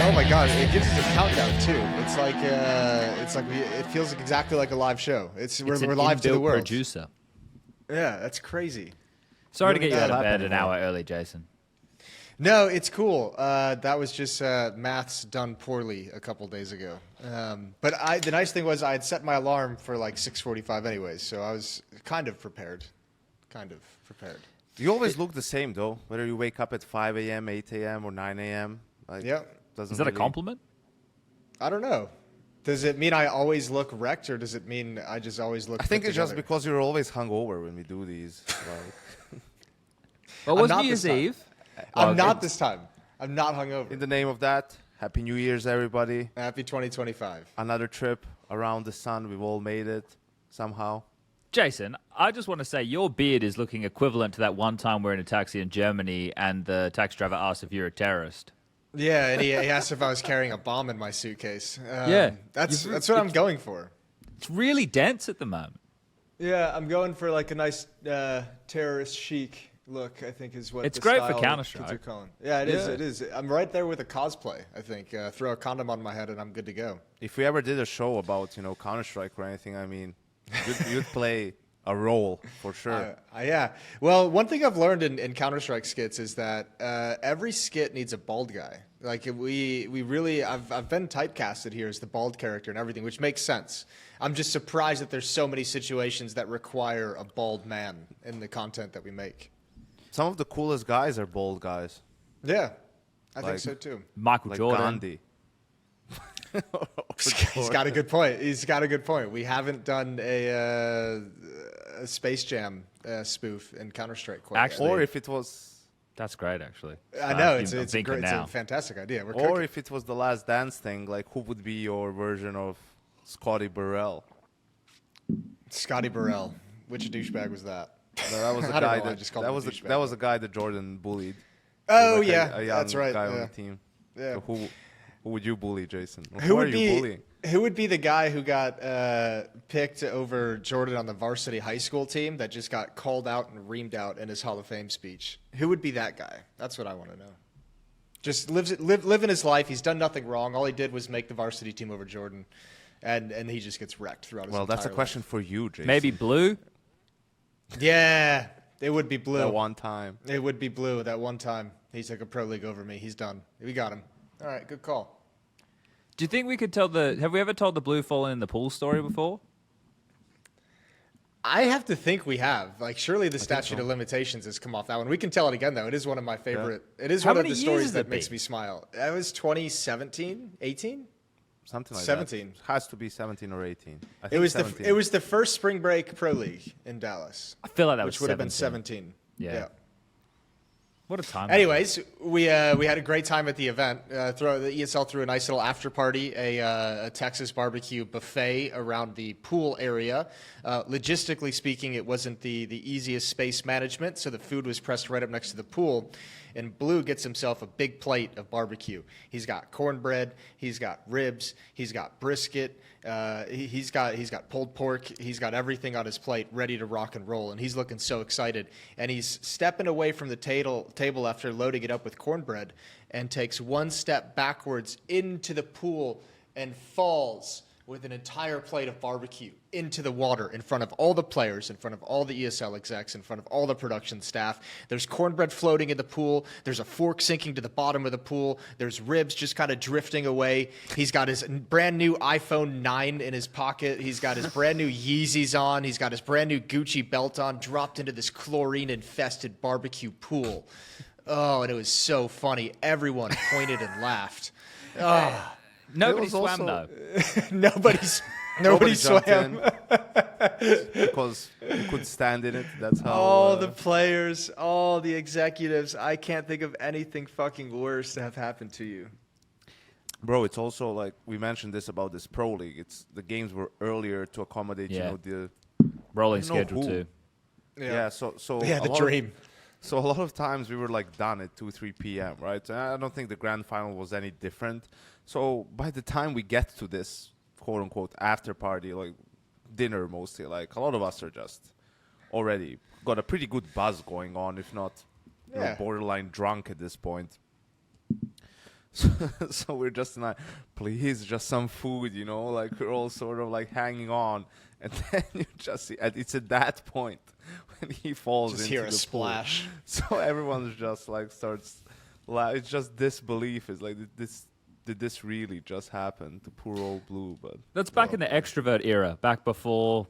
Oh my god, it gives us a countdown too. It feels exactly like a live show. We're live to the world. Producer. Yeah, that's crazy. Sorry to get you out of bed an hour early, Jason. No, it's cool. That was just maths done poorly a couple days ago. But the nice thing was I had set my alarm for like 6:45 anyways, so I was kind of prepared. You always look the same though, whether you wake up at 5 a.m., 8 a.m., or 9 a.m. Like, Is that a compliment? I don't know. Does it mean I always look wrecked, or does it mean I just always look? I think it's just because you're always hungover when we do these. Like. Well, was New Year's Eve? I'm not this time. I'm not hungover. In the name of that, Happy New Year's, everybody. Happy 2025. Another trip around the sun. We've all made it somehow. Jason, I just want to say your beard is looking equivalent to that one time we're in a taxi in Germany and the taxi driver asked if you're a terrorist. Yeah, and he asked if I was carrying a bomb in my suitcase. That's what I'm going for. It's really dense at the moment. Yeah, I'm going for like a nice terrorist chic look, I think is what it's the great style for Counter-Strike. kids are calling. Yeah, it is. It is. I'm right there with a cosplay, I think. Throw a condom on my head and I'm good to go. If we ever did a show about, Counter-Strike or anything, I mean, you'd play a role for sure. Yeah. Well, one thing I've learned in Counter-Strike skits is that every skit needs a bald guy. Like we really, I've been typecasted here as the bald character and everything, which makes sense. I'm just surprised that there's so many situations that require a bald man in the content that we make. Some of the coolest guys are bald guys. Yeah, I think so too. Michael Jordan. Gandhi. He's got a good point. We haven't done a Space Jam spoof in Counter-Strike quite Actually, yet. Or if it was... That's great, actually. I know, I'm it's a fantastic idea. Or if it was the Last Dance thing, like who would be your version of Scotty Burrell? Scotty Burrell. Which douchebag was that? No, that was the guy that was the guy that Jordan bullied. Oh, like yeah, a young that's right. Guy on the team. Yeah. So who would you bully, Jason? Who are you bullying? Who would be the guy who got picked over Jordan on the varsity high school team that just got called out and reamed out in his Hall of Fame speech? Who would be that guy? That's what I want to know. Just living his life. He's done nothing wrong. All he did was make the varsity team over Jordan, and he just gets wrecked throughout his entire life. Well, that's a question for you, Jason. Maybe Blue? Yeah, it would be Blue. That one time. It would be Blue that one time. He took a pro league over me. He's done. We got him. All right, good call. Do you think we could tell have we ever told the Blue falling in the pool story before? I have to think we have. Like, surely the statute of limitations has come off that one. We can tell it again, though. It is one of my favorite. Yeah. It is one of the stories that makes me smile. That was 2017, 18? Something like 17. That. It has to be 17 or 18. I think it was the first spring break pro league in Dallas. I feel like that which would have been 17. Yeah. What a time. Anyways, we had a great time at the event. The ESL threw a nice little after party, a Texas barbecue buffet around the pool area. Logistically speaking, it wasn't the easiest space management, so the food was pressed right up next to the pool. And Blue gets himself a big plate of barbecue. He's got cornbread, he's got ribs, he's got brisket, he's got pulled pork, he's got everything on his plate ready to rock and roll, and he's looking so excited. And he's stepping away from the table after loading it up with cornbread and takes one step backwards into the pool and falls with an entire plate of barbecue into the water in front of all the players, in front of all the ESL execs, in front of all the production staff. There's cornbread floating in the pool. There's a fork sinking to the bottom of the pool. There's ribs just kind of drifting away. He's got his brand new iPhone 9 in his pocket. He's got his brand new Yeezys on. He's got his brand new Gucci belt on, dropped into this chlorine-infested barbecue pool. Oh, and it was so funny. Everyone pointed and laughed. Oh. Nobody swam though. Nobody swam because you couldn't stand in it. That's how. All the players, all the executives. I can't think of anything fucking worse to have happened to you. Bro, it's also like we mentioned this about this pro league. It's the games were earlier to accommodate, the rolling schedule too. Yeah. So the dream. So a lot of times we were like done at 2-3 p.m. right? And I don't think the grand final was any different. So by the time we get to this quote unquote after party, like dinner mostly, like a lot of us are just already got a pretty good buzz going on, if not borderline drunk at this point. So we're just like, please, just some food, you know, like we're all sort of like hanging on, and then you just see, and it's at that point when he falls Just into hear a the pool. splash. So everyone's just like starts, it's just disbelief is like, did this really just happen to poor old Blue? But That's back in the extrovert era, back before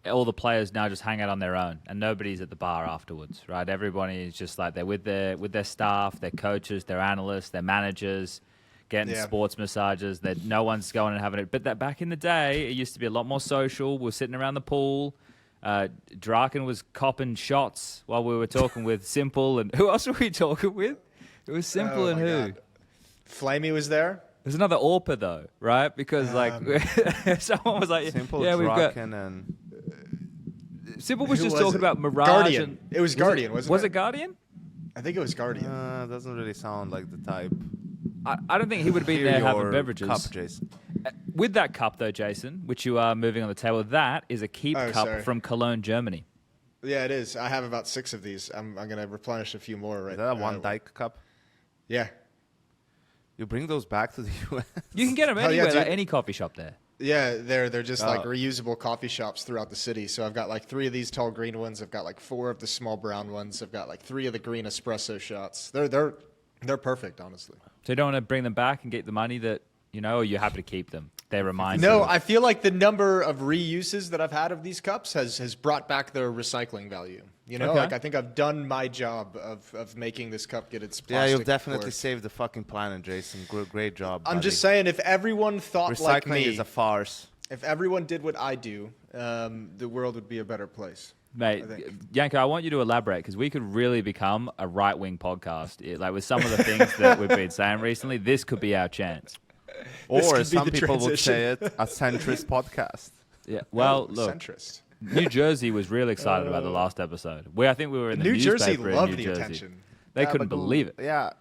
all the players now just hang out on their own and nobody's at the bar afterwards, right? Everybody is just like they're with their staff, their coaches, their analysts, their managers, getting sports massages. That no one's going and having it. But that back in the day, it used to be a lot more social. We were sitting around the pool. Draken was copping shots while we were talking with Simple, and who else were we talking with? It was Simple and who? God. Flamey was there. There's another Orpa though, right? Because like someone was like, Simple, yeah, we've got. Draken, and Simple was Who just was talking it? about Mirage. Guardian. And, It was Guardian, wasn't Was it? it Guardian? I think it was Guardian. doesn't really sound like the type. I don't think he would have been Here there having your beverages. cup, Jason. With that cup, though, Jason, which you are moving on the table, that is a keep Oh, cup sorry. from Cologne, Germany. Yeah, it is. I have about 6 of these. I'm going to replenish a few more right Is that a One Dyke cup? Yeah. You bring those back to the US? You can get them Hell yeah, anywhere, dude. at any coffee shop there. Yeah, they're just like Oh. reusable coffee shops throughout the city. So I've got like 3 of these tall green ones. I've got like 4 of the small brown ones. I've got like 3 of the green espresso shots. They're perfect, honestly. So you don't want to bring them back and get the money that, you know, or you're happy to keep them? They remind you. No, I feel like the number of reuses that I've had of these cups has brought back their recycling value. You know, Okay. like I think I've done my job of making this cup get its Yeah, plastic. you'll definitely worth. save the fucking planet, Jason. Great job. I'm buddy. just saying, if everyone thought Recycling like me, is a farce. if everyone did what I do, the world would be a better place. Mate, I think. Yanko, I want you to elaborate because we could really become a right-wing podcast. Like with some of the things that we've been saying recently, this could be our chance. This Or could as be some the people would say transition. it, a centrist podcast. Yeah. Well, Oh, look, centrist. New Jersey was really excited about the last episode. I think we were in the New Jersey newspaper in loved New the Jersey. attention. They Yeah, couldn't but believe it. Yeah.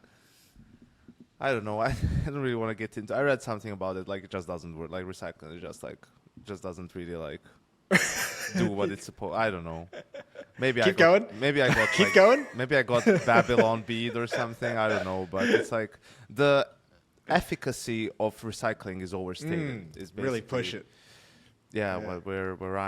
I don't know. I don't really want to get into. I read something about it. Like it just doesn't work. Like recycling is just doesn't really like do what it's supposed. I don't know. Maybe Keep going. Maybe I got Keep like, going. Maybe I got Babylon beat or something. I don't know. But it's like the efficacy of recycling is overstated. Is Really basically- push it. Yeah, Yeah. well, where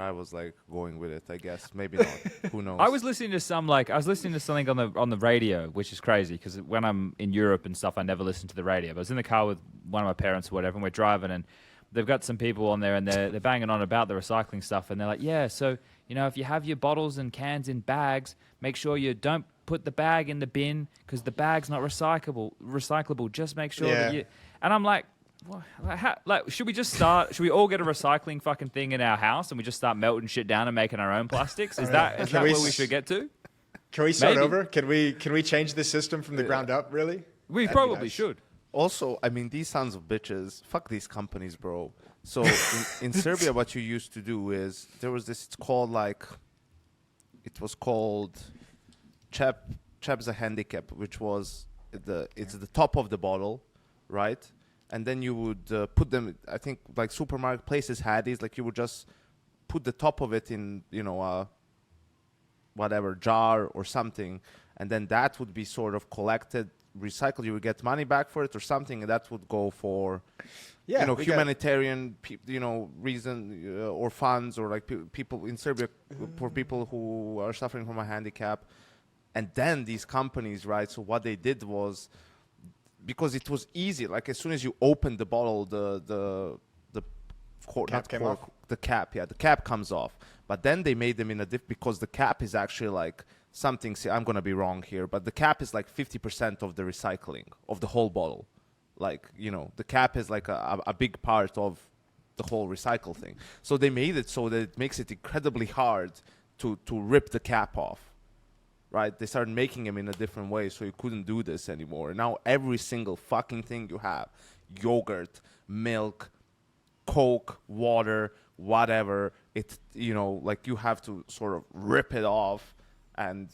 I was like going with it. I guess maybe not. Who knows? I was listening to something on the radio, which is crazy because when I'm in Europe and stuff, I never listen to the radio. But I was in the car with one of my parents or whatever, and we're driving, and they've got some people on there, and they're banging on about the recycling stuff, and they're like, yeah, so you know, if you have your bottles and cans in bags, make sure you don't put the bag in the bin because the bag's not recyclable. Just make sure that Yeah. you. And I'm like. Should we just start? Should we all get a recycling fucking thing in our house and we just start melting shit down and making our own plastics? Is that Can where we we s- should get to? Can we start Maybe. over? Can we change the system from the ground up? Really? We That'd be probably nice. should. Also, I mean, these sons of bitches, fuck these companies, bro. So in Serbia, what you used to do is there was this. It was called Chep's a handicap, which was it's the top of the bottle, right? And then you would put them. I think like supermarket places had these. Like you would just put the top of it in, whatever jar or something, and then that would be sort of collected, recycled. You would get money back for it or something, and that would go for Yeah. we got- humanitarian reason or funds or like people in Serbia for people who are suffering from a handicap. And then these companies, right? So what they did was, because it was easy, like as soon as you open the bottle, the Cap came off? the cap comes off. But then they made them in because the cap is actually like something. See, I'm gonna be wrong here, but the cap is like 50% of the recycling of the whole bottle. Like the cap is like a big part of the whole recycle thing. So they made it so that it makes it incredibly hard to rip the cap off. Right, they started making them in a different way, so you couldn't do this anymore. Now every single fucking thing you have, yogurt, milk, Coke, water, whatever, like you have to sort of rip it off, and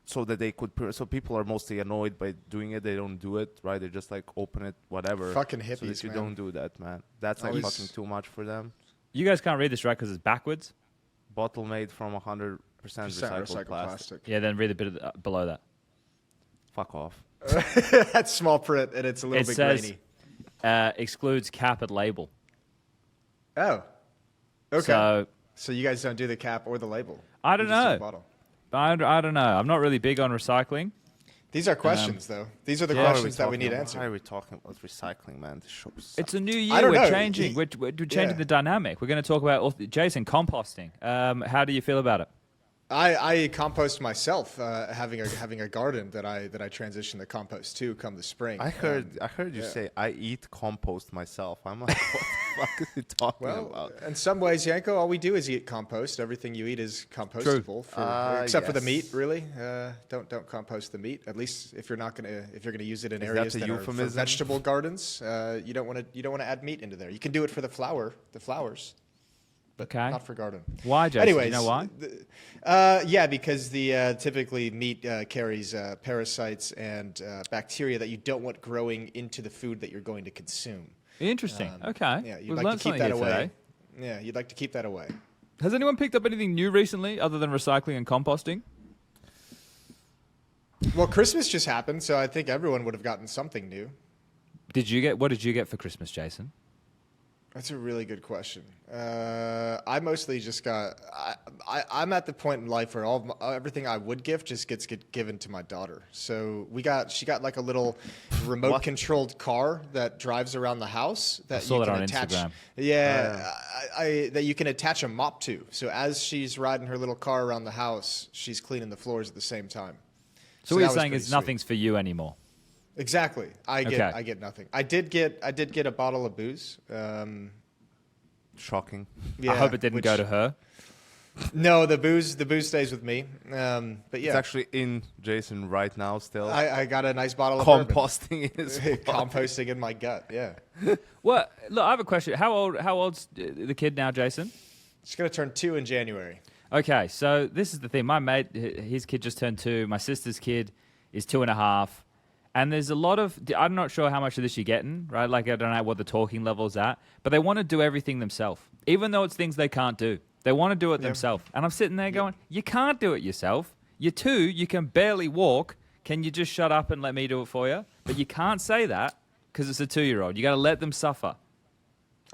so that they could. So people are mostly annoyed by doing it. They don't do it, right? They just like open it, whatever. Fucking So hippies, that you man. don't do that, man. That's like Always- fucking too much for them. You guys can't read this right because it's backwards. Bottle made from 100% recycled plastic. Yeah, then read a bit below that. Fuck off. That's small print, and it's a little It bit says grainy. excludes cap at label. Oh, okay. So So you guys don't do the cap or the label? I don't You just do the know. bottle. I don't know. I'm not really big on recycling. These are questions, though. These are the Why are we questions that we talking need about- Why are answered. we talking about recycling, man? This show sucks. It's a new I year. don't We're know. changing. We're changing Yeah. the dynamic. We're going to talk about Jason composting. How do you feel about it? I compost myself, having a garden that I transition the compost to come the spring. I heard you say I eat compost myself. I'm like, what the fuck is he talking about? In some ways, Yanko, all we do is eat compost. Everything you eat is compostable, except for the meat. Yes. Really, don't compost the meat. At least if you're gonna use it in Is areas that a that are for euphemism? vegetable gardens, you don't want to add meat into there. You can do it for the flowers, but Okay. not for garden. Why, Jason? Anyways, You know why? Yeah, because the typically meat carries parasites and bacteria that you don't want growing into the food that you're going to consume. Interesting. Okay. Yeah, you'd We've like learned to keep something that here away. today. Yeah, you'd like to keep that away. Has anyone picked up anything new recently other than recycling and composting? Well, Christmas just happened, so I think everyone would have gotten something new. What did you get for Christmas, Jason? That's a really good question. I mostly just got. I'm at the point in life where everything I would gift just gets given to my daughter. So she got like a little remote-controlled car that drives around the house that saw you that can on attach. Instagram. Yeah, that you can attach a mop to. So as she's riding her little car around the house, she's cleaning the floors at the same time. So what that you're was saying pretty is sweet. nothing's for you anymore. Exactly. I Okay. get nothing. I did get a bottle of booze. Shocking. Yeah, I hope it didn't go to her. No, the booze stays with me. But It's yeah, actually in Jason right now still. I got a nice bottle of bourbon. Composting is Composting in my gut. Yeah, Well, look, I have a question. How old's the kid now, Jason? she's gonna turn 2 in January. Okay, so this is the thing. My mate, his kid just turned 2. My sister's kid is 2.5. And there's a lot of, I'm not sure how much of this you're getting, right? Like, I don't know what the talking level's at, but they want to do everything themselves, even though it's things they can't do. They want to do it themselves. And I'm sitting there going, you can't do it yourself. You're 2, you can barely walk. Can you just shut up and let me do it for you? But you can't say that because it's a 2-year-old. You got to let them suffer.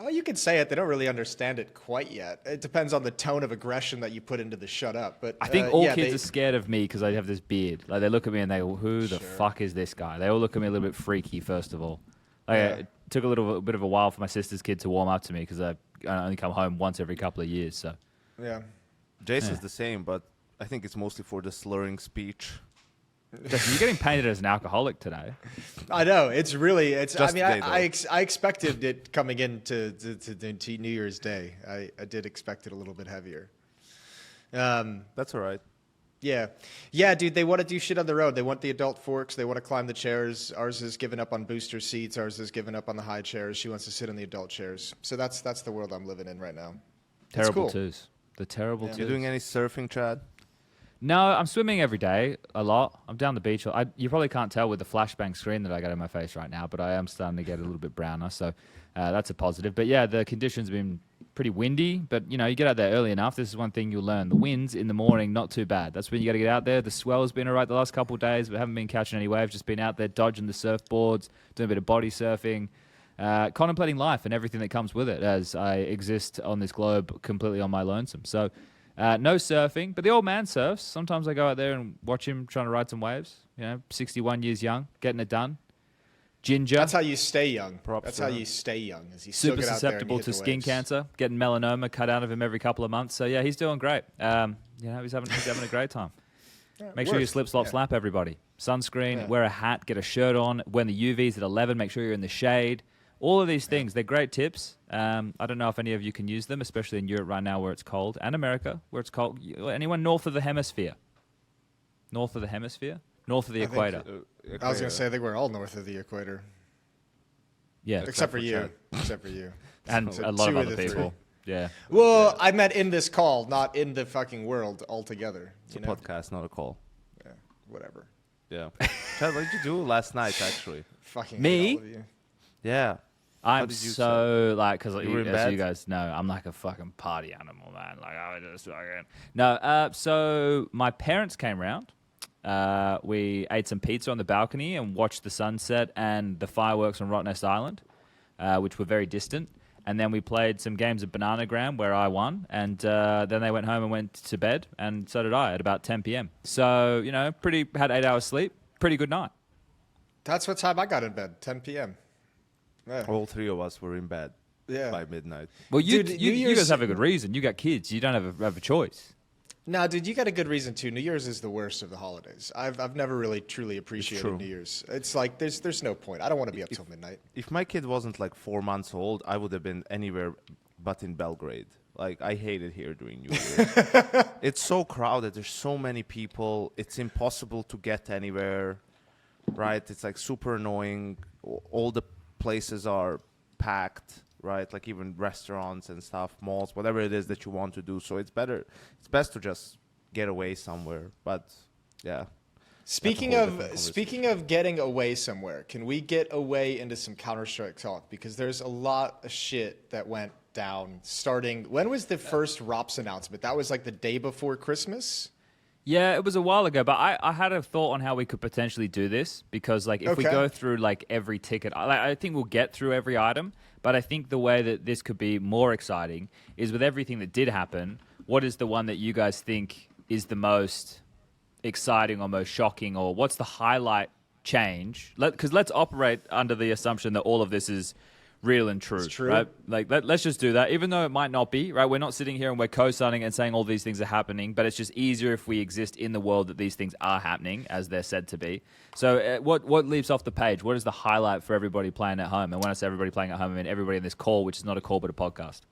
Oh, you can say it. They don't really understand it quite yet. It depends on the tone of aggression that you put into the shut up. But I think all yeah, kids are scared of me because I have this beard. Like, they look at me and they go, who the fuck is this guy? They all look at me a little bit freaky, first of all. Like, Yeah. it took a bit of a while for my sister's kid to warm up to me because I only come home once every couple of years. So Yeah. Jason's the same, but I think it's mostly for the slurring speech. Justin, you're getting painted as an alcoholic today. I know it's really. I Just mean, today, I expected it coming into to New Year's Day. I did expect it a little bit heavier. That's all right. Yeah, dude. They want to do shit on the road. They want the adult forks. They want to climb the chairs. Ours is given up on booster seats. Ours is given up on the high chairs. She wants to sit in the adult chairs. So that's the world I'm living in right now. Terrible cool. twos. The terrible Yeah. twos. You doing any surfing, Chad? No, I'm swimming every day a lot. I'm down the beach. You probably can't tell with the flashbang screen that I got in my face right now, but I am starting to get a little bit browner, so that's a positive. But yeah, the conditions have been pretty windy, but you get out there early enough. This is one thing you'll learn. The winds in the morning, not too bad. That's when you got to get out there. The swell's been all right the last couple of days, but haven't been catching any waves. Just been out there dodging the surfboards, doing a bit of body surfing, contemplating life and everything that comes with it as I exist on this globe completely on my lonesome. So no surfing, but the old man surfs. Sometimes I go out there and watch him trying to ride some waves. 61 years young, getting it done. Ginger. That's how you stay young. Props That's to how him. you stay young. Is you still Super get out there and susceptible hit to the skin waves. cancer, getting melanoma cut out of him every couple of months. So yeah, he's doing great. He's having a great time. Make sure you slip, slop, slap, everybody. Sunscreen, wear a hat, get a shirt on. When the UV's at 11, make sure you're in the shade. All of these things, they're great tips. I don't know if any of you can use them, especially in Europe right now where it's cold, and America where it's cold. Anyone north of the hemisphere? North of the hemisphere? North of the equator. I was gonna say I think we're all north of the equator, Yeah, except for for you. Chad. Except for you. and So a lot of 2 of other the 3. people. Yeah. Well, I meant in this call, not in the fucking world altogether. It's a podcast, not a call. Yeah, whatever. Yeah. Chad, what did you do last night, actually? Fucking Me? hate all of you. Yeah. I'm did you so like, because You were in as bed? you guys know, I'm like a fucking party animal, man. Like I just fucking no. So my parents came round We ate some pizza on the balcony and watched the sunset and the fireworks on Rottnest Island, which were very distant. And then we played some games of Bananagram where I won. And then they went home and went to bed. And so did I at about 10 p.m. So, you know, had 8 hours sleep. Pretty good night. That's what time I got in bed, 10 p.m. Yeah. All three of us were in bed by midnight. Well, you Dude, you guys have a good reason. You got kids. You don't have a choice. No, dude, you got a good reason too. New Year's is the worst of the holidays. I've never really truly appreciated New Year's. It's like there's no point. I don't want to be up till midnight. If my kid wasn't like 4 months old, I would have been anywhere but in Belgrade. Like, I hate it here during New Year's. It's so crowded. There's so many people. It's impossible to get anywhere, right? It's like super annoying. All the places are packed, right? Like even restaurants and stuff, malls, whatever it is that you want to do. So it's best to just get away somewhere. But yeah. Speaking of getting away somewhere, can we get away into some Counter-Strike talk? Because there's a lot of shit that went down starting. When was the first ropz announcement? That was like the day before Christmas? Yeah, it was a while ago, but I had a thought on how we could potentially do this because, like, if we go through like every ticket, I think we'll get through every item. But I think the way that this could be more exciting is with everything that did happen. What is the one that you guys think is the most exciting or most shocking, or what's the highlight change? Because let's operate under the assumption that all of this is real and true, right? Like, let's just do that, even though it might not be, right? We're not sitting here and we're co-signing and saying all these things are happening, but it's just easier if we exist in the world that these things are happening as they're said to be. So what leaps off the page? What is the highlight for everybody playing at home? And when I say everybody playing at home, I mean everybody in this call, which is not a call but a podcast.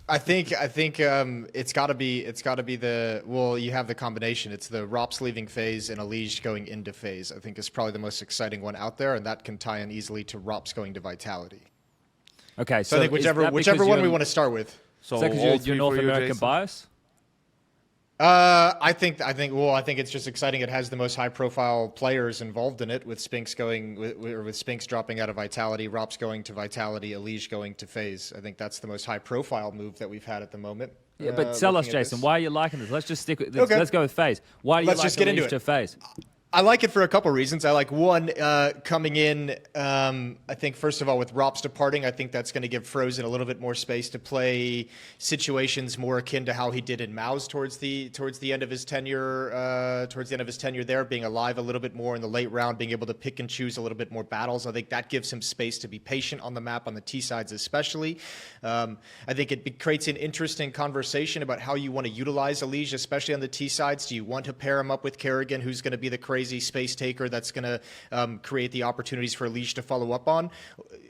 I think it's got to be you have the combination. It's the ropz leaving FaZe and elige going into FaZe. I think is probably the most exciting one out there, and that can tie in easily to ropz going to Vitality. Okay, so I think whichever one we want to start with. So is that because you're North American bias? I think it's just exciting. It has the most high-profile players involved in it, with spinx with spinx dropping out of Vitality, ropz going to Vitality, elige going to FaZe. I think that's the most high-profile move that we've had at the moment. Yeah, but tell us, Jason, why are you liking this? Let's just stick with this. Let's go with FaZe. Why do you like elige to FaZe? I like it for a couple reasons. I like one, coming in, I think, first of all, with ropz departing, I think that's going to give Frozen a little bit more space to play situations more akin to how he did in MOUZ towards the end of his tenure there, being alive a little bit more in the late round, being able to pick and choose a little bit more battles. I think that gives him space to be patient on the map, on the T sides especially. I think it creates an interesting conversation about how you want to utilize elige, especially on the T sides. Do you want to pair him up with Kerrigan, who's going to be the crazy space taker that's going to create the opportunities for elige to follow up on?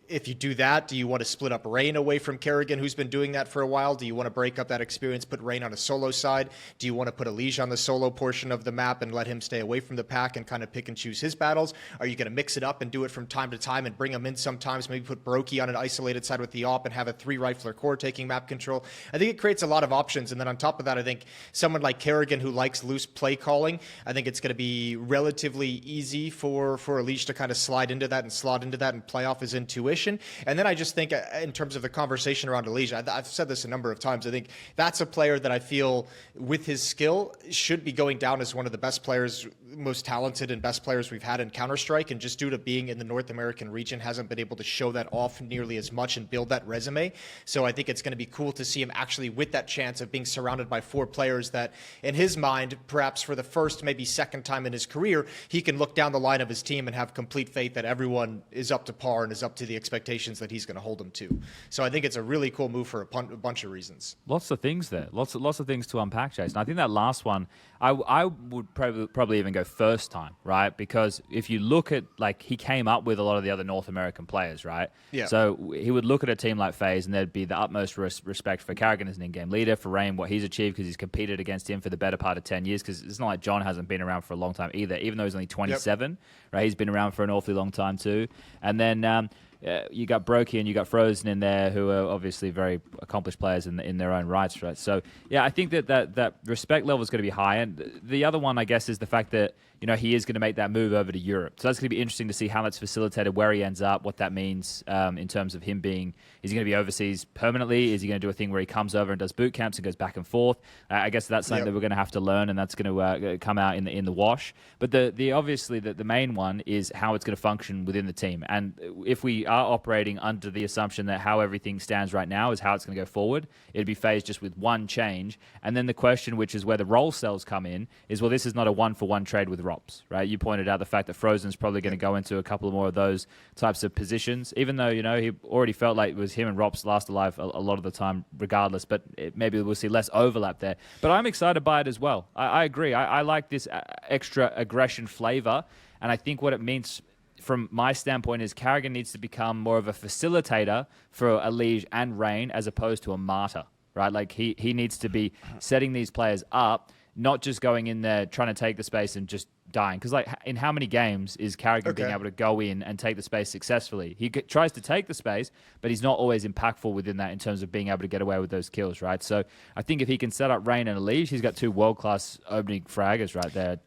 If you do that, do you want to split up Rain away from Kerrigan, who's been doing that for a while? Do you want to break up that experience, put Rain on a solo side? Do you want to put elige on the solo portion of the map and let him stay away from the pack and kind of pick and choose his battles? Are you going to mix it up and do it from time to time and bring him in sometimes, maybe put Brokey on an isolated side with the AWP and have a 3-rifler core taking map control? I think it creates a lot of options. And then on top of that, I think someone like Kerrigan, who likes loose play calling, I think it's going to be relatively easy for elige to kind of slide into that and slot into that and play off his intuition. And then I just think, in terms of the conversation around elige, I've said this a number of times, I think that's a player that I feel, with his skill, should be going down as one of the best players, most talented and best players we've had in Counter-Strike, and just due to being in the North American region, hasn't been able to show that off nearly as much and build that resume. So I think it's going to be cool to see him actually with that chance of being surrounded by 4 players that, in his mind, perhaps for the first, maybe second time in his career, he can look down the line of his team and have complete faith that everyone is up to par and is up to the expectations that he's going to hold them to. So I think it's a really cool move for a bunch of reasons. Lots of things there. Lots of things to unpack, Jason. I think that last one, I would probably even go first time, right? Because if you look at, like, he came up with a lot of the other North American players, right? Yeah. So he would look at a team like FaZe, and there'd be the utmost respect for Kerrigan as an in-game leader, for Rain, what he's achieved, because he's competed against him for the better part of 10 years, because it's not like John hasn't been around for a long time either, even though he's only 27, right? He's been around for an awfully long time too. And then you got Brokey and you got Frozen in there, who are obviously very accomplished players in their own rights, right? So yeah, I think that respect level is going to be high. And the other one, I guess, is the fact that he is going to make that move over to Europe. So that's going to be interesting to see how that's facilitated, where he ends up, what that means in terms of him being, is he going to be overseas permanently? Is he going to do a thing where he comes over and does boot camps and goes back and forth? I guess that's something that we're going to have to learn, and that's going to come out in the wash. But obviously the main one is how it's going to function within the team. And if we are operating under the assumption that how everything stands right now is how it's going to go forward, it'd be phased just with one change. And then the question, which is where the role cells come in, is, well, this is not a one-for-one trade with ropz, right? You pointed out the fact that Frozen's probably going to go into a couple more of those types of positions, even though, he already felt like it was him and ropz last alive a lot of the time regardless, but maybe we'll see less overlap there. But I'm excited by it as well. I agree. I like this extra aggression flavor, and I think what it means from my standpoint is Karrigan needs to become more of a facilitator for elige and Rain as opposed to a martyr, right? Like he needs to be setting these players up, not just going in there trying to take the space and just dying. Because like in how many games is Karrigan being able to go in and take the space successfully? He tries to take the space, but he's not always impactful within that in terms of being able to get away with those kills, right? So I think if he can set up Rain and elige, he's got two world-class opening fraggers right there.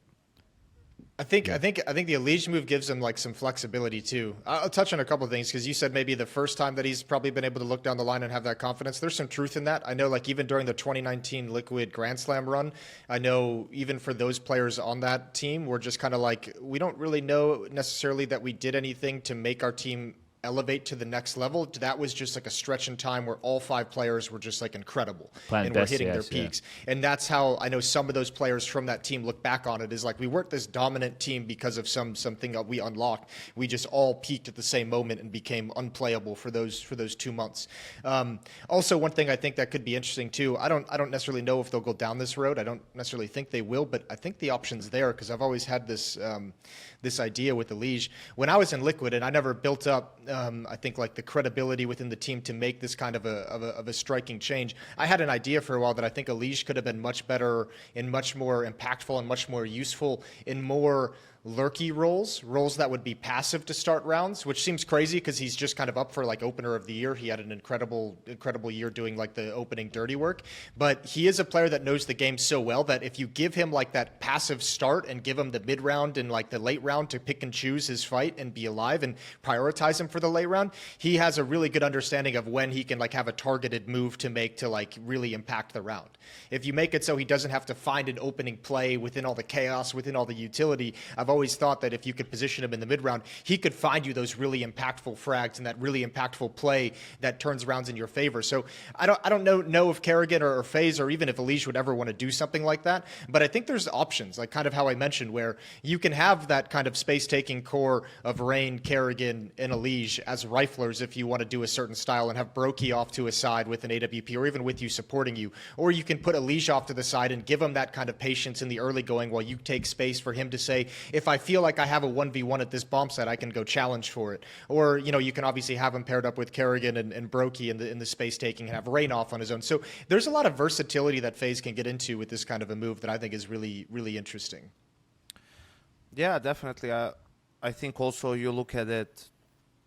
I think the elige move gives him like some flexibility too. I'll touch on a couple of things because you said maybe the first time that he's probably been able to look down the line and have that confidence. There's some truth in that. I know like even during the 2019 Liquid Grand Slam run, I know even for those players on that team, we're just kind of like, we don't really know necessarily that we did anything to make our team elevate to the next level. That was just like a stretch in time where all 5 players were just like incredible and were hitting their peaks. And that's how I know some of those players from that team look back on it, is like, we weren't this dominant team because of something that we unlocked. We just all peaked at the same moment and became unplayable for those 2 months. Also, one thing I think that could be interesting too, I don't necessarily know if they'll go down this road. I don't necessarily think they will, but I think the option's there because I've always had this this idea with elige. When I was in Liquid and I never built up I think like the credibility within the team to make this kind of a striking change, I had an idea for a while that I think elige could have been much better and much more impactful and much more useful in more lurky roles that would be passive to start rounds, which seems crazy because he's just kind of up for like opener of the year. He had an incredible year doing like the opening dirty work, but he is a player that knows the game so well that if you give him like that passive start and give him the mid round and like the late round to pick and choose his fight and be alive and prioritize him for the late round, he has a really good understanding of when he can like have a targeted move to make to like really impact the round. If you make it so he doesn't have to find an opening play within all the chaos, within all the utility, I've always thought that if you could position him in the mid round, he could find you those really impactful frags and that really impactful play that turns rounds in your favor. So I don't know if Karrigan or FaZe or even if elige would ever want to do something like that, but I think there's options, like kind of how I mentioned, where you can have that kind of space-taking core of Rain, Karrigan, and elige as riflers if you want to do a certain style and have Brokey off to a side with an AWP or even with you supporting you, or you can put elige off to the side and give him that kind of patience in the early going while you take space for him to say, if I feel like I have a 1v1 at this bomb site, I can go challenge for it. Or, you can obviously have him paired up with Karrigan and Brokey in the space taking and have Rain off on his own. So there's a lot of versatility that FaZe can get into with this kind of a move that I think is really, really interesting. Yeah, definitely. I think also you look at it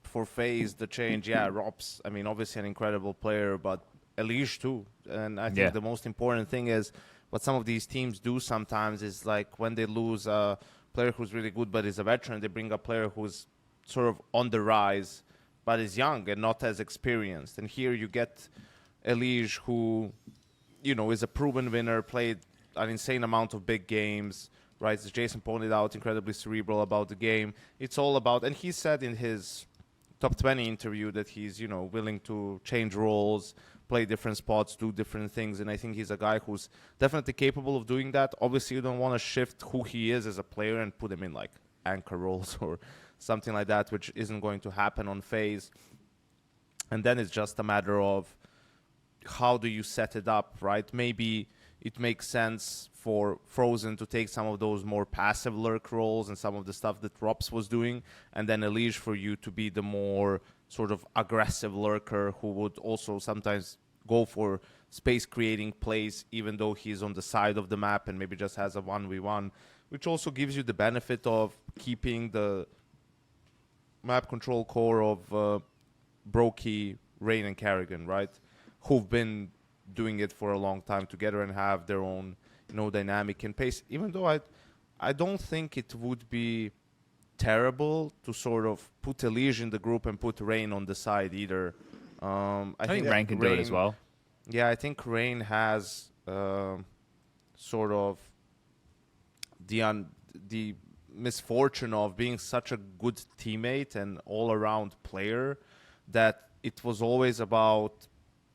for FaZe, the change, ropz, I mean, obviously an incredible player, but elige too. And I think the most important thing is what some of these teams do sometimes is like when they lose a player who's really good but is a veteran, they bring a player who's sort of on the rise but is young and not as experienced. And here you get elige, who, is a proven winner, played an insane amount of big games, right? As Jason pointed out, incredibly cerebral about the game. It's all about, and he said in his top 20 interview that he's, willing to change roles, play different spots, do different things, and I think he's a guy who's definitely capable of doing that. Obviously, you don't want to shift who he is as a player and put him in like anchor roles or something like that, which isn't going to happen on FaZe. And then it's just a matter of how do you set it up, right? Maybe it makes sense for Frozen to take some of those more passive lurk roles and some of the stuff that ropz was doing, and then elige for you to be the more sort of aggressive lurker who would also sometimes go for space creating plays even though he's on the side of the map and maybe just has a 1v1, which also gives you the benefit of keeping the map control core of Brokey, Rain, and Karrigan, right? Who've been doing it for a long time together and have their own, dynamic and pace. Even though I don't think it would be terrible to sort of put Elige in the group and put Rain on the side either. I think Rain can do it as well. Yeah, I think Rain has sort of the misfortune of being such a good teammate and all-around player that it was always about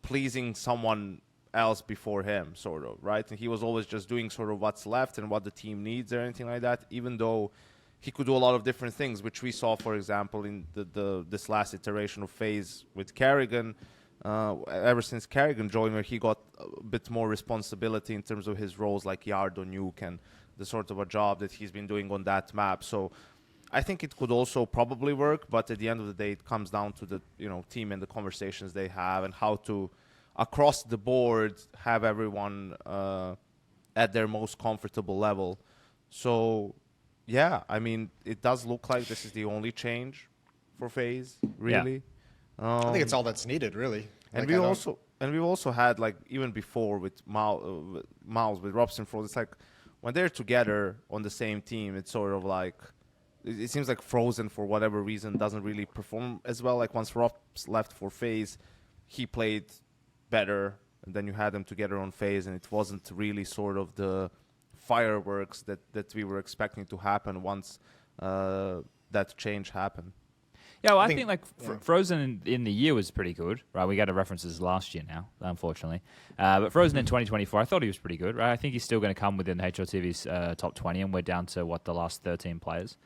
pleasing someone else before him, sort of, right? And he was always just doing sort of what's left and what the team needs or anything like that, even though he could do a lot of different things, which we saw, for example, in this last iteration of FaZe with Kerrigan. Ever since Kerrigan joined, where he got a bit more responsibility in terms of his roles like Yard or Nuke and the sort of a job that he's been doing on that map. So I think it could also probably work, but at the end of the day, it comes down to the team and the conversations they have and how to, across the board, have everyone at their most comfortable level. So, yeah, I mean, it does look like this is the only change for FaZe, really. Yeah. I think it's all that's needed, really. And like, we also had, like, even before with Miles, with ropz and Frozen, it's like when they're together on the same team, it's sort of like it seems like Frozen, for whatever reason, doesn't really perform as well. Like once ropz left for FaZe, he played better, and then you had them together on FaZe, and it wasn't really sort of the fireworks that we were expecting to happen once that change happened. Yeah, well, I think like Frozen in the year was pretty good, right? We got a references last year now, unfortunately. But Frozen in 2024, I thought he was pretty good, right? I think he's still going to come within HLTV's top 20, and we're down to, the last 13 players.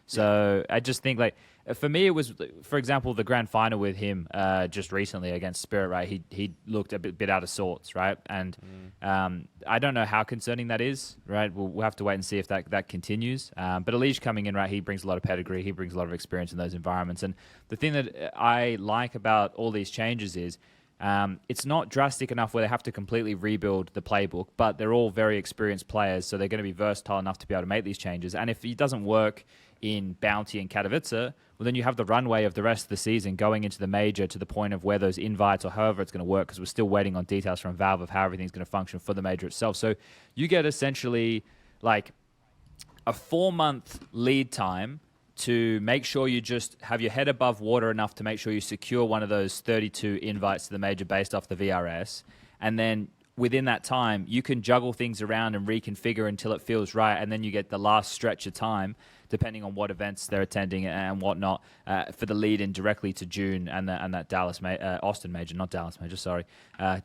So I just think, like, for me, it was, for example, the grand final with him just recently against Spirit, right? He looked a bit out of sorts, right? And I don't know how concerning that is, right? We'll have to wait and see if that continues. But elige coming in, right, he brings a lot of pedigree. He brings a lot of experience in those environments. And the thing that I like about all these changes is it's not drastic enough where they have to completely rebuild the playbook, but they're all very experienced players, so they're going to be versatile enough to be able to make these changes. And if it doesn't work in Bounty and Katowice, well, then you have the runway of the rest of the season going into the major to the point of where those invites or however it's going to work, because we're still waiting on details from Valve of how everything's going to function for the major itself. So you get essentially like a 4-month lead time to make sure you just have your head above water enough to make sure you secure one of those 32 invites to the major based off the VRS. And then within that time, you can juggle things around and reconfigure until it feels right. And then you get the last stretch of time, depending on what events they're attending and whatnot, for the lead in directly to June and that Austin major, not Dallas major, sorry,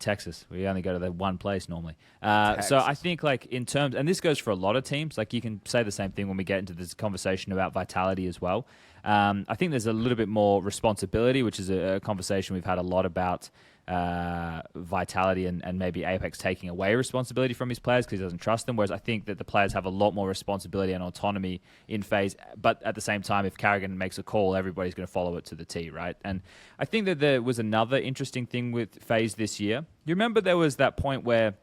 Texas. We only go to the one place normally. So I think, like, in terms, and this goes for a lot of teams, like you can say the same thing when we get into this conversation about Vitality as well. I think there's a little bit more responsibility, which is a conversation we've had a lot about Vitality and maybe Apex taking away responsibility from his players because he doesn't trust them, whereas I think that the players have a lot more responsibility and autonomy in FaZe, but at the same time, if Kerrigan makes a call, everybody's going to follow it to the T, right? And I think that there was another interesting thing with FaZe this year. You remember there was that point where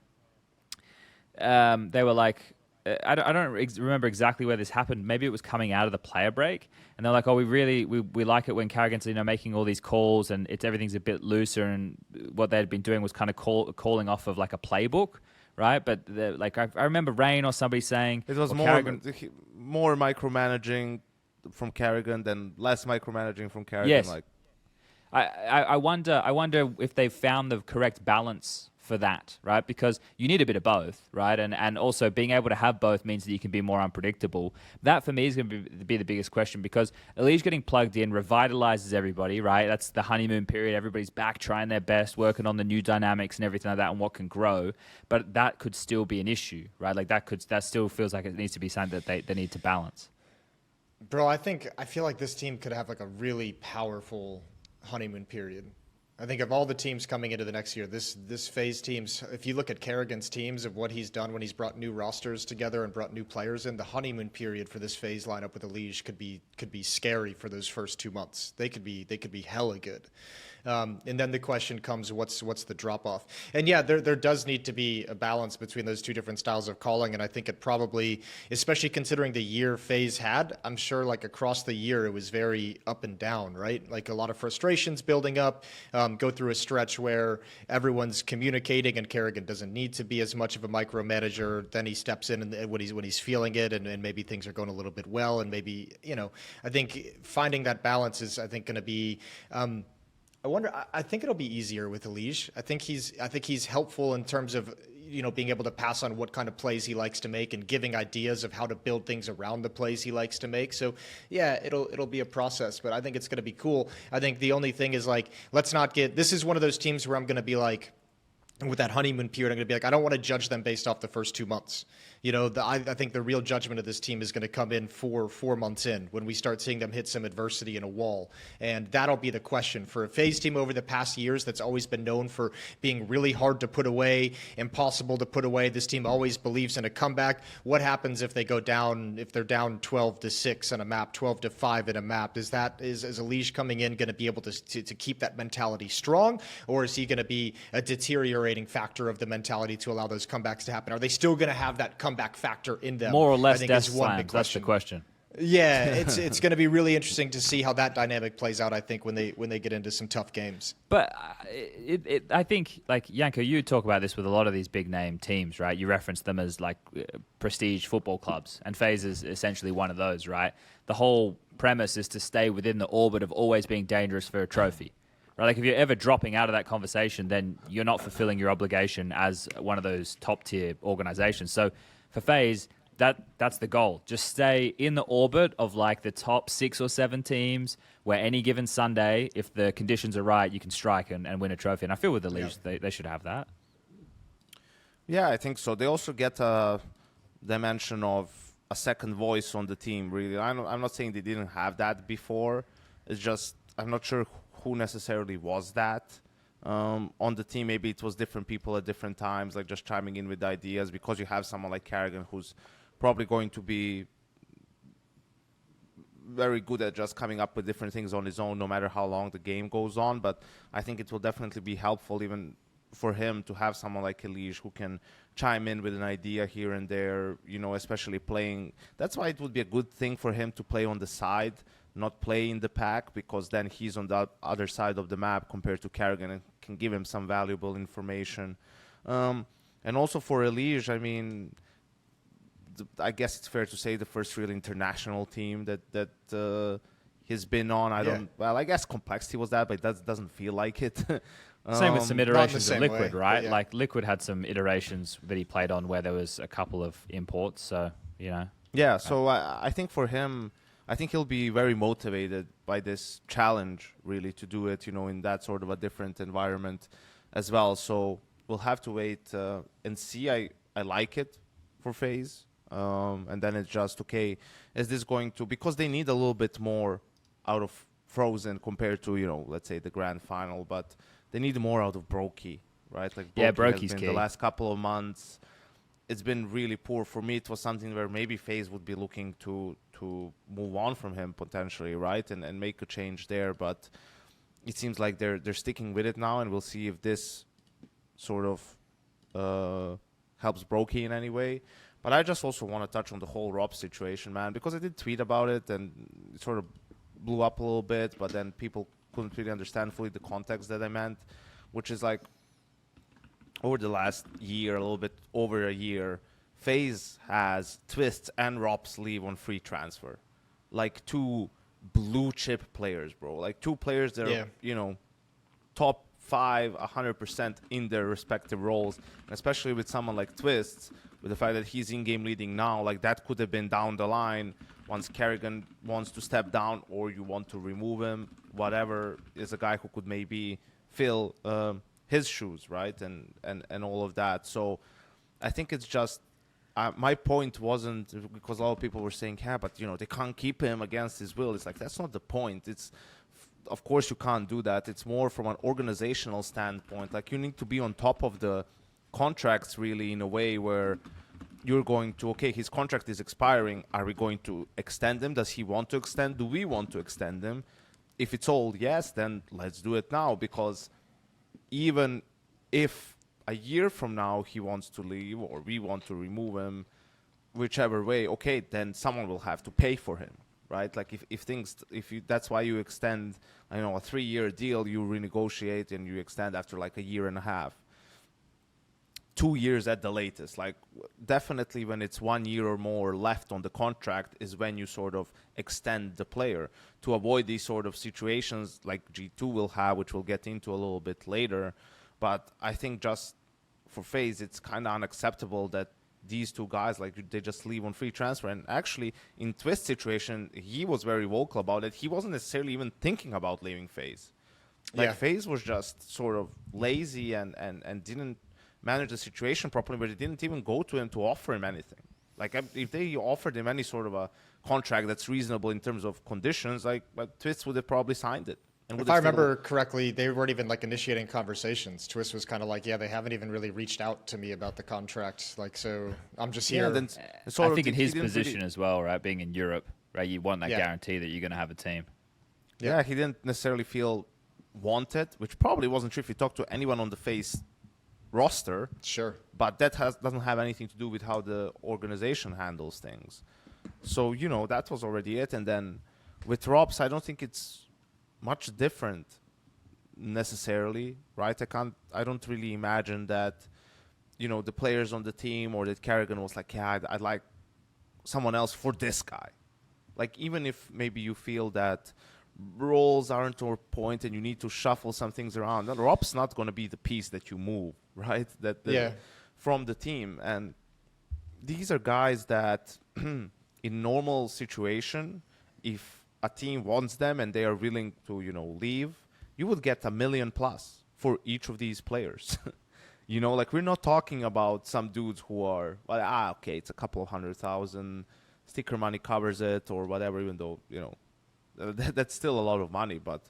they were like, I don't remember exactly where this happened. Maybe it was coming out of the player break, and they're like, "Oh, we like it when Kerrigan's making all these calls, and everything's a bit looser." And what they had been doing was kind of calling off of like a playbook, right? But like I remember Rain or somebody saying it was more micromanaging from Kerrigan than less micromanaging from Kerrigan. Yes. Like, I wonder if they've found the correct balance for that, right? Because you need a bit of both, right? And also being able to have both means that you can be more unpredictable. That for me is going to be the biggest question, because elige getting plugged in revitalizes everybody, right? That's the honeymoon period. Everybody's back trying their best, working on the new dynamics and everything like that and what can grow. But that could still be an issue, right? Like that still feels like it needs to be something that they need to balance. Bro, I feel like this team could have like a really powerful honeymoon period. I think of all the teams coming into the next year, this FaZe teams, if you look at Kerrigan's teams of what he's done when he's brought new rosters together and brought new players in, the honeymoon period for this FaZe lineup with elige could be scary for those first 2 months. They could be hella good. And then the question comes, what's the drop off? And yeah, there does need to be a balance between those two different styles of calling. And I think it probably, especially considering the year FaZe had, I'm sure like across the year, it was very up and down, right? Like a lot of frustrations building up. go through a stretch where everyone's communicating and Kerrigan doesn't need to be as much of a micromanager. Then he steps in and when he's feeling it, and maybe things are going a little bit well, and maybe I think finding that balance is going to be. I wonder. I think it'll be easier with elige. I think he's helpful in terms of being able to pass on what kind of plays he likes to make and giving ideas of how to build things around the plays he likes to make. So yeah, it'll be a process, but I think it's going to be cool. I think the only thing is let's not get. This is one of those teams where I'm going to be with that honeymoon period, I'm going to be I don't want to judge them based off the first 2 months. I think the real judgment of this team is going to come in 4 months in when we start seeing them hit some adversity in a wall. And that'll be the question. For a FaZe team over the past years that's always been known for being really hard to put away, impossible to put away, this team always believes in a comeback. What happens if they're down 12-6 on a map, 12-5 in a map? Is elige coming in going to be able to keep that mentality strong, or is he going to be a deteriorating factor of the mentality to allow those comebacks to happen? Are they still going to have that comeback factor in them? More or less I think death is one slams. big That's the question. Yeah, it's going to be really interesting to see how that dynamic plays out, I think, when they get into some tough games. But I think, Yanko, you talk about this with a lot of these big name teams, right? You reference them as prestige football clubs, and FaZe is essentially one of those, right? The whole premise is to stay within the orbit of always being dangerous for a trophy. Right? If you're ever dropping out of that conversation, then you're not fulfilling your obligation as one of those top tier organizations. So for FaZe, that's the goal. Just stay in the orbit of the top 6 or 7 teams where any given Sunday, if the conditions are right, you can strike and win a trophy. And I feel with the elige, they should have that. Yeah, I think so. They also get a dimension of a second voice on the team, really. I'm not saying they didn't have that before. It's just, I'm not sure who necessarily was that on the team. Maybe it was different people at different times, just chiming in with ideas, because you have someone like Kerrigan who's probably going to be very good at just coming up with different things on his own, no matter how long the game goes on. But I think it will definitely be helpful even for him to have someone like elige who can chime in with an idea here and there, especially playing. That's why it would be a good thing for him to play on the side, not play in the pack, because then he's on the other side of the map compared to Kerrigan and can give him some valuable information. And also for elige, I guess it's fair to say the first real international team that he's been on. I guess Complexity was that, but that doesn't feel like it. Same with some iterations of Liquid, way, right? yeah. Liquid had some iterations that he played on where there was a couple of imports, so, Yeah, so I think for him, I think he'll be very motivated by this challenge, really, to do it, in that sort of a different environment as well. So we'll have to wait and see. I like it for FaZe. And then it's just, okay, is this going to... Because they need a little bit more out of Frozen compared to, let's say the grand final, but they need more out of Brokey, right? Brokey's has been key. The last couple of months, it's been really poor. For me, it was something where maybe FaZe would be looking to move on from him potentially, right? And make a change there. But it seems like they're sticking with it now, and we'll see if this sort of helps Brokey in any way. But I just also want to touch on the whole ropz situation, man, because I did tweet about it, and it sort of blew up a little bit, but then people couldn't really understand fully the context that I meant, which is over the last year, a little bit over a year, FaZe has Twist and ropz leave on free transfer. 2 blue chip players, bro. 2 players that are, top 5, 100% in their respective roles, and especially with someone like Twist, with the fact that he's in-game leading now, that could have been down the line once Kerrigan wants to step down or you want to remove him, whatever, is a guy who could maybe fill his shoes, right, and all of that. So I think it's just, my point wasn't, because a lot of people were saying, yeah, but, they can't keep him against his will. It's that's not the point. It's, of course you can't do that. It's more from an organizational standpoint. You need to be on top of the contracts, really, in a way where you're going to, okay, his contract is expiring. Are we going to extend him? Does he want to extend? Do we want to extend him? If it's all yes, then let's do it now, because even if a year from now he wants to leave or we want to remove him, whichever way, okay, then someone will have to pay for him, right? Like that's why you extend, I know, a 3-year deal, you renegotiate and you extend after like a year and a half. 2 years at the latest. Like definitely when it's 1 year or more left on the contract is when you sort of extend the player to avoid these sort of situations like G2 will have, which we'll get into a little bit later. But I think just for FaZe, it's kind of unacceptable that these two guys, like, they just leave on free transfer. And actually, in Twist's situation, he was very vocal about it. He wasn't necessarily even thinking about leaving FaZe. Like, FaZe was just sort of lazy and didn't manage the situation properly, but they didn't even go to him to offer him anything. Like, if they offered him any sort of a contract that's reasonable in terms of conditions, like, but Twist would have probably signed it. And if I remember correctly, they weren't even like initiating conversations. Twist was kind of like, yeah, they haven't even really reached out to me about the contract. Like, so I'm just here. Then I think in his position as well, right, being in Europe, right, you want that guarantee that you're going to have a team. Yeah, he didn't necessarily feel wanted, which probably wasn't true if you talk to anyone on the FaZe roster. Sure. But that doesn't have anything to do with how the organization handles things. So, you know, that was already it. And then with ropz, I don't think it's much different necessarily, right? I don't really imagine that, you know, the players on the team or that Kerrigan was like, yeah, I'd like someone else for this guy. Like, even if maybe you feel that roles aren't on point and you need to shuffle some things around, ropz not going to be the piece that you move, right? From the team. And these are guys that in normal situation, if a team wants them and they are willing to, you know, leave, you would get $1 million+ for each of these players. You know, like, we're not talking about some dudes who are, well, okay, it's a couple of 100,000, sticker money covers it or whatever, even though, you know, that's still a lot of money. But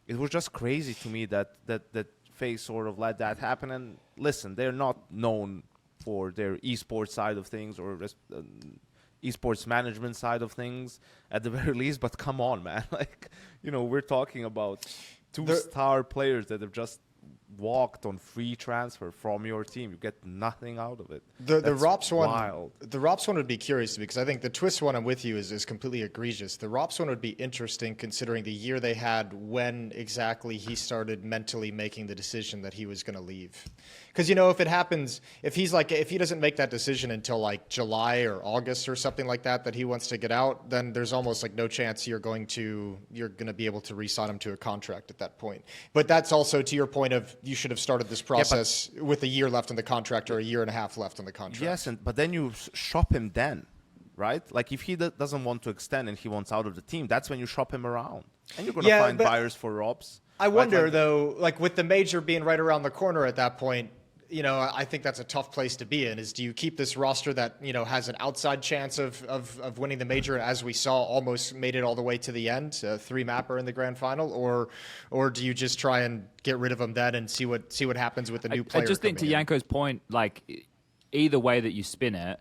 it was just crazy to me that FaZe sort of let that happen. And listen, they're not known for their esports side of things or esports management side of things at the very least, but come on, man. Like, you know, we're talking about two-star players that have just walked on free transfer from your team. You get nothing out of it. The ropz one would be curious to me, because I think the Twist one, I'm with you, is completely egregious. The ropz one would be interesting considering the year they had when exactly he started mentally making the decision that he was going to leave. Because, you know, if it happens, if he doesn't make that decision until like July or August or something like that he wants to get out, then there's almost like no chance you're going to be able to re-sign him to a contract at that point. But that's also to your point of, you should have started this process with a year left on the contract or a year and a half left on the contract. Yes, but then you shop him then, right? Like, if he doesn't want to extend and he wants out of the team, that's when you shop him around. And you're going to find buyers for ropz. I wonder, though, like with the major being right around the corner at that point, you know, I think that's a tough place to be in, is do you keep this roster that, you know, has an outside chance of winning the major, as we saw almost made it all the way to the end, 3-mapper in the grand final, or do you just try and get rid of them then and see what happens with the new player? I just think, to Yanko's point, like, either way that you spin it,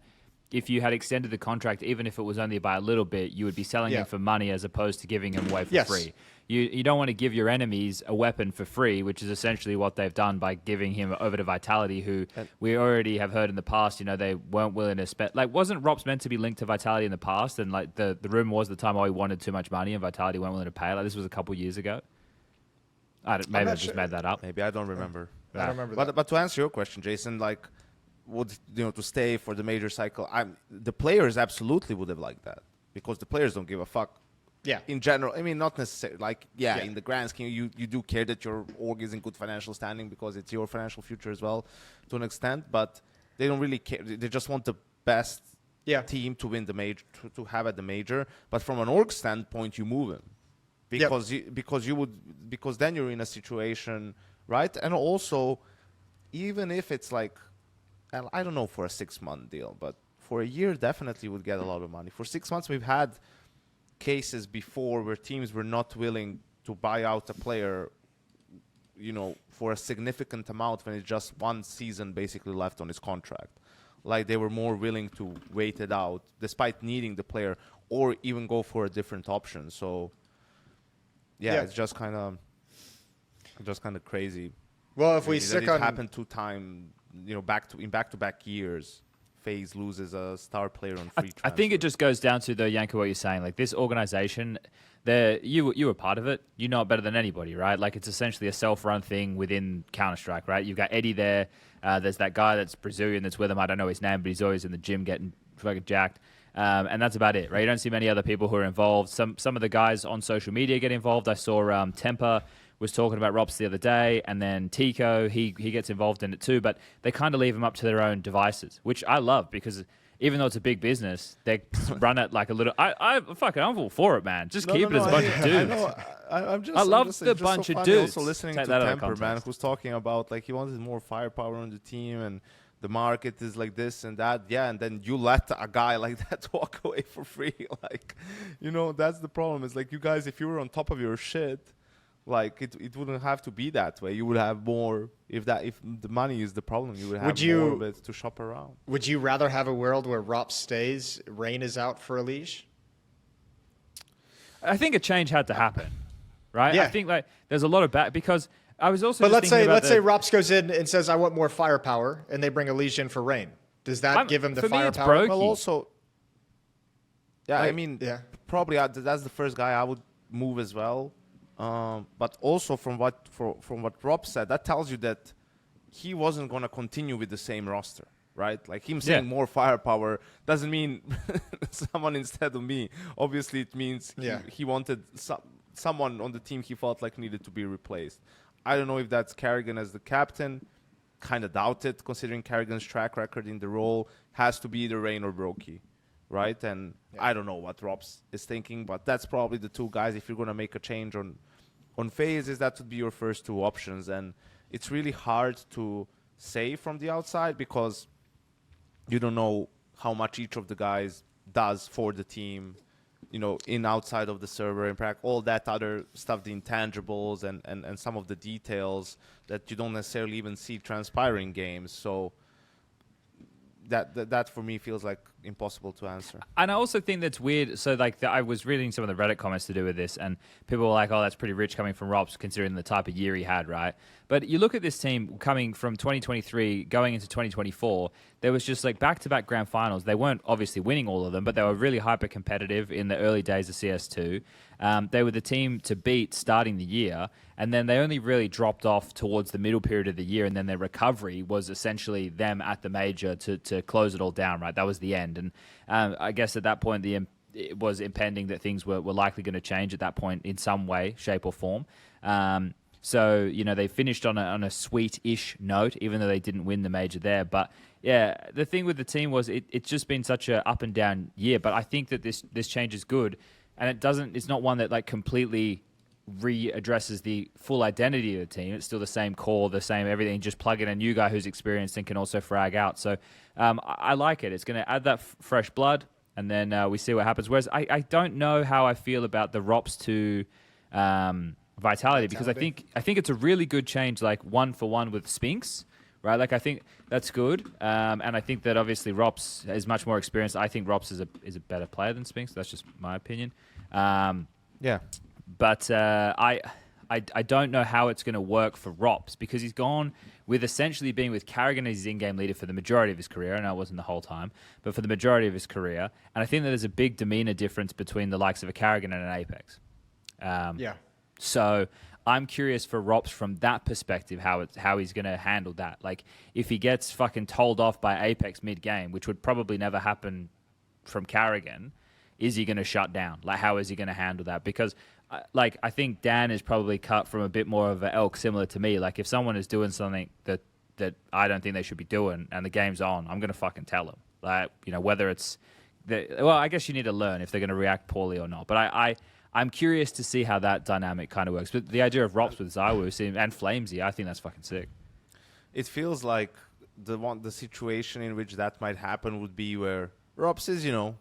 if you had extended the contract, even if it was only by a little bit, you would be selling him for money as opposed to giving him away for free. You don't want to give your enemies a weapon for free, which is essentially what they've done by giving him over to Vitality, who we already have heard in the past, you know, they weren't willing to spend. Like, wasn't ropz meant to be linked to Vitality in the past? And, like, the rumor was at the time, he wanted too much money and Vitality weren't willing to pay. Like, this was a couple years ago. Maybe I just made that up. Maybe, I don't remember. I don't remember that. But to answer your question, Jason, like, to stay for the major cycle, the players absolutely would have liked that, because the players don't give a fuck. Yeah. In general, I mean, not necessarily. Like, in the grand scheme, you do care that your org is in good financial standing because it's your financial future as well, to an extent. But they don't really care. They just want the best team to win the major, to have at the major. But from an org standpoint, you move him because then you're in a situation, right? And also, even if it's like, I don't know, for a 6-month deal, but for a year, definitely would get a lot of money. For 6 months, we've had cases before where teams were not willing to buy out a player, you know, for a significant amount when it's just one season basically left on his contract. Like, they were more willing to wait it out despite needing the player, or even go for a different option. So it's just kind of crazy. Well, if we stick on, it happened 2 times, you know, back-to-back years. FaZe loses a star player on free transfer. I think it just goes down to, though, Yanko, what you're saying. Like, this organization, you were part of it. You know it better than anybody, right? Like, it's essentially a self-run thing within Counter-Strike, right? You've got Eddie there. There's that guy that's Brazilian that's with him. I don't know his name, but he's always in the gym getting fucking jacked. And that's about it, right? You don't see many other people who are involved. Some of the guys on social media get involved. I saw Temper was talking about ropz the other day, and then Tico, he gets involved in it too, but they kind of leave them up to their own devices, which I love, because even though it's a big business, they run it like a little... I'm all for it, man. Just keep it as a bunch of dudes. I love the bunch of dudes. Also listening to Temper, man, who's talking about, like, he wanted more firepower on the team, and the market is like this and that. Yeah, and then you let a guy like that walk away for free. Like, you know, that's the problem. It's like, you guys, if you were on top of your shit, like, it wouldn't have to be that way. You would have more, if the money is the problem, you would have more of it to shop around. Would you rather have a world where ropz stays, Rain is out for elige? I think a change had to happen, right? Yeah. I think, like, there's a lot of because I was also. But let's say ropz goes in and says, "I want more firepower," and they bring elige in for Rain. Does that give him the firepower? Me, well, also, yeah, like, I mean, probably that's the first guy I would move as well. But also from what Rob said, that tells you that he wasn't going to continue with the same roster, right? Like, him saying more firepower doesn't mean someone instead of me. Obviously, it means he wanted someone on the team he felt like needed to be replaced. I don't know if that's Carrigan as the captain. Kind of doubt it, considering Carrigan's track record in the role. Has to be either Rain or Brokey, right? And I don't know what ropz is thinking, but that's probably the two guys. If you're going to make a change on FaZe, that would be your first two options. And it's really hard to say from the outside, because you don't know how much each of the guys does for the team, you know, outside of the server, in fact, all that other stuff, the intangibles and some of the details that you don't necessarily even see transpire in games. So that for me feels like impossible to answer. And I also think that's weird. So, like, I was reading some of the Reddit comments to do with this, and people were like, "Oh, that's pretty rich coming from ropz, considering the type of year he had," right? But you look at this team coming from 2023 going into 2024. There was just like back-to-back grand finals. They weren't obviously winning all of them, but they were really hyper competitive in the early days of CS2. They were the team to beat starting the year, and then they only really dropped off towards the middle period of the year, and then their recovery was essentially them at the major to close it all down, right? That was the end. And I guess at that point, it was impending that things were likely going to change at that point in some way, shape, or form. So, you know, they finished on a sweet-ish note, even though they didn't win the major there. But, yeah, the thing with the team was it's just been such a up and down year. But I think that this change is good. And it's not one that, like, completely readdresses the full identity of the team. It's still the same core, the same everything. Just plug in a new guy who's experienced and can also frag out. So I like it. It's going to add that fresh blood, and then we see what happens. Whereas I don't know how I feel about the ropz to Vitality, because I think it's a really good change, like 1-for-1 with spinx, right? Like, I think that's good, and I think that obviously ropz is much more experienced. I think ropz is a better player than spinx. That's just my opinion. But I don't know how it's going to work for ropz, because he's gone with essentially being with Carrigan as his in-game leader for the majority of his career. I know it wasn't the whole time, but for the majority of his career. And I think that there's a big demeanor difference between the likes of a Carrigan and an Apex. So I'm curious for ropz from that perspective, how he's going to handle that. Like, if he gets fucking told off by Apex mid-game, which would probably never happen from Carrigan, is he going to shut down? Like, how is he going to handle that? Because, like, I think Dan is probably cut from a bit more of an elk similar to me. Like, if someone is doing something that I don't think they should be doing and the game's on, I'm going to fucking tell them. Like, you know, whether it's... well, I guess you need to learn if they're going to react poorly or not. But I'm curious to see how that dynamic kind of works. But the idea of ropz with ZywOo and Flamesy, I think that's fucking sick. It feels like the situation in which that might happen would be where ropz is, you know,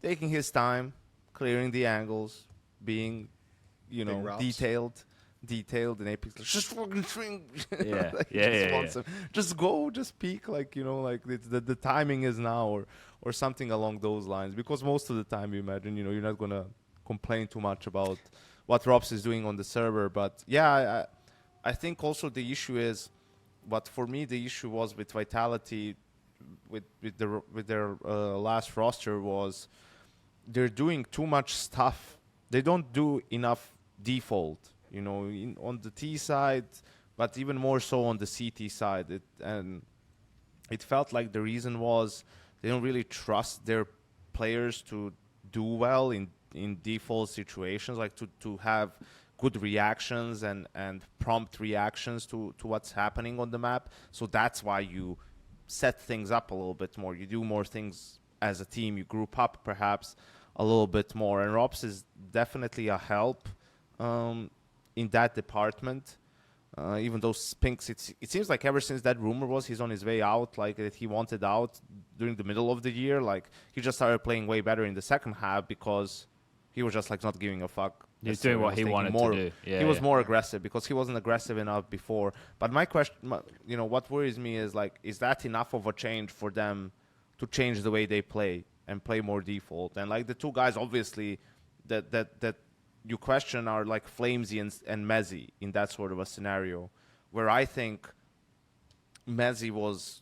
taking his time, clearing the angles, being, you know, detailed in Apex. Just fucking swing. Yeah, like, just go, just peek, like, you know, like the timing is now, or something along those lines. Because most of the time, you imagine, you know, you're not gonna complain too much about what ropz is doing on the server. But yeah, I think also the issue is, what for me the issue was with Vitality with their last roster was they're doing too much stuff. They don't do enough default, on the T side, but even more so on the CT side. It felt like the reason was they don't really trust their players to do well in default situations, like to have good reactions and prompt reactions to what's happening on the map. So that's why you set things up a little bit more. You do more things as a team. You group up perhaps a little bit more. And ropz is definitely a help in that department. Even though spinx, it seems like ever since that rumor was he's on his way out, like that he wanted out during the middle of the year, like he just started playing way better in the second half because he was just like not giving a fuck. He's doing what he wanted to do. Yeah, he was more aggressive because he wasn't aggressive enough before. But my question, what worries me is like, is that enough of a change for them to change the way they play and play more default? And like the two guys, obviously, that you question are like flamesy and mezzy in that sort of a scenario, where I think mezzy was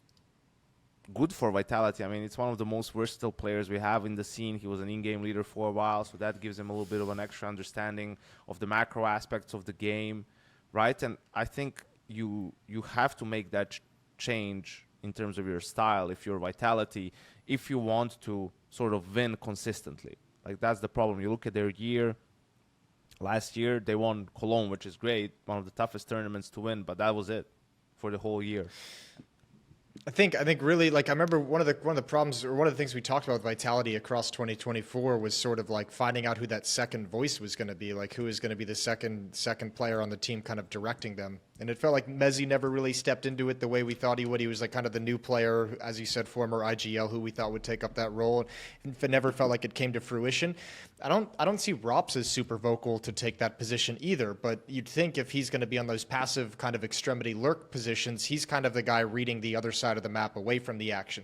good for Vitality. I mean, it's one of the most versatile players we have in the scene. He was an in-game leader for a while, so that gives him a little bit of an extra understanding of the macro aspects of the game, right? And I think you have to make that change in terms of your style if you're Vitality, if you want to sort of win consistently. Like, that's the problem. You look at their year. Last year, they won Cologne, which is great, one of the toughest tournaments to win, but that was it for the whole year. I think really, like, I remember one of the problems, or one of the things we talked about with Vitality across 2024 was sort of like finding out who that second voice was going to be, like who is going to be the second player on the team kind of directing them. And it felt like mezzy never really stepped into it the way we thought he would. He was like kind of the new player, as you said, former IGL, who we thought would take up that role. And it never felt like it came to fruition. I don't see ropz as super vocal to take that position either, but you'd think if he's going to be on those passive kind of extremity lurk positions, he's kind of the guy reading the other side of the map away from the action.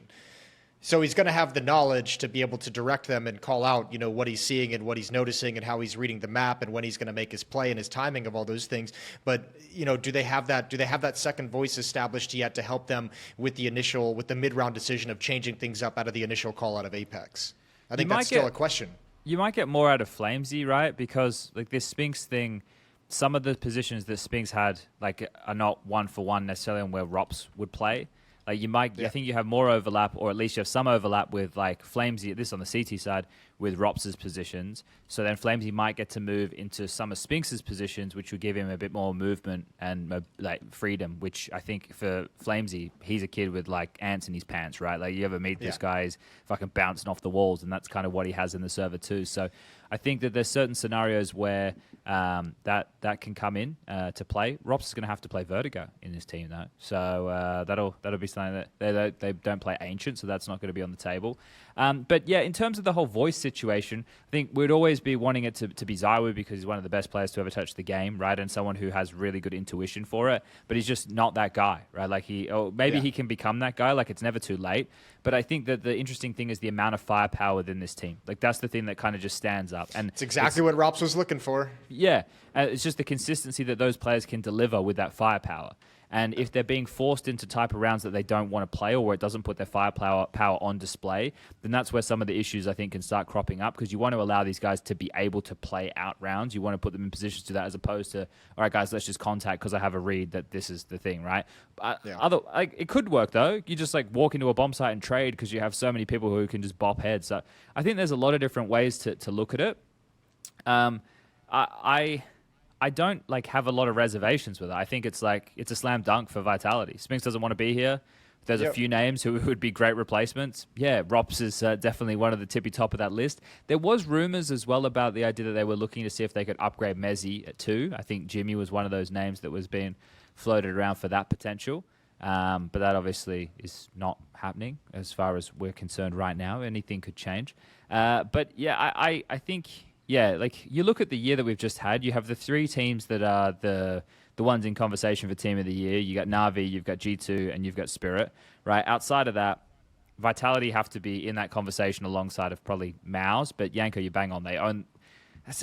So he's going to have the knowledge to be able to direct them and call out, what he's seeing and what he's noticing and how he's reading the map and when he's going to make his play and his timing of all those things. But, do they have that second voice established yet to help them with the mid-round decision of changing things up out of the initial call out of Apex? I think that's still a question. You might get more out of flamesy, right? Because like this spinx thing, some of the positions that spinx had like are not one for one necessarily on where ropz would play. Like you might, I think you have more overlap, or at least you have some overlap with like flamesy, this on the CT side, with ropz's positions. So then flamesy might get to move into some of spinx's positions, which would give him a bit more movement and like freedom, which I think for flamesy, he's a kid with like ants in his pants, right? Like you ever meet this guy, he's fucking bouncing off the walls, and that's kind of what he has in the server too. So I think that there's certain scenarios where that can come in to play. ropz is going to have to play Vertigo in this team though, so that'll be something that they don't play Ancient, so that's not going to be on the table. But yeah, in terms of the whole voice situation, I think we'd always be wanting it to be ZywOo because he's one of the best players to ever touch the game, right? And someone who has really good intuition for it, but he's just not that guy, right? Like he can become that guy, like it's never too late. But I think that the interesting thing is the amount of firepower within this team. Like that's the thing that kind of just stands up. And it's exactly what ropz was looking for. Yeah, it's just the consistency that those players can deliver with that firepower. And if they're being forced into type of rounds that they don't want to play, or where it doesn't put their firepower on display, then that's where some of the issues I think can start cropping up, because you want to allow these guys to be able to play out rounds. You want to put them in positions to that, as opposed to, all right, guys, let's just contact because I have a read that this is the thing, right? It could work though. You just like walk into a bomb site and trade because you have so many people who can just bop heads. So I think there's a lot of different ways to look at it. I don't like have a lot of reservations with it. I think it's a slam dunk for Vitality. spinx doesn't want to be here. There's a few names who would be great replacements. Yeah, ropz is definitely one of the tippy top of that list. There was rumors as well about the idea that they were looking to see if they could upgrade mezzy at 2. I think Jimmy was one of those names that was being floated around for that potential. But that obviously is not happening as far as we're concerned right now. Anything could change. But yeah, I think... Yeah, like you look at the year that we've just had, you have the 3 teams that are the ones in conversation for Team of the Year. You got Na'Vi, you've got G2, and you've got Spirit, right? Outside of that, Vitality have to be in that conversation alongside of probably Mouse, but Yanko, you bang on. They own...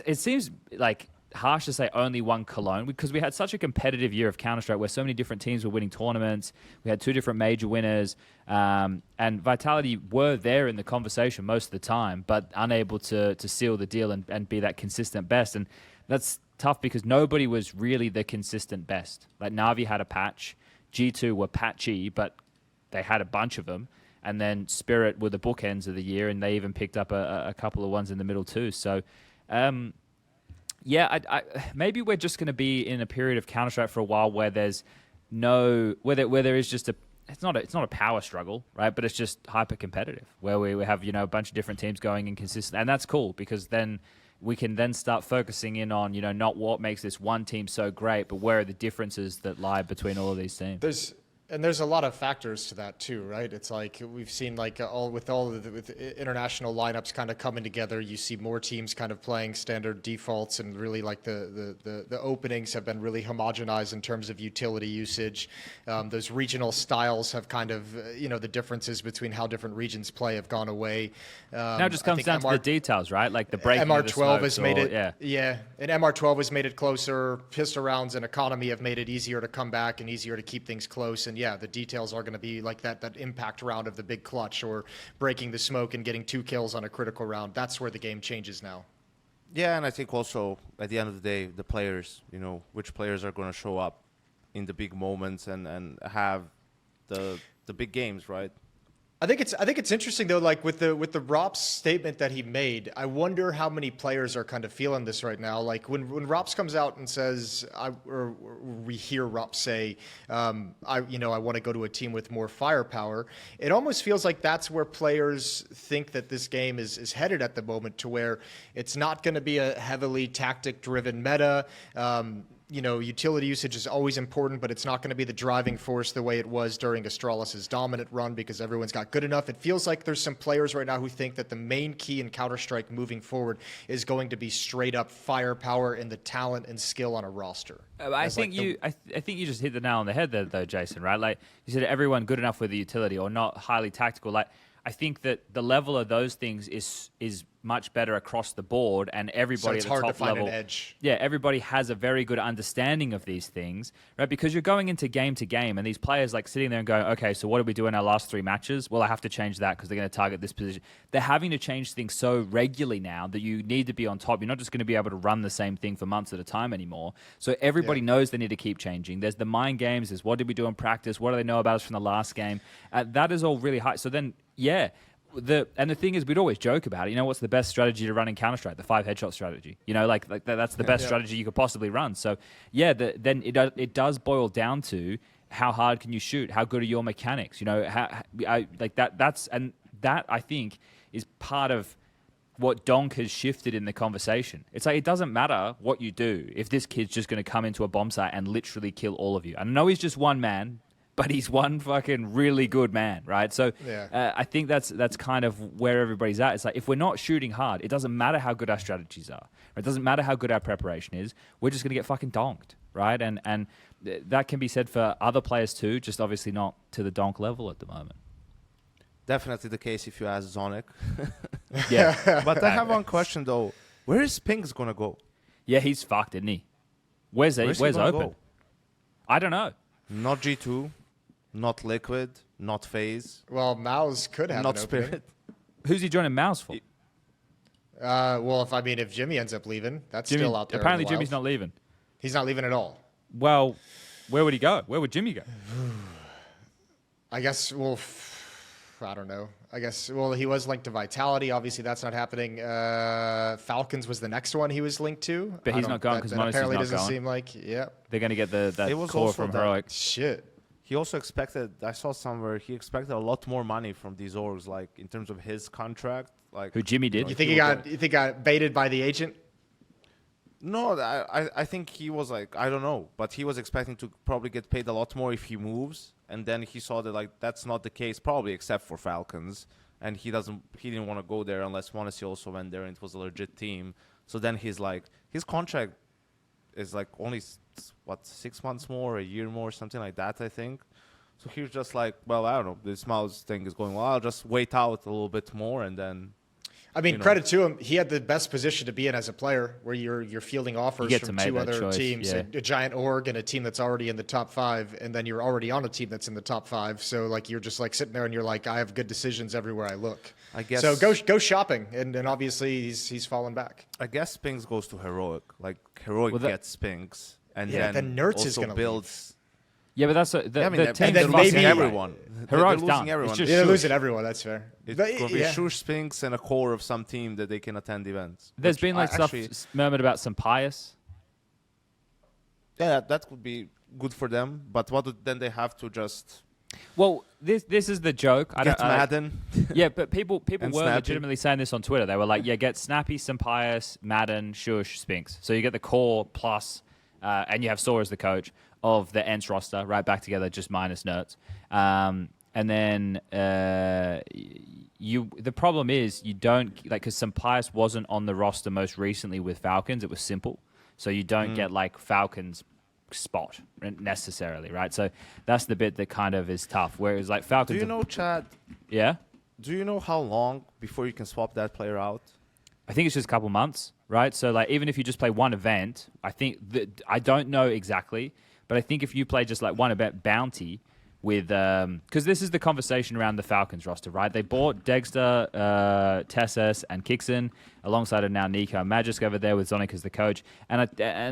It seems like harsh to say only one Cologne, because we had such a competitive year of Counter-Strike where so many different teams were winning tournaments. We had 2 different major winners, and Vitality were there in the conversation most of the time, but unable to seal the deal and be that consistent best. And that's tough because nobody was really the consistent best. Like Na'Vi had a patch, G2 were patchy, but they had a bunch of them. And then Spirit were the bookends of the year, and they even picked up a couple of ones in the middle too. So, yeah, maybe we're just going to be in a period of Counter-Strike for a while where there's where there is just it's not a power struggle, right? But it's just hyper competitive, where we have a bunch of different teams going inconsistent, and that's cool because then we can then start focusing in on not what makes this one team so great, but where are the differences that lie between all of these teams. There's a lot of factors to that too, right? It's like we've seen with international lineups kind of coming together, you see more teams kind of playing standard defaults, and really like the openings have been really homogenized in terms of utility usage. Those regional styles have kind of the differences between how different regions play have gone away. Now it just comes down to the details, right? Like the breaking MR12 of the has made it, yeah, and MR12 has made it closer. Pistol rounds and economy have made it easier to come back and easier to keep things close. And yeah, the details are going to be like that impact round of the big clutch, or breaking the smoke and getting 2 kills on a critical round. That's where the game changes now. Yeah, and I think also at the end of the day, the players, which players are going to show up in the big moments and have the big games, right? I think it's interesting though, like with the ropz statement that he made. I wonder how many players are kind of feeling this right now. Like when ropz comes out and says, or we hear ropz say, I want to go to a team with more firepower. It almost feels like that's where players think that this game is headed at the moment, to where it's not going to be a heavily tactic-driven meta. Utility usage is always important, but it's not going to be the driving force the way it was during Astralis' dominant run, because everyone's got good enough. It feels like there's some players right now who think that the main key in Counter-Strike moving forward is going to be straight up firepower and the talent and skill on a roster. I think you just hit the nail on the head there, though, Jason, right? Like you said, everyone good enough with the utility or not highly tactical. Like I think that the level of those things is much better across the board, and everybody at the top level. So it's hard to find level, an edge. Yeah, everybody has a very good understanding of these things, right? Because you're going into game to game, and these players like sitting there and going, okay, so what did we do in our last 3 matches? Well, I have to change that because they're going to target this position. They're having to change things so regularly now that you need to be on top. You're not just going to be able to run the same thing for months at a time anymore. So everybody knows they need to keep changing. There's the mind games. There's what did we do in practice? What do they know about us from the last game? That is all really high. So then, yeah. The thing is, we'd always joke about it. What's the best strategy to run in Counter-Strike? The 5 headshot strategy. That's the best strategy you could possibly run. So, yeah, then it does boil down to how hard can you shoot? How good are your mechanics? That I think is part of what Donk has shifted in the conversation. It's like it doesn't matter what you do if this kid's just going to come into a bomb site and literally kill all of you. I know he's just one man, but he's one fucking really good man, right? So I think that's kind of where everybody's at. It's like if we're not shooting hard, it doesn't matter how good our strategies are. It doesn't matter how good our preparation is. We're just going to get fucking donked, right? And that can be said for other players too, just obviously not to the donk level at the moment. Definitely the case if you ask Zonic. Yeah. But I have one question though. Where is spinx going to go? Yeah, he's fucked, isn't he? Where's he open? go? I don't know. Not G2. Not Liquid, not FaZe. Well, Mouse could have not an Spirit. opening. Who's he joining Mouse for? Well, if Jimmy ends up leaving, that's still out there. Apparently, Jimmy's not leaving. He's not leaving at all. Well, where would he go? Where would Jimmy go? I guess. Well, I don't know. I guess. Well, he was linked to Vitality. Obviously, that's not happening. Falcons was the next one he was linked to. But he's not going because Monosy's apparently not doesn't going. seem like. Yeah. They're going to get that core from Heroic. Shit. He also expected, I saw somewhere, he expected a lot more money from these orgs, like in terms of his contract. Like who Jimmy did? You think he got baited by the agent? No, I think he was like, I don't know, but he was expecting to probably get paid a lot more if he moves, and then he saw that like that's not the case, probably except for Falcons, and he didn't want to go there unless Monosy also went there and it was a legit team. So then he's like, his contract is like only 6 months more, a year more, something like that, I think. So he was just like, well, I don't know, this Mouse thing is going well. I'll just wait out a little bit more and then. I mean, credit to him. He had the best position to be in as a player, where you're fielding offers get to from make 2 that other choice, teams, yeah. a giant org and a team that's already in the top 5, and then you're already on a team that's in the top 5. So like you're just like sitting there and you're like, I have good decisions everywhere I look. I guess So go shopping, and obviously he's fallen back. I guess spinx goes to heroic. Like heroic gets spinx, and Yeah, then nertz is also gonna builds. Yeah, but that's the I mean, team then they're maybe- losing everyone. They're Heroic's losing done. It's everyone. just Yeah, they're Shush. losing everyone. That's fair. It's But, going to be yeah. Shush, spinx, and a core of some team that they can attend events. There's which been like I stuff actually- murmured about some pious. Yeah, that would be good for them. But then they have to just Well, this is the joke. get Madden. Yeah, but people And were Snappy. legitimately saying this on Twitter. They were like, yeah, get Snappy, Sampius, Madden, Shush, Spinx. So you get the core plus, and you have Saw as the coach of the Ents roster, right back together, just minus nertz. And then the problem is you don't, like, because Sampius wasn't on the roster most recently with Falcons. It was simple. So you don't get, like, Falcons spot necessarily, right? So that's the bit that kind of is tough. Whereas, like, Falcons... Do you know, Chad? Yeah? Do you know how long before you can swap that player out? I think it's just a couple months, right? So, like, even if you just play one event, I think that I don't know exactly, but I think if you play just like one event bounty with, because this is the conversation around the Falcons roster, right? They bought Dexter, Tessus, and Kixon alongside of now Nico and Magisk over there with Zonic as the coach, and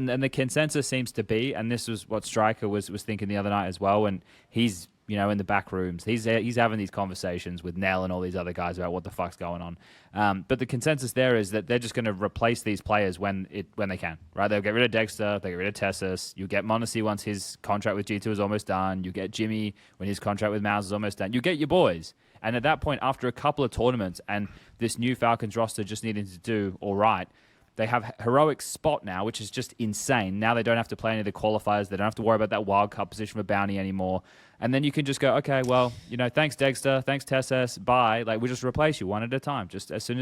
the consensus seems to be, and this was what Striker was thinking the other night as well, and he's in the back rooms. He's having these conversations with Nell and all these other guys about what the fuck's going on. But the consensus there is that they're just going to replace these players when they can, right? They'll get rid of Dexter, they get rid of Tessus. You get Monacy once his contract with G2 is almost done. You get Jimmy when his contract with Mouse is almost done. You get your boys. And at that point, after a couple of tournaments and this new Falcons roster just needing to do all right, they have Heroic spot now, which is just insane. Now they don't have to play any of the qualifiers. They don't have to worry about that wild card position for bounty anymore. And then you can just go, okay, well, thanks Dexter, thanks Tessus, bye. Like, we just replace you one at a time. Just as soon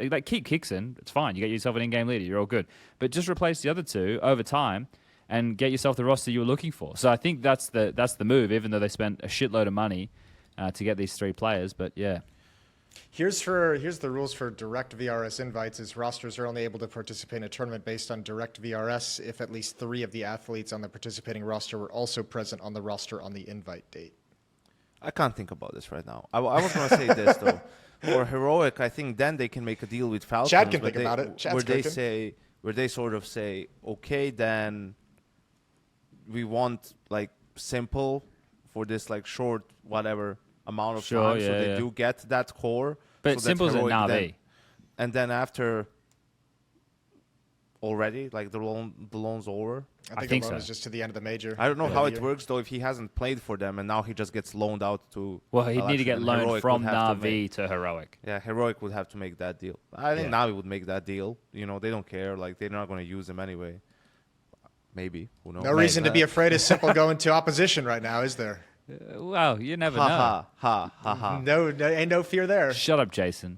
like, keep Kixon, it's fine. You get yourself an in-game leader, you're all good. But just replace the other two over time and get yourself the roster you were looking for. So I think that's the move, even though they spent a shitload of money to get these 3 players. But yeah. Here's the rules for direct VRS invites. Is rosters are only able to participate in a tournament based on direct VRS if at least 3 of the athletes on the participating roster were also present on the roster on the invite date. I can't think about this right now. I was going to say this, though. For Heroic, I think then they can make a deal with Falcons. Chad can think about it. Chad's where they sort of say, okay, then we want, like, simple for this, like, short whatever amount of time, so they do get that core. But so Simple's at Navi. And then after already, like the loan's over. I think the loan is just to the end of the major. I don't know how it works though. If he hasn't played for them and now he just gets loaned out to. Well, he'd need to get loaned Heroic from Navi to Heroic. Yeah, Heroic would have to make that deal. I think Navi would make that deal. They don't care. Like, they're not going to use him anyway. Maybe. Who knows? No reason to be afraid of Simple going to opposition right now, is there? Well, you never know. Ha ha ha. No, ain't no fear there. Shut up, Jason.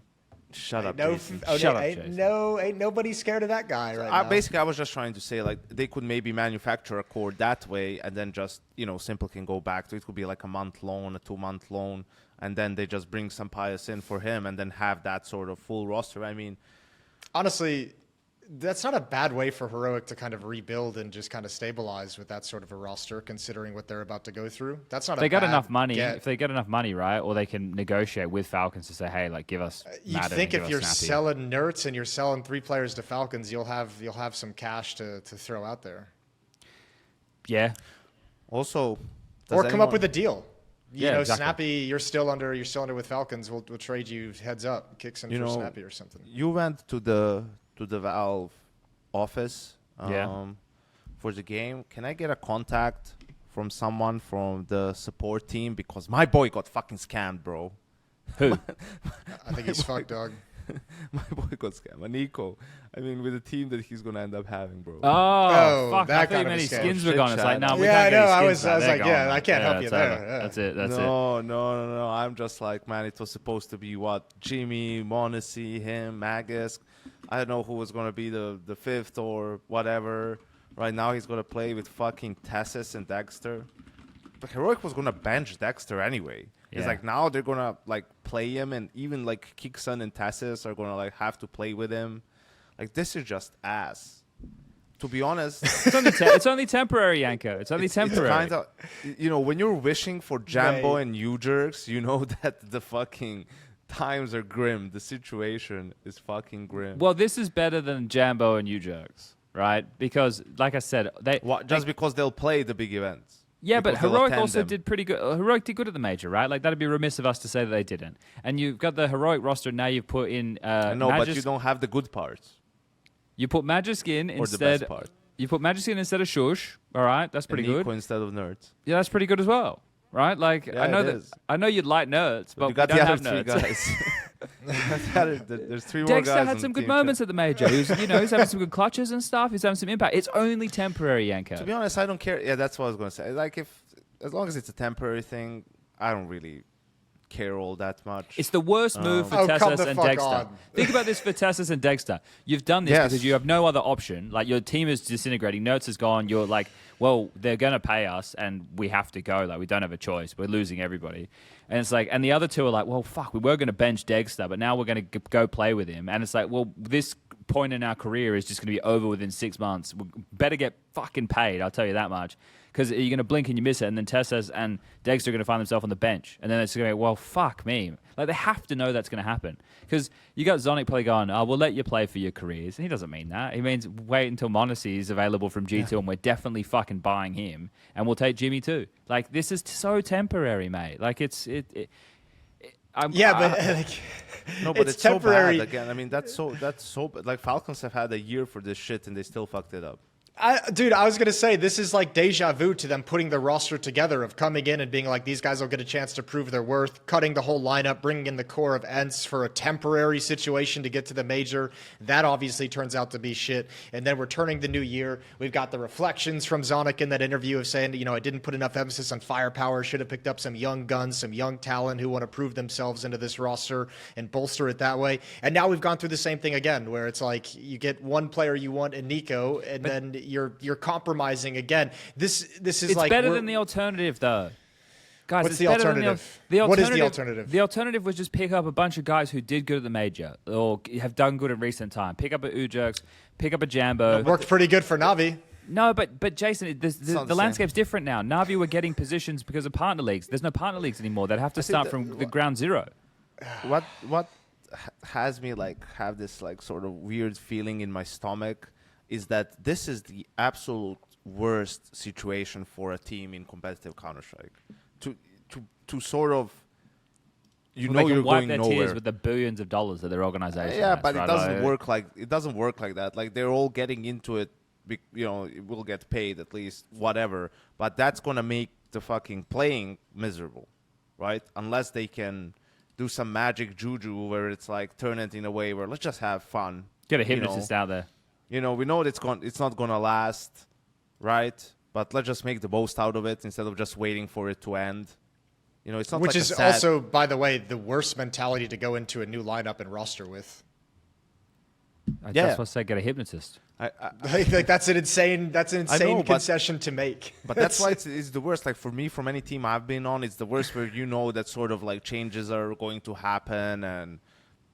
Shut up, No, Jason. Shut up, ain't Jason. ain't nobody scared of that guy right now. Basically, I was just trying to say, like, they could maybe manufacture a core that way, and then just, Simple can go back to it. Could be like a month loan, a 2-month loan, and then they just bring some Pius in for him, and then have that sort of full roster. I mean, honestly, that's not a bad way for Heroic to kind of rebuild and just kind of stabilize with that sort of a roster, considering what they're about to go through. That's not. They a got bad enough money. get. If they get enough money, right, or they can negotiate with Falcons to say, "Hey, like, give us." You Madden think and if give you're us Snappy. selling nertz and you're selling 3 players to Falcons, you'll have some cash to throw out there, Yeah. also, or come up with a deal. Yeah, exactly. Snappy, you're still under with Falcons. We'll trade you heads up, kicks in for Snappy or something. You went to the Valve office for the game. Can I get a contact from someone from the support team, because my boy got fucking scammed, bro. Who? I think he's fucked, dog. My boy got scammed. Nico. I mean, with the team that he's gonna end up having, bro. Oh, fuck! that I thought kind you of meant a his scam. skins were Shit, gone. It's like, Chad. no, we Yeah, can't I get know. his I skins was back. They're like, gone. yeah, I can't help you it's there. over. Yeah. That's it. That's it. No. I'm just like, man, it was supposed to be what? Jimmy, Monacy, him, Magisk. I don't know who was gonna be the 5th or whatever. Right now he's gonna play with fucking Tessus and Dexter. But Heroic was gonna bench Dexter anyway. It's Yeah. like now they're gonna like play him, and even like Kickson and Tassis are gonna like have to play with him. Like this is just ass. To be honest, it's only temporary, Yanko. It's only temporary. It's kind of, you know, when you're wishing for Jambo and U-Jerks, you know that the fucking times are grim. The situation is fucking grim. Well, this is better than Jambo and U-Jerks, right? Because, like I said, because they'll play the big events. Yeah, but Because they'll Heroic attend also them. did pretty good. Heroic did good at the major, right? Like, that'd be remiss of us to say that they didn't. And you've got the Heroic roster, now you've put in... No, but you don't have the good parts. You put Magisk in Or the instead... best part. You put Magisk in instead of Shush, all right? That's pretty and good. Nico instead of nertz. Yeah, that's pretty good as well, right? Like, Yeah, I know it that is. I know you'd like nerds, but you got we the don't other have three nerds. guys. There's three more Dexter guys. had on some the good team moments chat. at the major. He's having some good clutches and stuff. He's having some impact. It's only temporary, Yanko. To be honest, I don't care. Yeah, that's what I was going to say. Like, as long as it's a temporary thing, I don't really care all that much. It's the worst move for Oh, come Tessus the and fuck Dexter. on. Think about this for Tessus and Dexter. You've done this Yes. because you have no other option. Like, your team is disintegrating. nertz is gone. You're like, well, they're going to pay us and we have to go. Like, we don't have a choice. We're losing everybody. And it's like, and the other two are like, well, fuck, we were going to bench Dexter, but now we're going to go play with him. And it's like, well, this point in our career is just going to be over within 6 months. We better get fucking paid, I'll tell you that much. Because you're going to blink and you miss it, and then Tessus and Dexter are going to find themselves on the bench. And then it's going to be, well, fuck me. Like, they have to know that's going to happen. Because you got Zonic probably going, oh, we'll let you play for your careers. And he doesn't mean that. He means wait until Monacy is available from G2, and we're definitely fucking buying him. And we'll take Jimmy too. Like, this is so temporary, mate. Like, but like, No, but it's temporary. so bad. Again, I mean, that's so bad. Like, Falcons have had a year for this shit, and they still fucked it up. Dude, I was going to say, this is like deja vu to them putting the roster together, of coming in and being like, these guys will get a chance to prove their worth, cutting the whole lineup, bringing in the core of Ents for a temporary situation to get to the major. That obviously turns out to be shit. And then we're turning the new year. We've got the reflections from Zonic in that interview of saying, you know, I didn't put enough emphasis on firepower, should have picked up some young guns, some young talent who want to prove themselves into this roster and bolster it that way. And now we've gone through the same thing again, where it's like you get one player you want in Nico, and then you're compromising again. This is it's like better than the alternative, though. Guys, What's it's the better than alternative? the What is alternative? the alternative? The alternative was just pick up a bunch of guys who did good at the major or have done good in recent time. Pick up a U-Jerks, pick up a Jambo. worked pretty good for Navi. No, but Jason, not the the landscape's different now. Navi were getting positions because of partner leagues. There's no partner leagues anymore. They'd have to start from the ground zero. What has me like have this like sort of weird feeling in my stomach is that this is the absolute worst situation for a team in competitive Counter-Strike. To sort of, you know, They can you're wipe going their nowhere. tears with the billions of dollars that their organization Yeah, has, but right? it doesn't Like- work like that. Like they're all getting into it. You know, it will get paid at least, whatever. But that's gonna make the fucking playing miserable, right? Unless they can do some magic juju where it's like turn it in a way where let's just have fun. Get a you know. hypnotist out there. You know, we know it's not gonna last, right? But let's just make the most out of it instead of just waiting for it to end. You know, it's not Which like a is sad- also, by the way, the worst mentality to go into a new lineup and roster with. Yeah. That's what I say. Get a hypnotist. Like that's an insane know, but- concession to make. But that's why it's the worst. Like for me, from any team I've been on, it's the worst where you know that sort of like changes are going to happen and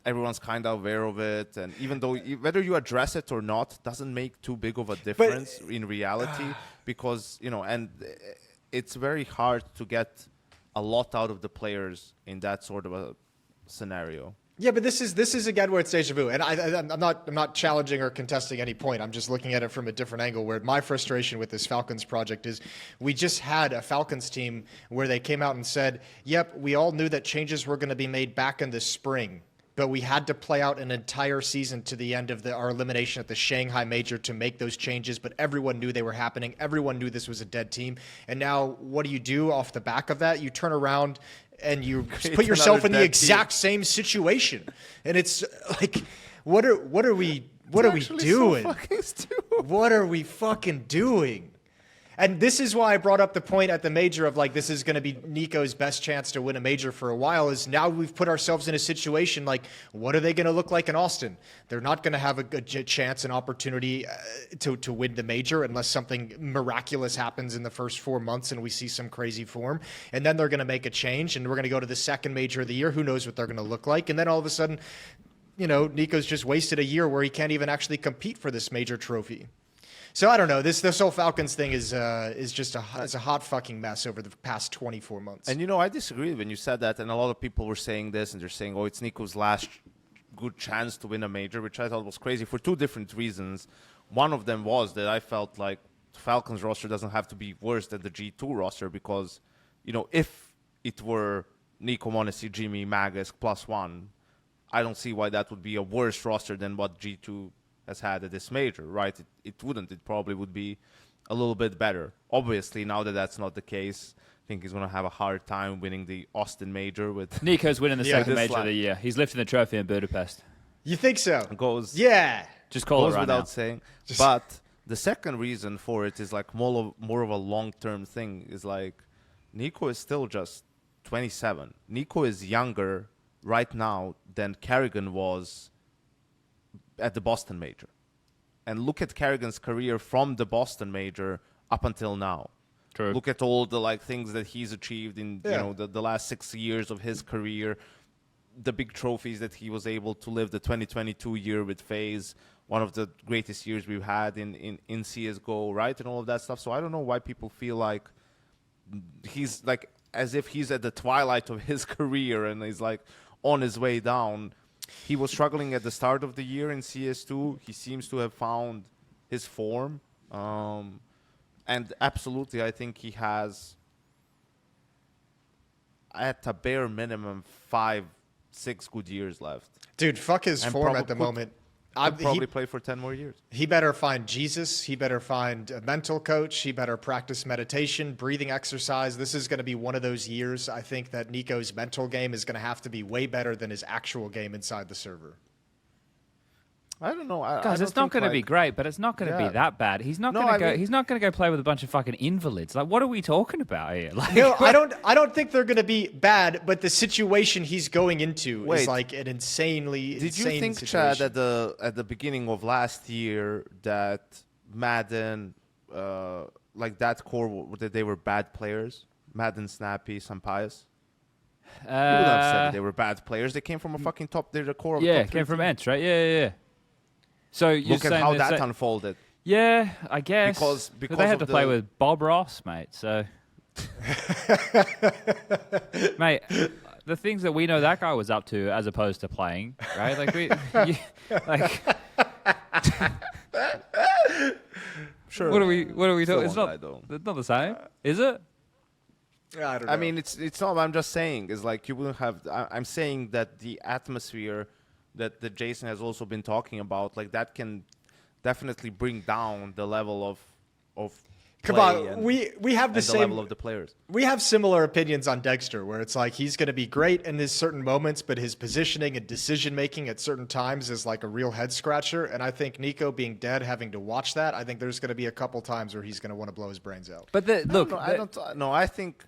everyone's kind of aware of it. And even though whether you address it or not doesn't make too big of a difference in reality because, you know, and it's very hard to get a lot out of the players in that sort of a scenario. Yeah, but this is again where it's deja vu, and I'm not challenging or contesting any point. I'm just looking at it from a different angle. Where my frustration with this Falcons project is, we just had a Falcons team where they came out and said, "Yep, we all knew that changes were going to be made back in the spring, but we had to play out an entire season to the end of our elimination at the Shanghai Major to make those changes." But everyone knew they were happening. Everyone knew this was a dead team. And now, what do off the back of that? You turn around and you put yourself in the dead exact same situation, and it's like, what are we doing? So fucking stupid. What are we fucking doing? And this is why I brought up the point at the major of like, this is going to be Nico's best chance to win a major for a while, is now we've put ourselves in a situation like, what are they going to look like in Austin? They're not going to have a good chance and opportunity to win the major unless something miraculous happens in the first 4 months and we see some crazy form. And then they're going to make a change and we're going to go to the second major of the year. Who knows what they're going to look like? And then all of a sudden, you know, Nico's just wasted a year where he can't even actually compete for this major trophy. So I don't know. This whole Falcons thing is just a hot fucking mess over the past 24 months. And you know, I disagree when you said that, and a lot of people were saying this, and they're saying, "Oh, it's Nico's last good chance to win a major," which I thought was crazy for two different reasons. One of them was that I felt like the Falcons roster doesn't have to be worse than the G2 roster because, you know, if it were Nico, Monesi, Jimmy, Magus +1, I don't see why that would be a worse roster than what G2 has had at this major, right? It wouldn't. It probably would be a little bit better. Obviously, now that that's not the case, I think he's going to have a hard time winning the Austin major with... Nico's winning the second major of like, the year. He's lifting the trophy in Budapest. You think so? Goes, yeah. Just call goes it right without now. saying. But the second reason for it is like more of a long-term thing. Is like Nico is still just 27. Nico is younger right now than Kerrigan was at the Boston major. And look at Kerrigan's career from the Boston major up until now. True. Look at all the like things that he's achieved in you know the last 6 years of his career, the big trophies that he was able to live, the 2022 year with FaZe, one of the greatest years we've had in CSGO, right? And all of that stuff. So I don't know why people feel like he's like as if he's at the twilight of his career and he's like on his way down. He was struggling at the start of the year in CS2. He seems to have found his form. And absolutely, I think he has, at a bare minimum, 5-6 good years left. Dude, fuck his And form at the could moment. probably play for 10 more years. He better find Jesus. He better find a mental coach. He better practice meditation, breathing exercise. This is going to be one of those years. I think that Nico's mental game is going to have to be way better than his actual game inside the server. I don't know. Guys, it's not going to be great, but it's not going to be that bad. He's not going to go. He's not going to go play with a bunch of fucking invalids. Like, what are we talking about here? Like, No, I don't think they're going to be bad, but the situation he's going into is like an insanely Did you insane think, situation. Chad, at the beginning of last year that Madden, like that core, that they were bad players? Madden, Snappy, Sampaius? You would have said they were bad players. They came from a fucking top. They're the core of yeah, top came from team. Ents, right? Yeah. So you're Look at saying how there's that unfolded. Yeah, I guess. Because But they had of to play the- with Bob Ross, mate. So, mate, the things that we know that guy was up to, as opposed to playing, right? Like like. Sure. What are we talking? It's not the same, is it? I don't know. I mean, it's not. I'm just saying. It's like you wouldn't have. I'm saying that the atmosphere that Jason has also been talking about, like that can definitely bring down the level of Come play on, and, we have the and same level of the players. We have similar opinions on Dexter, where it's like he's going to be great in his certain moments, but his positioning and decision making at certain times is like a real head scratcher. And I think Nico being dead, having to watch that, I think there's going to be a couple times where he's going to want to blow his brains out. But look, I don't. No, I think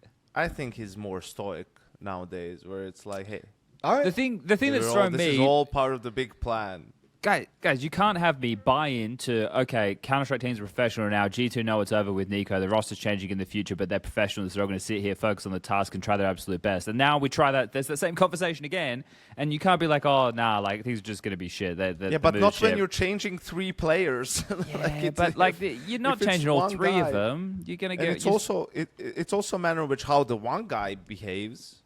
he's more stoic nowadays, where it's like, hey, All right. the thing that's thrown this me. is all part of the big plan. Guys, you can't have me buy into, okay, Counter-Strike teams are professional now. G2 know it's over with Nico. The roster's changing in the future, but they're professionals. They're all going to sit here, focus on the task, and try their absolute best. And now we try that. There's the same conversation again, and you can't be like, oh, nah, like, things are just going to be shit. Yeah, but not when you're changing 3 players. You're not if it's changing all one 3 guy. of them. You're going to And go... it's also a matter of which how the one guy behaves,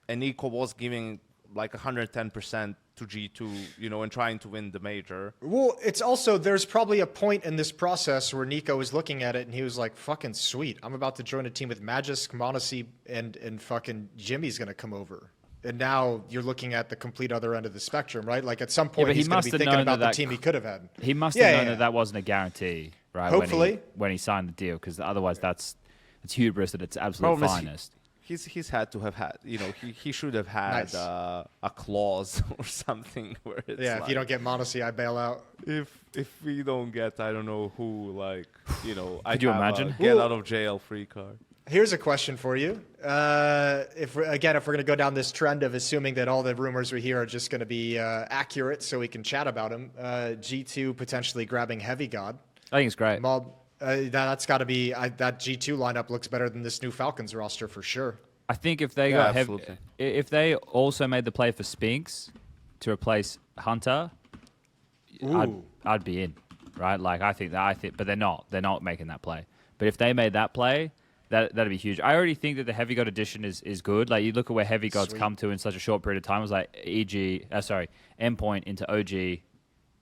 and Nico was giving like 110% to G2, and trying to win the major. Well, it's also, there's probably a point in this process where Nico was looking at it and he was like, fucking sweet. I'm about to join a team with Magisk, Monesi, and fucking Jimmy's going to come over. And now you're looking at the complete other end of the spectrum, right? Like at some point but he he's going must to be have thinking known about the that team he could have had. He must have known that wasn't a guarantee, right? Hopefully. When he signed the deal, because otherwise that's hubris at its absolute finest. He's had to have had, you know, he should have had Nice. a clause or something where it's Yeah, like, if you don't get Monacy, I bail out. if we don't get, I don't know who, like, you know, I Could you have imagine? a get out of jail free card. Here's a question for you. If we're going to go down this trend of assuming that all the rumors we hear are just going to be accurate so we can chat about them, G2 potentially grabbing heavygod. I think it's great. Mob, that's got to be that G2 lineup looks better than this new Falcons roster for sure. I think if they Yeah, got absolutely. if they also made the play for spinx to replace Hunter, Ooh. I'd be in, right? Like I think, but they're not making that play. But if they made that play, that'd be huge. I already think that the heavygod edition is good. Like you look at where heavygod's Sweet. come to in such a short period of time. It was like endpoint into OG,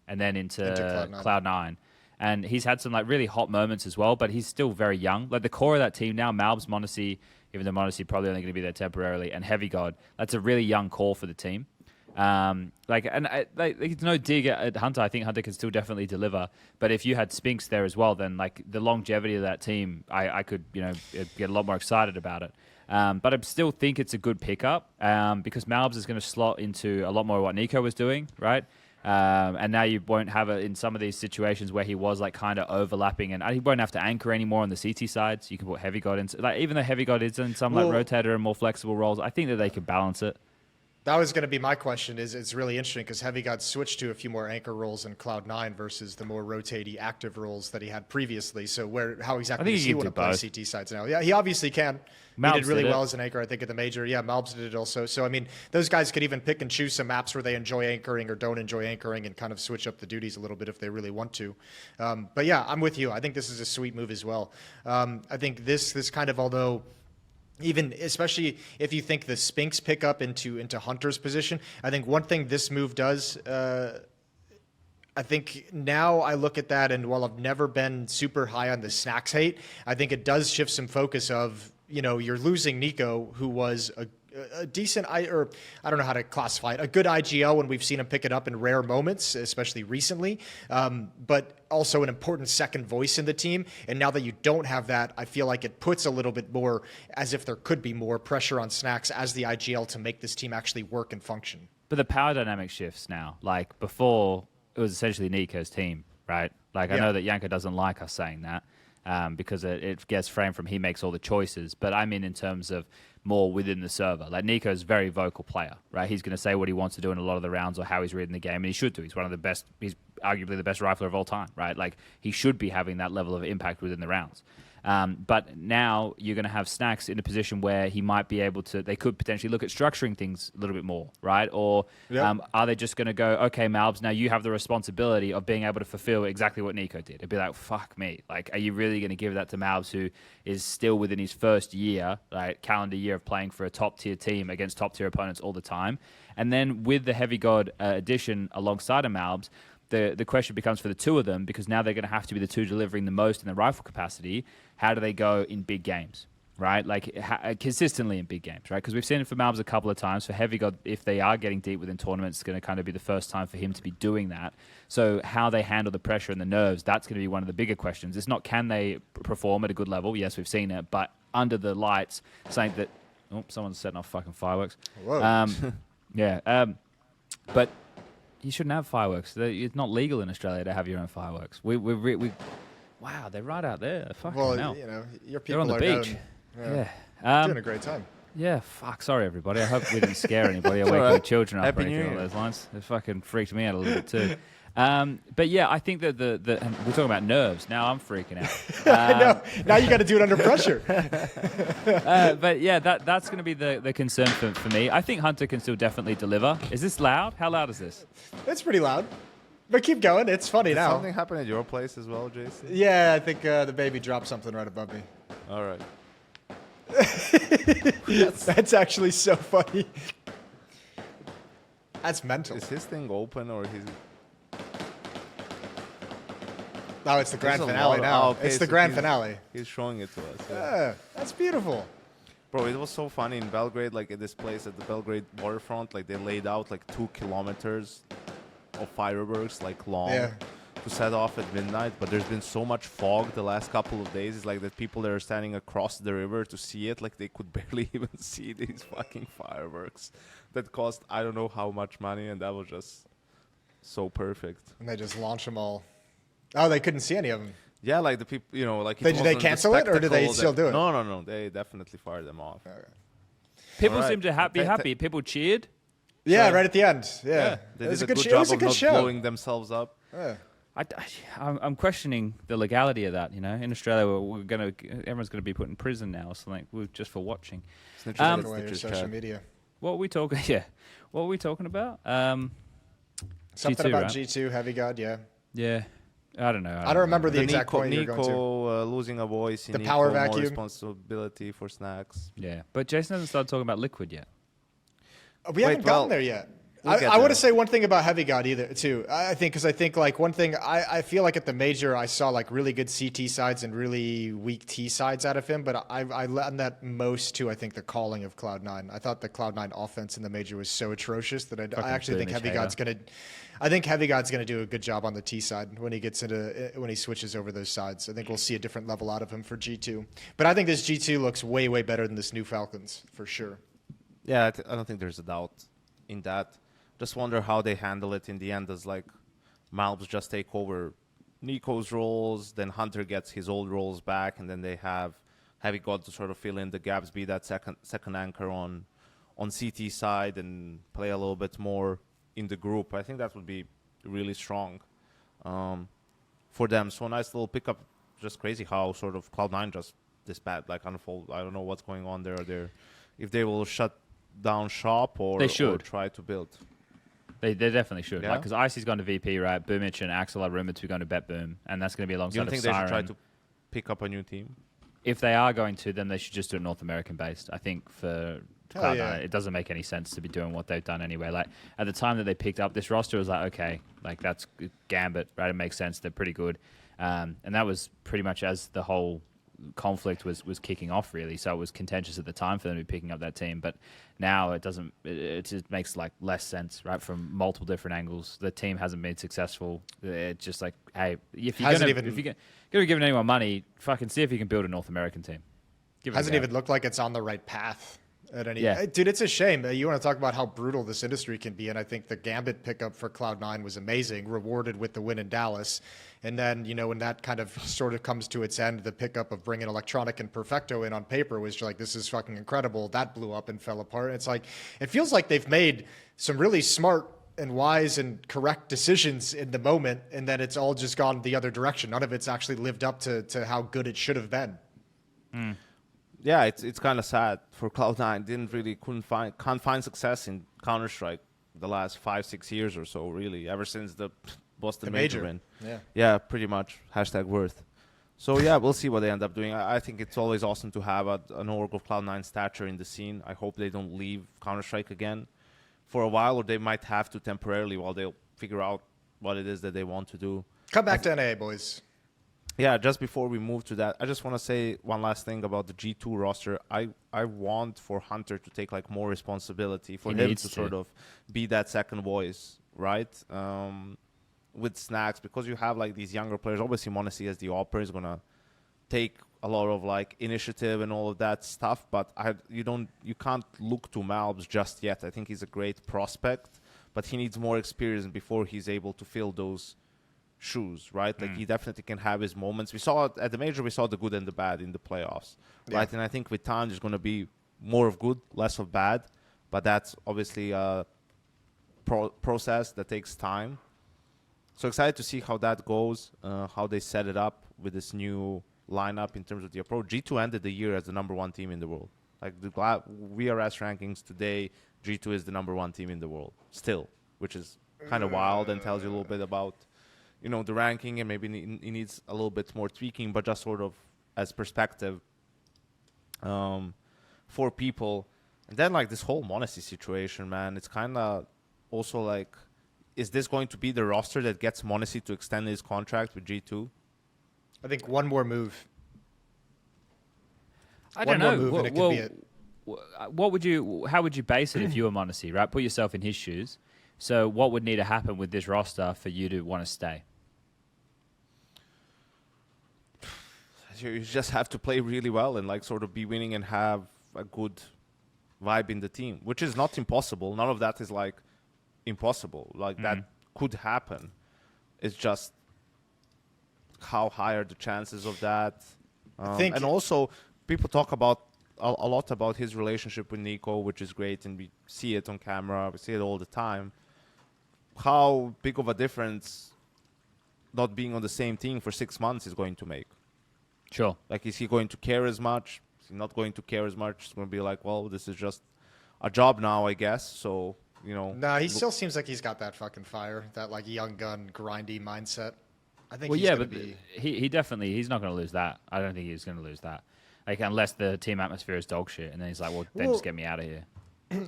and then into Cloud9. Cloud9. And he's had some like really hot moments as well, but he's still very young. Like the core of that team now, Malbs, Monacy, even though Monacy probably only going to be there temporarily, and heavygod, that's a really young core for the team. It's no dig at Hunter. I think Hunter can still definitely deliver. But if you had spinx there as well, then like the longevity of that team, I could get a lot more excited about it. But I still think it's a good pickup because Malbs is going to slot into a lot more of what Nico was doing, right? And now you won't have it in some of these situations where he was like kind of overlapping, and he won't have to anchor anymore on the CT side. So you can put heavygod in. Like even though heavygod is in some like rotator and more flexible roles, I think that they could balance it. That was going to be my question. It's really interesting because heavygod switched to a few more anchor roles in Cloud9 versus the more rotatey active roles that he had previously. So how exactly does he want to play CT sides now? Yeah, he obviously can. Malbs he did really did it. well as an anchor, I think, at the major. Yeah, Malbs did it also. So, I mean, those guys could even pick and choose some maps where they enjoy anchoring or don't enjoy anchoring and kind of switch up the duties a little bit if they really want to. But yeah, I'm with you. I think this is a sweet move as well. I think this kind of, although... Even especially if you think the spinx pick up into Hunter's position, I think one thing this move does, I think now I look at that, and while I've never been super high on the snacks hate, I think it does shift some focus of, you're losing Nico, who was a decent, or I don't know how to classify it, a good IGL when we've seen him pick it up in rare moments, especially recently, but also an important second voice in the team. And now that you don't have that, I feel like it puts a little bit more, as if there could be more pressure on snacks as the IGL to make this team actually work and function. But the power dynamic shifts now. Like before, it was essentially Nico's team, right? Like I know that Yanko doesn't like us saying that because it gets framed from he makes all the choices. But I mean in terms of more within the server. Like Nico's a very vocal player, right? He's going to say what he wants to do in a lot of the rounds or how he's reading the game, and he should do. He's one of the best. He's arguably the best rifler of all time, right? Like he should be having that level of impact within the rounds. But now you're going to have snacks in a position where he might be able to, they could potentially look at structuring things a little bit more, right? Or are they just going to go, okay, Malbs, now you have the responsibility of being able to fulfill exactly what Nico did. It'd be like, fuck me. Like, are you really going to give that to Malbs, who is still within his first year, like calendar year of playing for a top tier team against top tier opponents all the time? And then with the heavygod addition alongside of Malbs, the question becomes for the two of them, because now they're going to have to be the two delivering the most in the rifle capacity. How do they go in big games, right? Like consistently in big games, right? Because we've seen it for Malbs a couple of times. For heavygod, if they are getting deep within tournaments, it's going to kind of be the first time for him to be doing that. So how they handle the pressure and the nerves, that's going to be one of the bigger questions. It's not can they perform at a good level. Yes, we've seen it, but under the lights, saying that, oh, someone's setting off fucking fireworks. Whoa. But you shouldn't have fireworks. It's not legal in Australia to have your own fireworks. Wow, they're right out there. Fucking Well, hell. Your They're people on the are beach. known, Yeah. doing a great time. Yeah, fuck. Sorry, everybody. I hope we didn't scare anybody or wake alright. any children up or Happy New anything along Year. those lines. It fucking freaked me out a little bit too. But yeah, I think that and we're talking about nerves. Now I'm freaking out. I know. Now you got to do it under pressure. But yeah, that's going to be the concern for me. I think Hunter can still definitely deliver. Is this loud? How loud is this? It's pretty loud. But keep going. It's funny Did now. something happen at your place as well, Jason? Yeah, I think the baby dropped something right above me. All right. That's actually so funny. That's mental. Is his thing open or he's... Oh, it's the grand There's a finale lot of- now. oh, okay, It's the so grand he's- finale. He's showing it to us. Yeah. Yeah, that's beautiful. Bro, it was so funny in Belgrade, like at this place at the Belgrade waterfront, like they laid out like 2 kilometers of fireworks, like long. Yeah. to set off at midnight, but there's been so much fog the last couple of days. It's like that people that are standing across the river to see it, like they could barely even see these fucking fireworks that cost I don't know how much money, and that was just so perfect. And they just launch them all. Oh, they couldn't see any of them. Yeah, like the people, you know, like Did they cancel it, or do they still do it? No. They definitely fired them off. Okay. People All right. seem to be happy. People cheered. Yeah, So- right at the end. Yeah, They it was did a a good good show. It was job a of good not show. blowing themselves up. Yeah. I'm questioning the legality of that. You know, in Australia, everyone's gonna be put in prison now or something just for watching. Snitches Take get away your stitches, social Chad. media. What were we talking? Yeah, what were we talking about? Something G2, about right? G2, heavygod, yeah. Yeah, I don't know. I don't remember the The exact point you were going to. Nico losing a voice. The Nico, power more vacuum. responsibility for snacks. Yeah, but Jason hasn't started talking about liquid yet. We haven't gotten there yet. I want to say one thing about heavygod either too. I think because I think like one thing I feel like at the major I saw like really good CT sides and really weak T sides out of him, but I lend that most to I think the calling of Cloud9. I thought the Cloud9 offense in the major was so atrocious that I actually think heavygod's gonna. I think heavygod's gonna do a good job on the T side when he gets into when he switches over those sides. I think we'll see a different level out of him for G2. But I think this G2 looks way better than this new Falcons for sure. Yeah, I don't think there's a doubt in that. Just wonder how they handle it in the end. Does like Malbs just take over Nico's roles, then Hunter gets his old roles back, and then they have heavygod to sort of fill in the gaps, be that second anchor on CT side, and play a little bit more in the group. I think that would be really strong for them. So a nice little pickup. Just crazy how sort of Cloud9 just this bad like unfold. I don't know what's going on there. If they will shut down shop or They should. or try to build. They definitely should. Yeah? Because Icy's gone to VP, right? Boomich and Axel are rumored to be going to Bet Boom, and that's going to be You alongside don't of think they should try Siren. to pick up a new team? If they are going to, then they should just do it North American based. I think for Hell Cloud9, yeah. it doesn't make any sense to be doing what they've done anyway. Like at the time that they picked up this roster, it was like, okay, like that's Gambit, right? It makes sense. They're pretty good, and that was pretty much as the whole conflict was kicking off, really. So it was contentious at the time for them to be picking up that team, but now it doesn't. It just makes like less sense, right? From multiple different angles, the team hasn't been successful. It's just like, hey, if you're gonna be giving anyone money, fucking see if you can build a North American team. Give it a Hasn't go. even looked like it's on the right path at any. Yeah. Dude, it's a shame. You want to talk about how brutal this industry can be, and I think the Gambit pickup for Cloud9 was amazing, rewarded with the win in Dallas. And then, you know, when that kind of sort of comes to its end, the pickup of bringing Electronic and Perfecto in on paper was like, this is fucking incredible. That blew up and fell apart. It's like, it feels like they've made some really smart and wise and correct decisions in the moment, and then it's all just gone the other direction. None of it's actually lived up to how good it should have been. Yeah, it's kind of sad for Cloud9. Can't find success in Counter-Strike the last 5-6 years or so, really, ever since the Boston The major major. win. Yeah. Yeah, pretty much. #worth. So yeah, we'll see what they end up doing. I think it's always awesome to have an org of Cloud9 stature in the scene. I hope they don't leave Counter-Strike again for a while, or they might have to temporarily while they figure out what it is that they want to do. Come back to NA, boys. Yeah, just before we move to that, I just want to say one last thing about the G2 roster. I want for Hunter to take like more responsibility, for He him needs to to. sort of be that second voice, right? With Snacks, because you have like these younger players. Obviously, Monacy as the opera is gonna take a lot of like initiative and all of that stuff, but you can't look to Malbs just yet. I think he's a great prospect, but he needs more experience before he's able to fill those shoes, right? Like he definitely can have his moments. We saw it at the major, we saw the good and the bad in the playoffs, right? And I think with time there's going to be more of good, less of bad, but that's obviously a process that takes time. So excited to see how that goes, how they set it up with this new lineup in terms of the approach. G2 ended the year as the #1 team in the world. Like the VRS rankings today, G2 is the #1 team in the world still, which is kind of wild and tells you a little bit about, you know, the ranking, and maybe it needs a little bit more tweaking, but just sort of as perspective for people. And then like this whole Monacy situation, man, it's kind of also like, is this going to be the roster that gets Monacy to extend his contract with G2? I think one more move. I One don't more know. move and it could be it. How would you base it if you were Monacy, right? Put yourself in his shoes. So what would need to happen with this roster for you to want to stay? you just have to play really well and like sort of be winning and have a good vibe in the team, which is not impossible. None of that is like impossible. Like that could happen. It's just how high are the chances of that? And also, people talk about a lot about his relationship with Nico, which is great, and we see it on camera. We see it all the time. How big of a difference not being on the same team for 6 months is going to make? Sure. Like, is he going to care as much? Is he not going to care as much? It's going to be like, well, this is just a job now, I guess. So, you know. Nah, he still seems like he's got that fucking fire, that like young gun, grindy mindset. I think Well, he's yeah, gonna but be... he definitely, he's not going to lose that. I don't think he's going to lose that. Like, unless the team atmosphere is dog shit, and then he's like, well, then just get me out of here.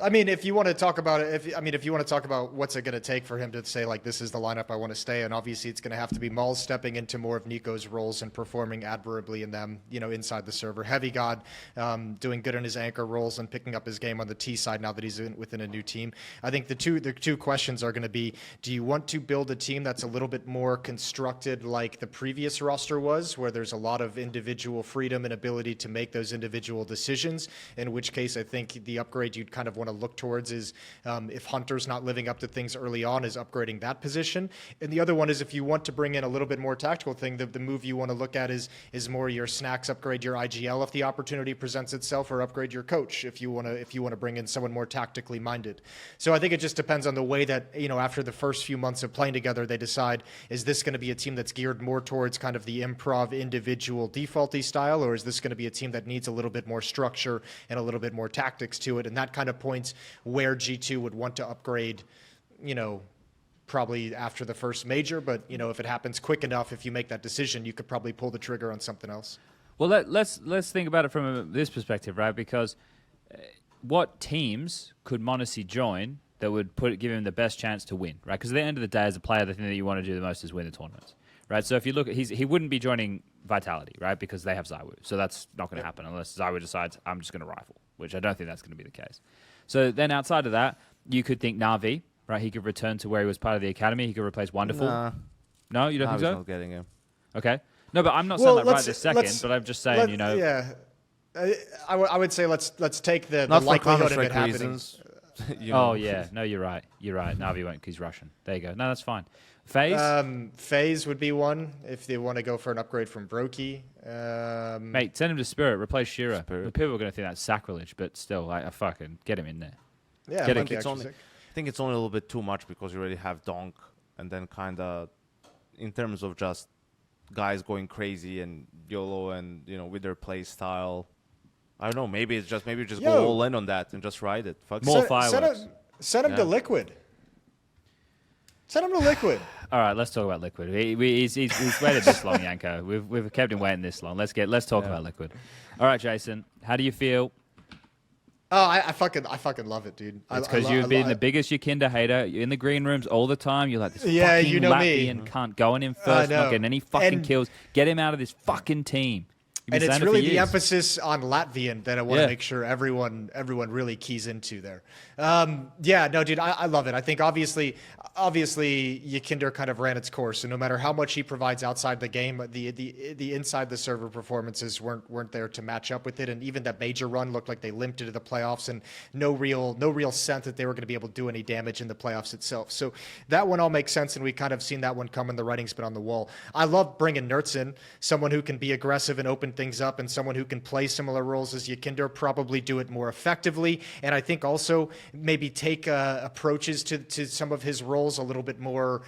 I mean, if you want to talk about it, if you want to talk about what's it going to take for him to say, like, this is the lineup I want to stay in, obviously it's going to have to be Maul stepping into more of Nico's roles and performing admirably in them, you know, inside the server. heavygod doing good in his anchor roles and picking up his game on the T side now that he's within a new team. I think the two questions are going to be, do you want to build a team that's a little bit more constructed like the previous roster was, where there's a lot of individual freedom and ability to make those individual decisions, in which case I think the upgrade you'd kind of want to look towards is if Hunter's not living up to things early on, is upgrading that position. And the other one is if you want to bring in a little bit more tactical thing, the move you want to look at is more your snacks, upgrade your IGL if the opportunity presents itself, or upgrade your coach if you want to bring in someone more tactically minded. So I think it just depends on the way that, you know, after the first few months of playing together, they decide, is this going to be a team that's geared more towards kind of the improv individual defaulty style, or is this going to be a team that needs a little bit more structure and a little bit more tactics to it? And that kind of points where G2 would want to upgrade, you know, probably after the first major. But, you know, if it happens quick enough, if you make that decision, you could probably pull the trigger on something else. Well, let's think about it from this perspective, right? Because what teams could m0NESY join that would give him the best chance to win, right? Because at the end of the day, as a player, the thing that you want to do the most is win the tournaments, right? So if you look at, he wouldn't be joining Vitality, right? Because they have ZywOo. So that's not going to happen unless ZywOo decides, I'm just going to rifle, which I don't think that's going to be the case. So then outside of that, you could think Na'Vi, right? He could return to where he was part of the academy. He could replace Wonderful. Nah, No, you don't think so? not getting him. Okay. No, but I'm not saying that right this second, but I'm just saying, you know. Yeah. I would say let's take the Not for likelihood of it Counter-Strike happening. reasons. You know. Oh, yeah. No, you're right. You're right. Na'Vi won't because he's Russian. There you go. No, that's fine. FaZe? FaZe would be one if they want to go for an upgrade from Brokey. Mate, send him to Spirit. Replace Shira. Spirit. People are going to think that's sacrilege, but still, I fucking get him in there. Yeah, Get I it. think I think it's only a little bit too much because you already have Donk, and then kind of in terms of just guys going crazy and YOLO and, you know, with their play style. I don't know. Maybe it's just go all in on that and just ride it. Fuck More it. fireworks. Send him to Liquid. Send him to Liquid. All right, let's talk about Liquid. He's waited this long, Yanko. We've kept him waiting this long. Let's talk about Liquid. All right, Jason, how do you feel? Oh, I fucking love it, dude. It's because you've been the biggest yekindar hater. You're in the green rooms all the time. You're like, this fucking you know Latvian cunt going in first, not getting any fucking kills. Get him out of this fucking team. And it's really the emphasis on Latvian that I want to make sure everyone really keys into there. Yeah, no, dude, I love it. I think obviously yekindar kind of ran its course, and no matter how much he provides outside the game, the inside the server performances weren't there to match up with it. And even that major run looked like they limped into the playoffs, and no real sense that they were going to be able to do any damage in the playoffs itself. So that one all makes sense, and we kind of seen that one come, and the writing's been on the wall. I love bringing nertz in, someone who can be aggressive and open things up, and someone who can play similar roles as yekindar, probably do it more effectively. And I think also maybe take approaches to some of his roles a little bit more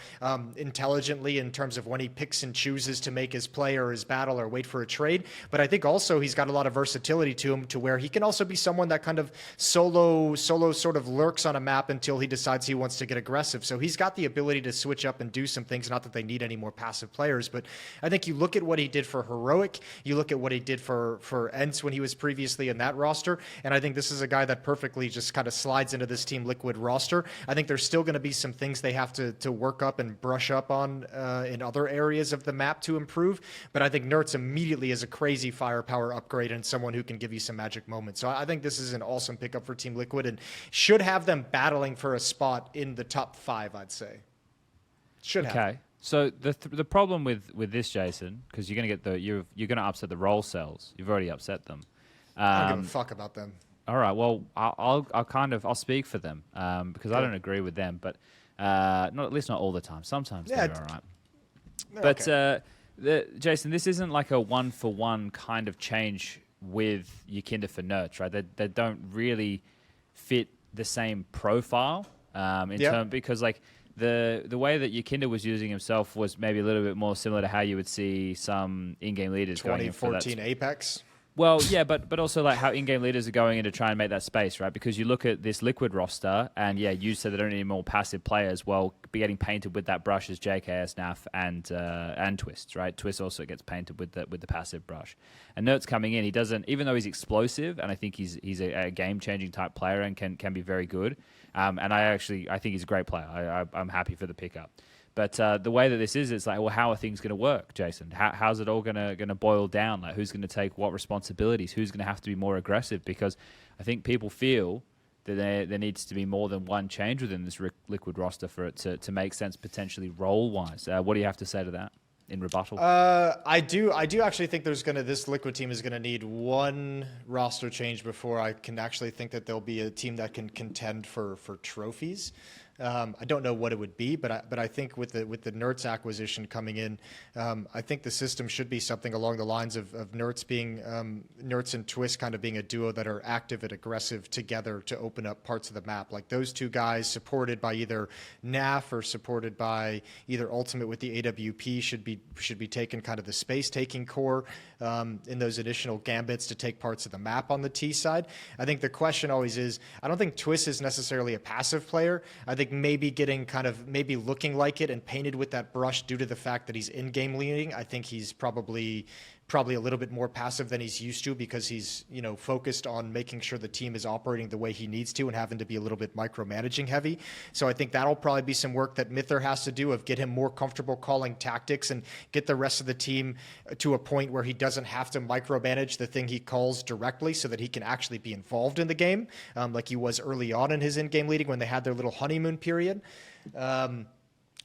intelligently in terms of when he picks and chooses to make his play or his battle or wait for a trade. But I think also he's got a lot of versatility to him, to where he can also be someone that kind of solo sort of lurks on a map until he decides he wants to get aggressive. So he's got the ability to switch up and do some things. Not that they need any more passive players, but I think you look at what he did for Heroic, you look at what he did for ENCE when he was previously in that roster, and I think this is a guy that perfectly just kind of slides into this Team Liquid roster. I think there's still going to be some things they have to work up and brush up on in other areas of the map to improve, but I think nertz immediately is a crazy firepower upgrade and someone who can give you some magic moments. So I think this is an awesome pickup for Team Liquid and should have them battling for a spot in the top 5, I'd say. Should have. Okay. So the problem with this, Jason, because you're gonna get you're gonna upset the roll cells. You've already upset them. I don't give a fuck about them. All right. Well, I'll speak for them because I don't agree with them, but not at least not all the time. Sometimes they're all right. But Jason, this isn't like a 1-for-1 kind of change with Yekindar for nertz, right? They don't really fit the same profile in term because like the way that Yekindar was using himself was maybe a little bit more similar to how you would see some in-game leaders going in for that. 2014 Apex. Well, yeah, but also like how in-game leaders are going in to try and make that space, right? Because you look at this Liquid roster, and yeah, you said they don't need more passive players. Well, be getting painted with that brush is JKS, NAF, and Twist, right? Twist also gets painted with the passive brush. And nertz coming in, he doesn't, even though he's explosive, and I think he's a game-changing type player and can be very good. And I think he's a great player. I'm happy for the pickup. But the way that this is, it's like, well, how are things going to work, Jason? How's it all going to boil down? Like, who's going to take what responsibilities? Who's going to have to be more aggressive? Because I think people feel that there needs to be more than one change within this Liquid roster for it to make sense potentially role-wise. What do you have to say to that in rebuttal? I do actually think this Liquid team is gonna need one roster change before I can actually think that there'll be a team that can contend for trophies. I don't know what it would be, but I think with the nertz acquisition coming in, I think the system should be something along the lines of nertz being nertz and Twist kind of being a duo that are active and aggressive together to open up parts of the map. Like those two guys supported by either NAF or supported by either Ultimate with the AWP should be taking kind of the space taking core in those additional gambits to take parts of the map on the T side. I think the question always is, I don't think Twist is necessarily a passive player. I think maybe maybe looking like it and painted with that brush due to the fact that he's in-game leading. I think he's probably a little bit more passive than he's used to because he's, focused on making sure the team is operating the way he needs to and having to be a little bit micromanaging heavy. So I think that'll probably be some work that Myther has to do of get him more comfortable calling tactics and get the rest of the team to a point where he doesn't have to micromanage the thing he calls directly so that he can actually be involved in the game like he was early on in his in-game leading when they had their little honeymoon period.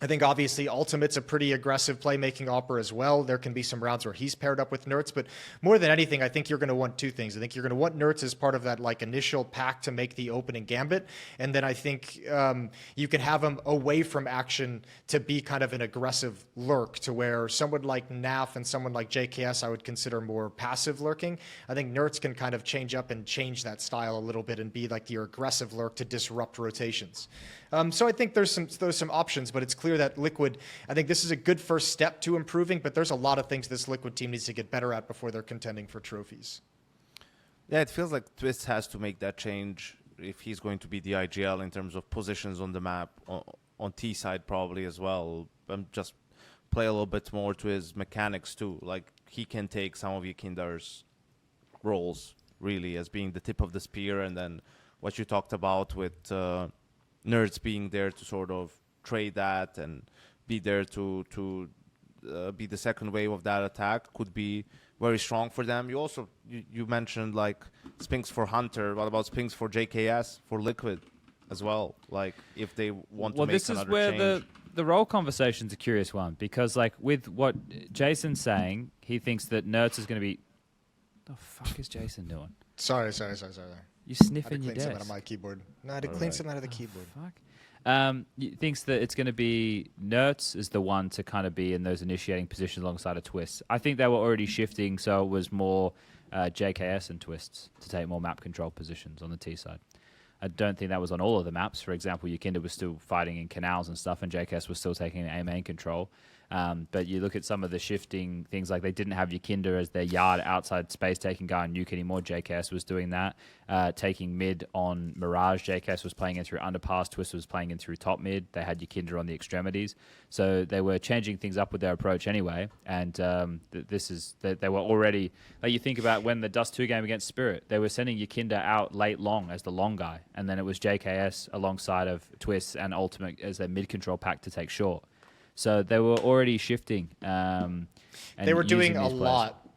I think obviously Ultimate's a pretty aggressive playmaking opera as well. There can be some rounds where he's paired up with nertz, but more than anything, I think you're going to want two things. I think you're going to want nertz as part of that like initial pack to make the opening gambit, and then I think you can have him away from action to be kind of an aggressive lurk to where someone like NAF and someone like JKS I would consider more passive lurking. I think nertz can kind of change up and change that style a little bit and be like your aggressive lurk to disrupt rotations. So I think there's some options, but it's clear that Liquid, I think this is a good first step to improving, but there's a lot of things this Liquid team needs to get better at before they're contending for trophies. Yeah, it feels like Twist has to make that change if he's going to be the IGL in terms of positions on the map, on T side probably as well. Just play a little bit more to his mechanics too. Like he can take some of Yekindar's roles really as being the tip of the spear, and then what you talked about with nertz being there to sort of trade that and be there to be the second wave of that attack could be very strong for them. You also you mentioned like spinx for Hunter. What about spinx for JKS for Liquid as well? Like if they want to make another change. Well, this is where the role conversation's a curious one because like with what Jason's saying, he thinks that nertz is going to be. What the fuck is Jason doing? Sorry. You sniffing your desk. I had to clean some out of my keyboard. No, I had to clean some out of the keyboard. Fuck. He thinks that it's going to be nertz is the one to kind of be in those initiating positions alongside of Twist. I think they were already shifting, so it was more JKS and Twists to take more map control positions on the T side. I don't think that was on all of the maps. For example, Yekindar was still fighting in canals and stuff, and JKS was still taking A main control. But you look at some of the shifting things, like they didn't have Yekindar as their yard outside space taking guy on Nuke anymore. JKS was doing that. Taking mid on Mirage, JKS was playing in through underpass, Twist was playing in through top mid. They had Yekindar on the extremities. So they were changing things up with their approach anyway. And they were already, like you think about when the Dust 2 game against Spirit, they were sending Yekindar out late long as the long guy. And then it was JKS alongside of Twist and Ultimate as their mid control pack to take short. So they were already shifting. And they were doing a lot.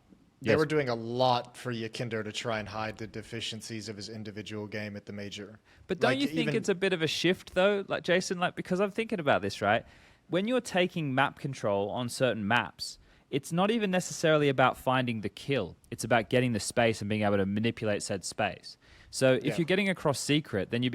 They Yes. were doing a lot for Yekindar to try and hide the deficiencies of his individual game at the major. But don't Like, you think even- it's a bit of a shift though, like Jason? Like because I'm thinking about this, right? when you're taking map control on certain maps, it's not even necessarily about finding the kill. It's about getting the space and being able to manipulate said space. So if you're getting across secret, then you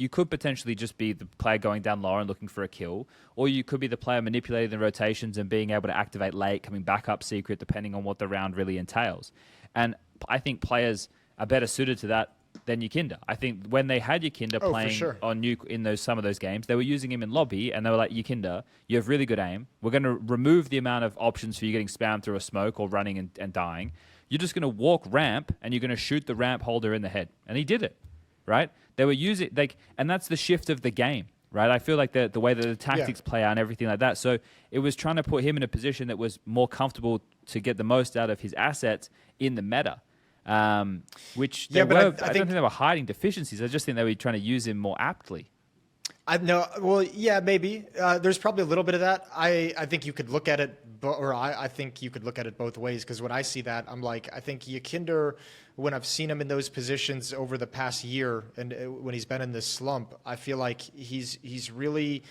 could potentially just be the player going down low and looking for a kill, or you could be the player manipulating the rotations and being able to activate late, coming back up secret, depending on what the round really entails. And I think players are better suited to that than Yekindar. I think when they had Yekindar playing on Nuke in some of those games, they were using him in lobby, and they were like, Yekindar, you have really good aim. We're going to remove the amount of options for you getting spammed through a smoke or running and dying. You're just going to walk ramp, and you're going to shoot the ramp holder in the head. And he did it, right? They were using, and that's the shift of the game, right? I feel like the way that the tactics play out and everything like that. So it was trying to put him in a position that was more comfortable to get the most out of his assets in the meta. Which I don't think they were hiding deficiencies. I just think they were trying to use him more aptly. Maybe. There's probably a little bit of that. I think you could look at it, I think you could look at it both ways, because when I see that, I'm like, I think Yekindar, when I've seen him in those positions over the past year and when he's been in this slump, I feel like he's really...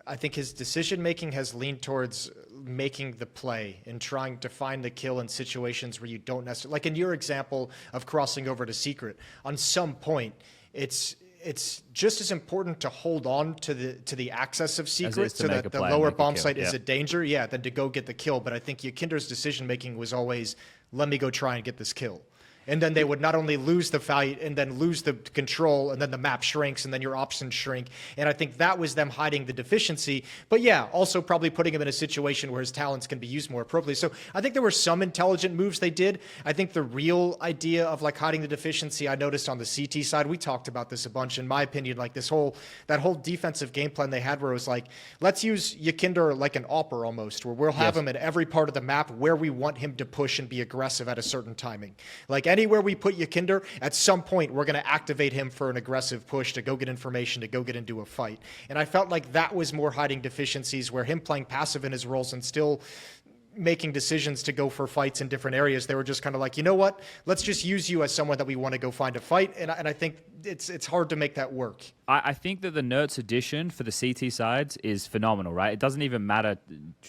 I think his decision-making has leaned towards making the play and trying to find the kill in situations where you don't necessarily... Like in your example of crossing over to secret, on some point, it's just as important to hold on to the access of secret so that the lower bomb site is a danger, than to go get the kill. But I think Yekindar's decision-making was always, let me go try and get this kill. And then they would not only lose the fight and then lose the control, and then the map shrinks and then your options shrink. And I think that was them hiding the deficiency. But also probably putting him in a situation where his talents can be used more appropriately. So I think there were some intelligent moves they did. I think the real idea of hiding the deficiency, I noticed on the CT side, we talked about this a bunch, in my opinion, that whole defensive game plan they had where it was like, let's use Yekindar like an AWPer almost, where we'll have him at every part of the map where we want him to push and be aggressive at a certain timing. Anywhere we put Yekindar, at some point, we're going to activate him for an aggressive push to go get information, to go get into a fight. And I felt like that was more hiding deficiencies, where him playing passive in his roles and still making decisions to go for fights in different areas. They were just kind of like, you know what? Let's just use you as someone that we want to go find a fight. And I think it's hard to make that work. I think that the nertz addition for the CT sides is phenomenal, right? It doesn't even matter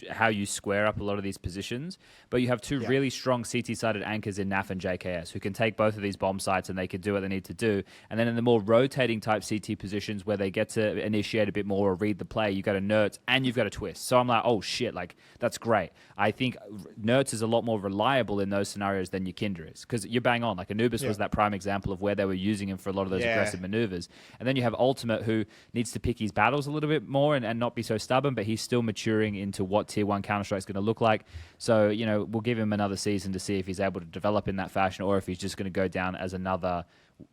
how you square up a lot of these positions, but you have two really strong CT-sided anchors in NAF and JKS who can take both of these bomb sites and they can do what they need to do. And then in the more rotating type CT positions where they get to initiate a bit more or read the play, you got a nertz and you've got a twist. So I'm like, oh shit, that's great. I think nertz is a lot more reliable in those scenarios than Yekindar is, because you're bang on. Anubis was that prime example of where they were using him for a lot of those aggressive maneuvers. And then you have Ultimate, who needs to pick his battles a little bit more and not be so stubborn, but he's still maturing into what Tier 1 Counter-Strike is going to look like. So, we'll give him another season to see if he's able to develop in that fashion or if he's just going to go down as another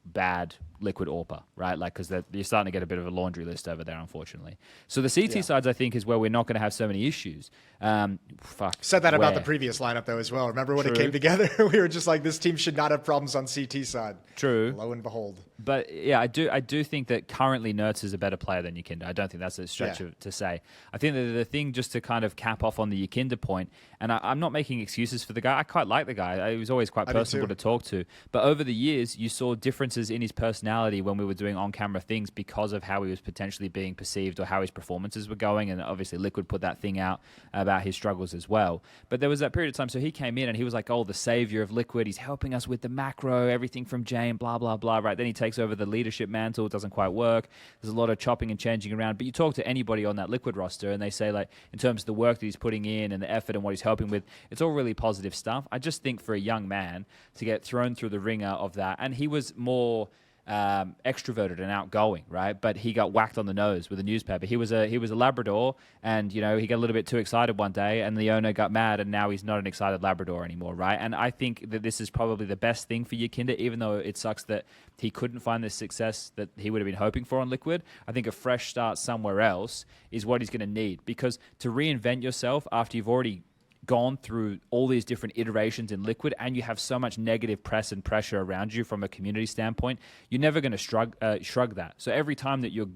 bad liquid AWPer, right? Because you're starting to get a bit of a laundry list over there, unfortunately. So the CT sides, I think, is where we're not going to have so many issues. Said that about the previous lineup, though, as well. Remember when it came together? We were just like, this team should not have problems on CT side. True. Lo and behold. But yeah, I do think that currently nertz is a better player than Yekindar. I don't think that's a stretch to say. I think that the thing, just to kind of cap off on the Yekindar point, and I'm not making excuses for the guy. I quite like the guy. He was always quite personable to talk to. But over the years, you saw differences in his personality when we were doing on-camera things because of how he was potentially being perceived or how his performances were going. And obviously, Liquid put that thing out about his struggles as well. But there was that period of time. So he came in and he was like, oh, the savior of Liquid. He's helping us with the macro, everything from Jame, blah, blah, blah. Right. Then he takes over the leadership mantle. It doesn't quite work. There's a lot of chopping and changing around. But you talk to anybody on that Liquid roster and they say, in terms of the work that he's putting in and the effort and what he's helping with, it's all really positive stuff. I just think for a young man to get thrown through the ringer of that, and he was more extroverted and outgoing, right? But he got whacked on the nose with a newspaper. He was a Labrador, and he got a little bit too excited one day, and the owner got mad, and now he's not an excited Labrador anymore, right? And I think that this is probably the best thing for Yekindar, even though it sucks that he couldn't find the success that he would have been hoping for on Liquid. I think a fresh start somewhere else is what he's going to need, because to reinvent yourself after you've already gone through all these different iterations in Liquid and you have so much negative press and pressure around you from a community standpoint, you're never going to shrug that. So every time that you're,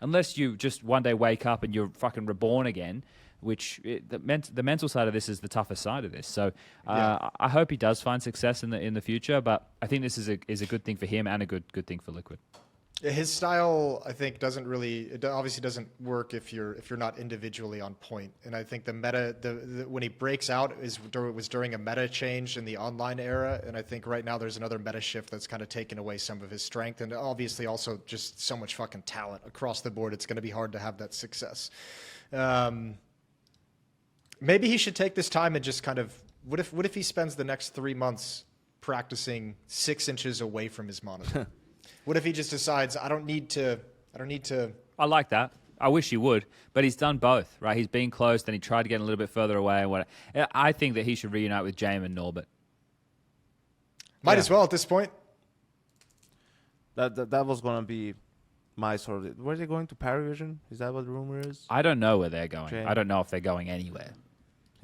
unless you just one day wake up and you're fucking reborn again, the mental side of this is the toughest side of this. So I hope he does find success in the future, but I think this is a good thing for him and a good thing for Liquid. His style, I think, doesn't really. It obviously doesn't work if you're not individually on point. And I think the meta, when he breaks out, was during a meta change in the online era. And I think right now there's another meta shift that's kind of taken away some of his strength, and obviously also just so much fucking talent across the board. It's going to be hard to have that success. Maybe he should take this time and just kind of. What if he spends the next 3 months practicing 6 inches away from his monitor? What if he just decides, I don't need to. I like that. I wish he would, but he's done both, right? He's been close, then he tried to get a little bit further away. I think that he should reunite with Jame and Norbert. Might as well at this point. That was going to be my sort of... Were they going to Parivision? Is that what the rumor is? I don't know where they're going. Jame. I don't know if they're going anywhere.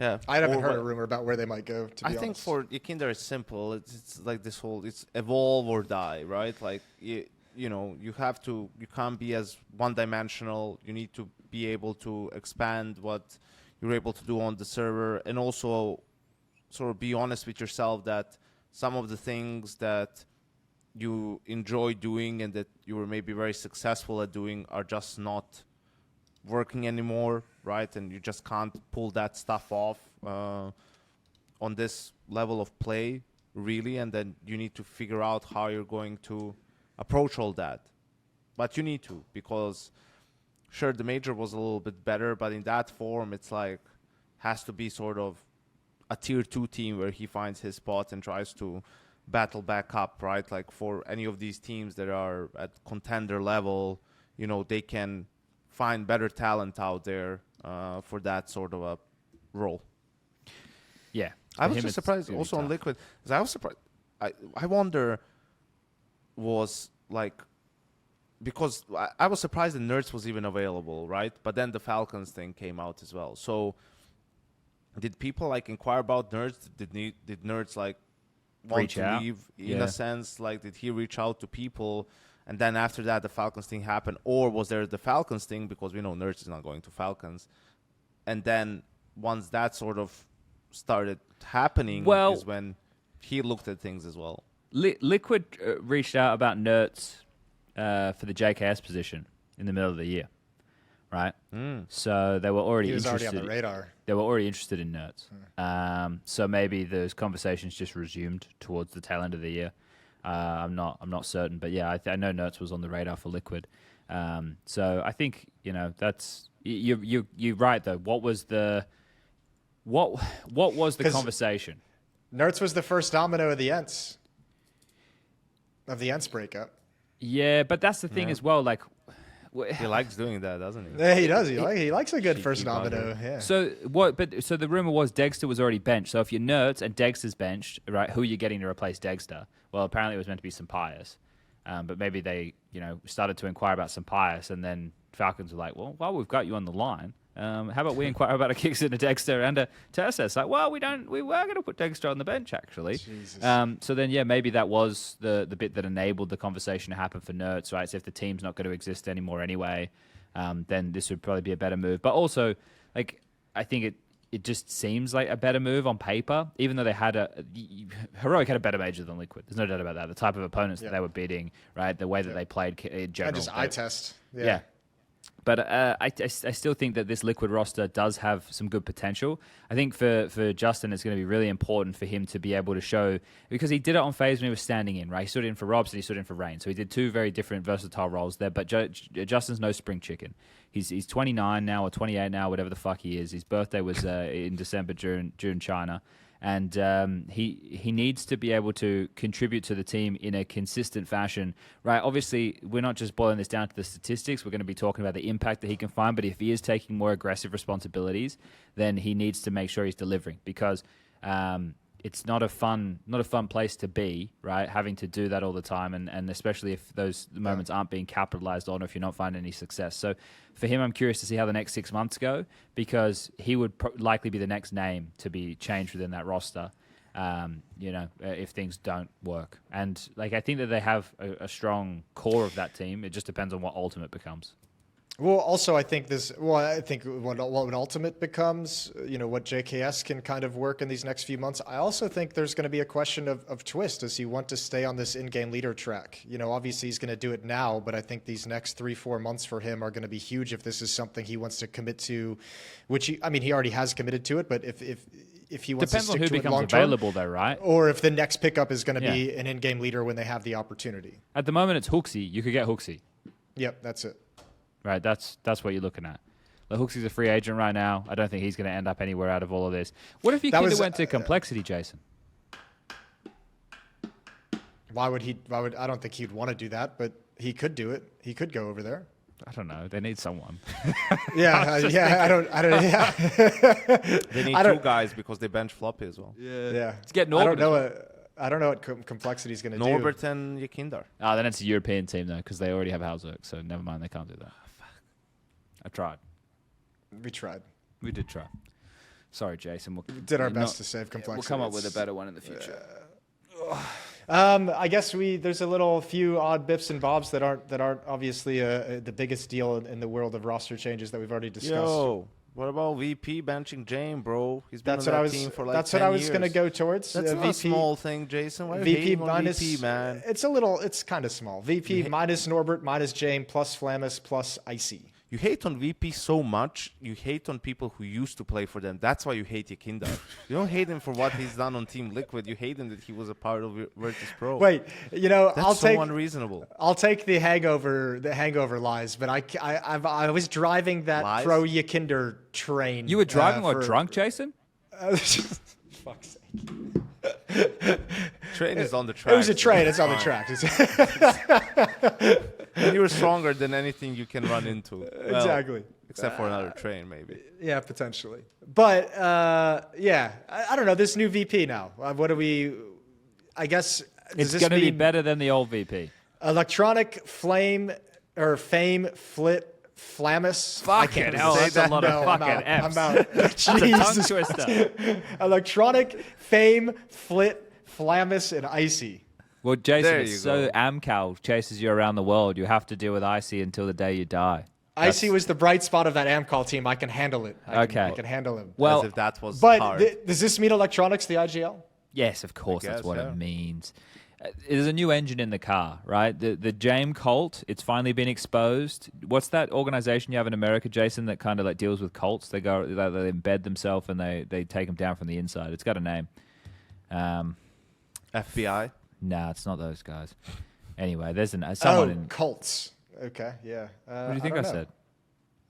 Yeah. I haven't heard a rumor about where they might go, to be honest. I think for yekindar it's simple. It's like this whole, it's evolve or die, right? Like, you know, you can't be as one-dimensional. You need to be able to expand what you're able to do on the server, and also sort of be honest with yourself that some of the things that you enjoy doing and that you were maybe very successful at doing are just not working anymore, right? And you just can't pull that stuff off on this level of play, really. And then you need to figure out how you're going to approach all that. But you need to, because sure, the major was a little bit better, but in that form, it's like has to be sort of a tier 2 team where he finds his spot and tries to battle back up, right? Like for any of these teams that are at contender level, you know, they can find better talent out there for that sort of a role. Yeah. I was just surprised also on Liquid. Because I was surprised. I wonder was like, because I was surprised that nertz was even available, right? But then the Falcons thing came out as well. So did people like inquire about nertz? Did nertz like want reach to out? leave in a sense? Like, did he reach out to people? And then after that, the Falcons thing happened? Or was there the Falcons thing? Because we know nertz is not going to Falcons. And then once that sort of started happening is when he looked at things as well. Liquid reached out about nertz for the JKS position in the middle of the year, right? So they were already interested. He was already on the radar. They were already interested in nertz. So maybe those conversations just resumed towards the tail end of the year. I'm not certain, but yeah, I know nertz was on the radar for Liquid. So I think, you know, that's you're right though. What was the conversation? Nertz was the first domino of the Ents breakup. Yeah, but that's the thing as well. Like, he likes doing that, doesn't he? Yeah, he does. He likes a good first domino. Yeah. So the rumor was Dexter was already benched. So if you're nertz and Dexter's benched, right? Who are you getting to replace Dexter? Well, apparently it was meant to be Sampaius, but maybe they, you know, started to inquire about Sampaius, and then Falcons were like, well, while we've got you on the line, how about we inquire about a kicks into Dexter and a Terces? Like, well, we were going to put Dexter on the bench actually. So then, yeah, maybe that was the bit that enabled the conversation to happen for nertz, right? So if the team's not going to exist anymore anyway, then this would probably be a better move. But also, like, I think it just seems like a better move on paper, even though they had Heroic had a better major than Liquid. There's no doubt about that. The type of opponents that they were beating, right? The way that they played in general. And just eye test. Yeah. But I still think that this Liquid roster does have some good potential. I think for Justin, it's going to be really important for him to be able to show, because he did it on FaZe when he was standing in, right? He stood in for ropz and he stood in for Rain. So he did two very different versatile roles there. But Justin's no spring chicken. He's 29 now or 28 now, whatever the fuck he is. His birthday was in December during China. And he needs to be able to contribute to the team in a consistent fashion, right? Obviously, we're not just boiling this down to the statistics. We're going to be talking about the impact that he can find. But if he is taking more aggressive responsibilities, then he needs to make sure he's delivering, because it's not a fun place to be, right? Having to do that all the time, and especially if those moments aren't being capitalized on, or if you're not finding any success. So for him, I'm curious to see how the next 6 months go, because he would likely be the next name to be changed within that roster, if things don't work. And like, I think that they have a strong core of that team. It just depends on what Ultimate becomes. Well, also, I think this. Well, I think what Ultimate becomes, what JKS can kind of work in these next few months. I also think there's going to be a question of twist. Does he want to stay on this in-game leader track? Obviously he's going to do it now, but I think these next 3-4 months for him are going to be huge if this is something he wants to commit to. Which he already has committed to it, but if he wants Depends to on stick who to it becomes long term, available, though, right? or if the next pickup is going to Yeah. be an in-game leader when they have the opportunity. At the moment, it's hooxi. You could get hooxi. Yep, that's it. Right, that's what you're looking at. Like, hooxi's a free agent right now. I don't think he's going to end up anywhere out of all of this. What if yekindar went to complexity, Jason? Why would I don't think he'd want to do that, but he could do it. He could go over there. I don't know. They need someone. Yeah, I don't. Yeah. They need I don't- two guys because they bench floppy as well. Yeah. Let's get I Norbert. don't know what complexity is going to do. Norbert and Yekindar. Oh, then it's a European team, though, because they already have Halzerk, so never mind. They can't do that. I tried. We tried. We did try. Sorry, Jason. We did our best to save complexity. We'll come up with a better one in the future. I guess there's a few odd bips and bobs that aren't obviously the biggest deal in the world of roster changes that we've already discussed. Yo, what about VP benching Jame, bro? He's been That's on what I that was. team for like That's 10 what I was years. going to go towards. That's not VP, a small thing, Jason. Why are you VP hating on minus VP, man? It's kind of small. VP minus Norbert minus Jame plus Flamus plus Icy. You hate on VP so much, you hate on people who used to play for them. That's why you hate Yekindar. You don't hate him for what he's done on Team Liquid. You hate him that he was a part of Virtus Pro. Wait, That's I'll so take unreasonable. I'll take the hangover lies, but I was driving that Lies? pro Yekindar train. You were driving or for- drunk, Jason? Fuck's sake. Train is on the track. It was a train. It's on the track. And you were stronger than anything you can run into. Well, Exactly. Except for another train, maybe. Yeah, potentially. But yeah, I don't know. This new VP now. What do we? I guess It's going to be better than the old VP. Electronic Flame or Fame Flit Flamus. I can't hell, say that's a that. lot of No, fucking I'm Fs. out. That's a tongue Jesus. twister. Electronic Fame Flit Flamus and Icy. Well, Jason, There it's you so go. Amcal chases you around the world. You have to deal with Icy until the day you die. Icy was the bright spot of that Amcall team. I can handle it. I Okay. can handle him. Well, As if that was But hard. does this mean Electronics, the IGL? yes, of course, that's guess, what yeah. it means. There's a new engine in the car, right? The Jame cult, it's finally been exposed. What's that organization you have in America, Jason, that kind of like deals with cults? They embed themselves and they take them down from the inside. It's got a name. FBI? Nah, it's not those guys. Anyway, there's someone in. Colts. Okay, yeah. What do you think I said?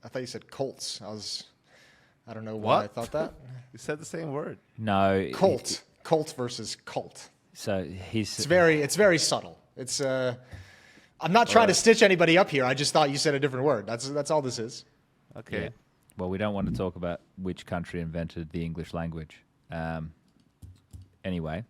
I thought you said Colts. I don't know why I What? thought that. You said the same word. No. Colt. Colt versus cult. So It's very subtle. It's I'm not trying to stitch anybody up here. I just thought you said a different word. That's all this is. Okay. Yeah. Well, we don't want to talk about which country invented the English language. Anyway.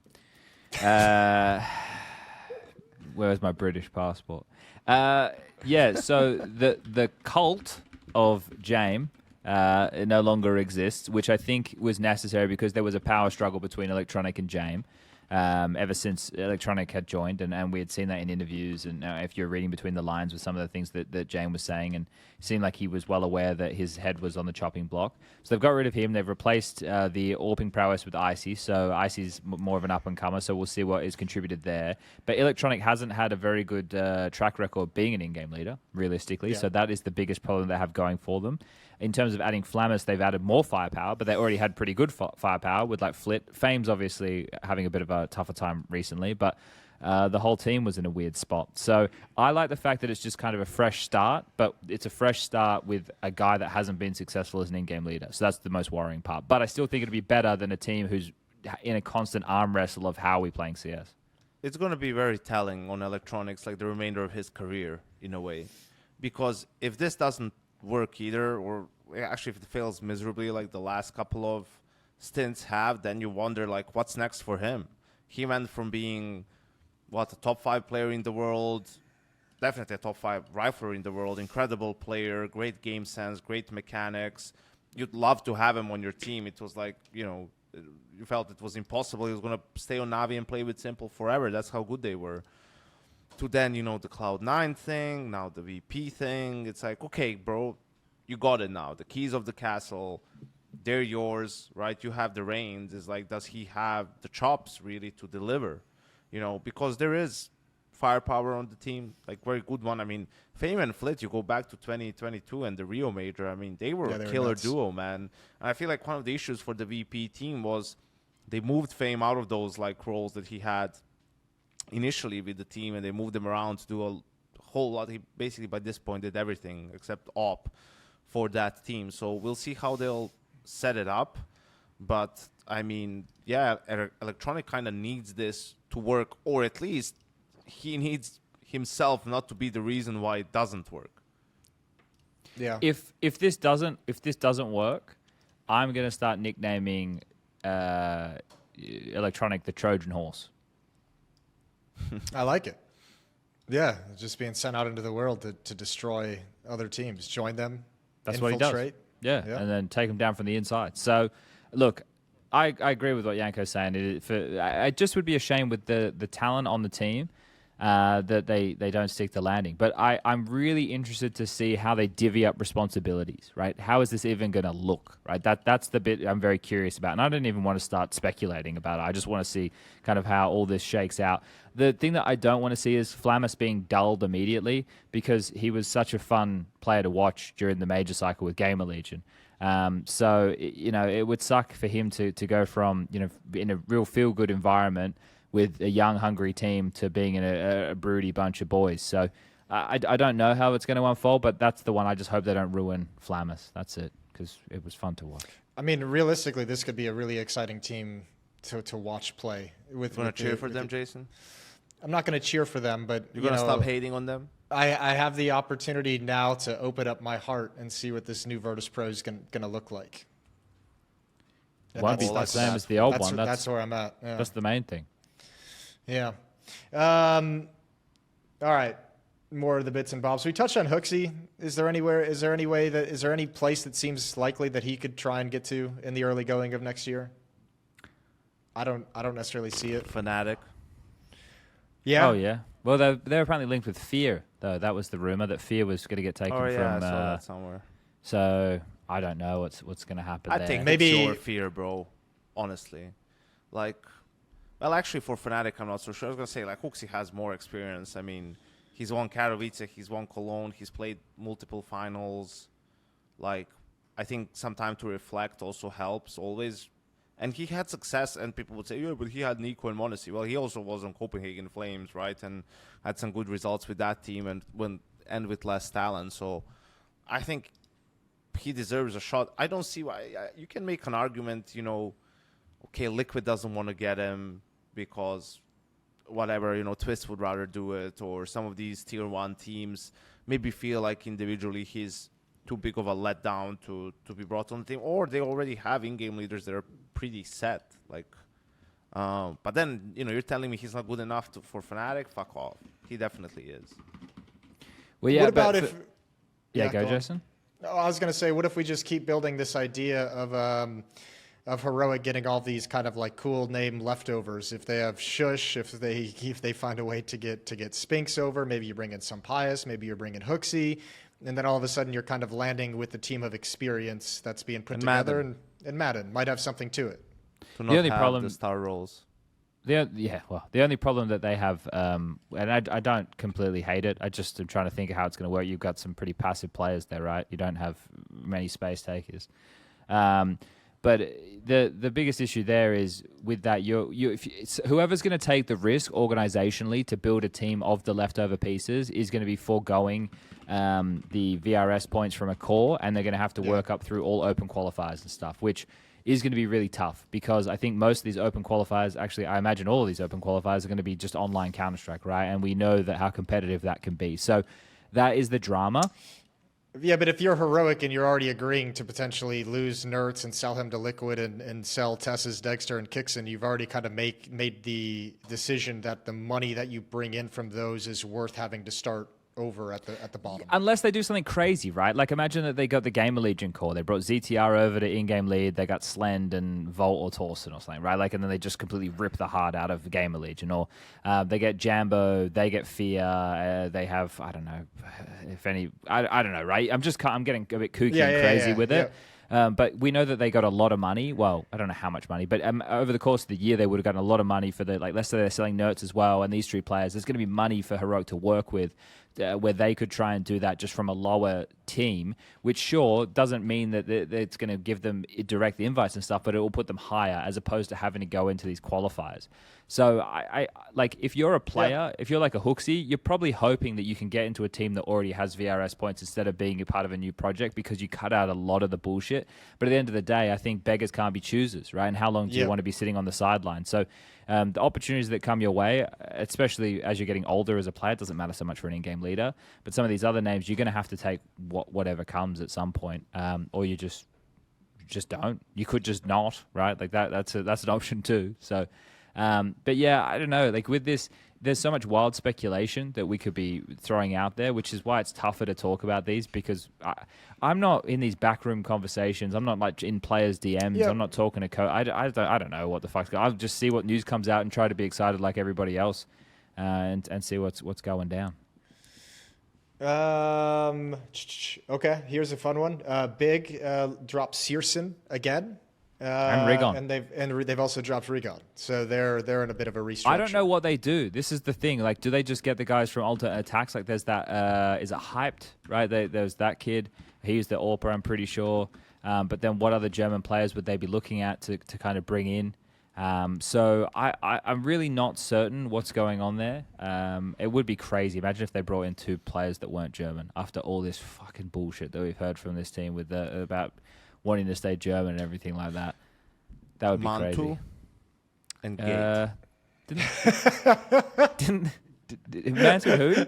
Where's my British passport? Yeah, so the cult of Jame it no longer exists, which I think was necessary because there was a power struggle between Electronic and Jame ever since Electronic had joined, and we had seen that in interviews, and if you're reading between the lines with some of the things that Jame was saying, and it seemed like he was well aware that his head was on the chopping block. So they've got rid of him. They've replaced the AWPing prowess with Icy, so Icy's more of an up-and-comer, so we'll see what is contributed there. But Electronic hasn't had a very good track record being an in-game leader, realistically, so that is the biggest problem they have going for them. In terms of adding Flamus, they've added more firepower, but they already had pretty good firepower with like Flit. Fame's obviously having a bit of a tougher time recently, but the whole team was in a weird spot. So I like the fact that it's just kind of a fresh start, but it's a fresh start with a guy that hasn't been successful as an in-game leader. So that's the most worrying part. But I still think it'd be better than a team who's in a constant arm wrestle of how are we playing CS. It's going to be very telling on Electronics, like the remainder of his career, in a way. Because if this doesn't work either, or actually if it fails miserably like the last couple of stints have, then you wonder, like, what's next for him? He went from being, a top 5 player in the world, definitely a top 5 rifler in the world, incredible player, great game sense, great mechanics. You'd love to have him on your team. It was like, you felt it was impossible. He was going to stay on Navi and play with Simple forever. That's how good they were. to then, you know, the Cloud9 thing, now the VP thing. It's like, okay, bro, you got it now. The keys of the castle, they're yours, right? You have the reins. It's like, does he have the chops really to deliver? You know, because there is firepower on the team, like very good one. I mean, Fame and Flit, you go back to 2022 and the Rio Major, I mean, they were a killer duo, man. And I feel like one of the issues for the VP team was they moved Fame out of those like roles that he had initially with the team, and they moved him around to do a whole lot. He basically by this point did everything except op for that team. So we'll see how they'll set it up. But I mean, yeah, Electronic kind of needs this to work, or at least he needs himself not to be the reason why it doesn't work. Yeah. If this doesn't work, I'm gonna start nicknaming Electronic the Trojan Horse. I like it. Yeah, just being sent out into the world to destroy other teams, join them. That's what he does. Yeah, and then take them down from the inside. So, look, I agree with what Yanko's saying. It just would be a shame with the talent on the team that they don't stick to landing. But I'm really interested to see how they divvy up responsibilities, right? How is this even going to look, right? That's the bit I'm very curious about. And I don't even want to start speculating about it. I just want to see kind of how all this shakes out. The thing that I don't want to see is Flammus being dulled immediately, because he was such a fun player to watch during the major cycle with Gamer Legion. So, you know, it would suck for him to go from, you know, in a real feel-good environment with a young, hungry team to being in a broody bunch of boys. So I don't know how it's going to unfold, but that's the one. I just hope they don't ruin Flammus. That's it, because it was fun to watch. I mean, realistically, this could be a really exciting team to watch play. You want to cheer for them, Jason? I'm not going to cheer for them, but you're going to stop hating on them? I have the opportunity now to open up my heart and see what this new Virtus Pro is going to look like. Won't be the same as the old one. That's where I'm at. Yeah. That's the main thing. Yeah. All right. More of the bits and bobs. We touched on hooxi. Is there any place that seems likely that he could try and get to in the early going of next year? I don't necessarily see it. Fnatic. Yeah. Oh yeah. Well, they're apparently linked with Fear, though. That was the rumor that Fear was going to get taken from. I saw that somewhere. So I don't know what's going to happen. I think maybe your Fear, bro. Honestly, like, well, actually, for Fnatic, I'm not so sure. I was going to say like hooxi has more experience. I mean, he's won Katowice, he's won Cologne, he's played multiple finals. Like, I think some time to reflect also helps always. And he had success, and people would say, yeah, but he had Nico and Monacy. Well, he also was on Copenhagen Flames, right? And had some good results with that team and with less talent. So I think he deserves a shot. I don't see why. You can make an argument, you know, okay, Liquid doesn't want to get him because whatever, you know, Twist would rather do it, or some of these tier 1 teams maybe feel like individually he's too big of a letdown to be brought on the team, or they already have in-game leaders that are pretty set. Like, but then, you know, you're telling me he's not good enough for Fnatic? Fuck off. He definitely is. Well, yeah. What about if? Go Jason. No, I was going to say, what if we just keep building this idea of Heroic getting all these kind of like cool name leftovers? If they have Shush, if they find a way to get spinx over, maybe you bring in some Pious, maybe you're bringing hooxi, and then all of a sudden you're kind of landing with the team of experience that's being put together, and Madden might have something to it. To not the only problem, the star roles. The only problem that they have, and I don't completely hate it. I just am trying to think of how it's going to work. You've got some pretty passive players there, right? You don't have many space takers. But the biggest issue there is with that, whoever's going to take the risk organizationally to build a team of the leftover pieces is going to be foregoing the VRS points from a core, and they're going to have to work up through all open qualifiers and stuff, which is going to be really tough, because I think most of these open qualifiers, actually I imagine all of these open qualifiers are going to be just online Counter-Strike, right? And we know that how competitive that can be. So that is the drama. Yeah, but if you're Heroic and you're already agreeing to potentially lose nertz and sell him to Liquid and sell Tess's, Dexter, and Kixen, you've already kind of made the decision that the money that you bring in from those is worth having to start over at the bottom. Unless they do something crazy, right? Like imagine that they got the Game Legion core. They brought ZTR over to in-game lead. They got Slend and Volt or Torsen or something, right? Like, and then they just completely rip the heart out of Game Legion. Or they get Jambo. They get Fear. They have, I don't know, if any, I don't know, right? I'm getting a bit kooky and crazy with it. But we know that they got a lot of money. Well, I don't know how much money, but over the course of the year, they would have gotten a lot of money for the, like, let's say they're selling nertz as well, and these three players. There's going to be money for Heroic to work with, where they could try and do that just from a lower team, which sure doesn't mean that it's going to give them direct invites and stuff, but it will put them higher as opposed to having to go into these qualifiers. So I like, if you're a player, if you're like a hooxi, you're probably hoping that you can get into a team that already has VRS points instead of being a part of a new project, because you cut out a lot of the bullshit. But at the end of the day, I think beggars can't be choosers, right? And how long do you want to be sitting on the sideline? So the opportunities that come your way, especially as you're getting older as a player, it doesn't matter so much for an in-game leader. But some of these other names, you're going to have to take whatever comes at some point, or you just don't. You could just not, right? Like that's an option too. So. But yeah, I don't know. Like with this, there's so much wild speculation that we could be throwing out there, which is why it's tougher to talk about these, because I'm not in these backroom conversations. I'm not like in players' DMs. I'm not talking to I don't know what the fuck's going on. I'll just see what news comes out and try to be excited like everybody else, and see what's going down. Okay, here's a fun one. Big dropped Syrson again. And Rigon. And they've also dropped Rigon. So they're in a bit of a restructure. I don't know what they do. This is the thing. Like, do they just get the guys from alternate attacks? Like, there's that, is it Hyped, right? There's that kid. He's the AWPer, I'm pretty sure. But then what other German players would they be looking at to kind of bring in? So I'm really not certain what's going on there. It would be crazy. Imagine if they brought in 2 players that weren't German after all this fucking bullshit that we've heard from this team with about wanting to stay German and everything like that. That would be Mantu crazy. And Gate. Didn't Mantu who?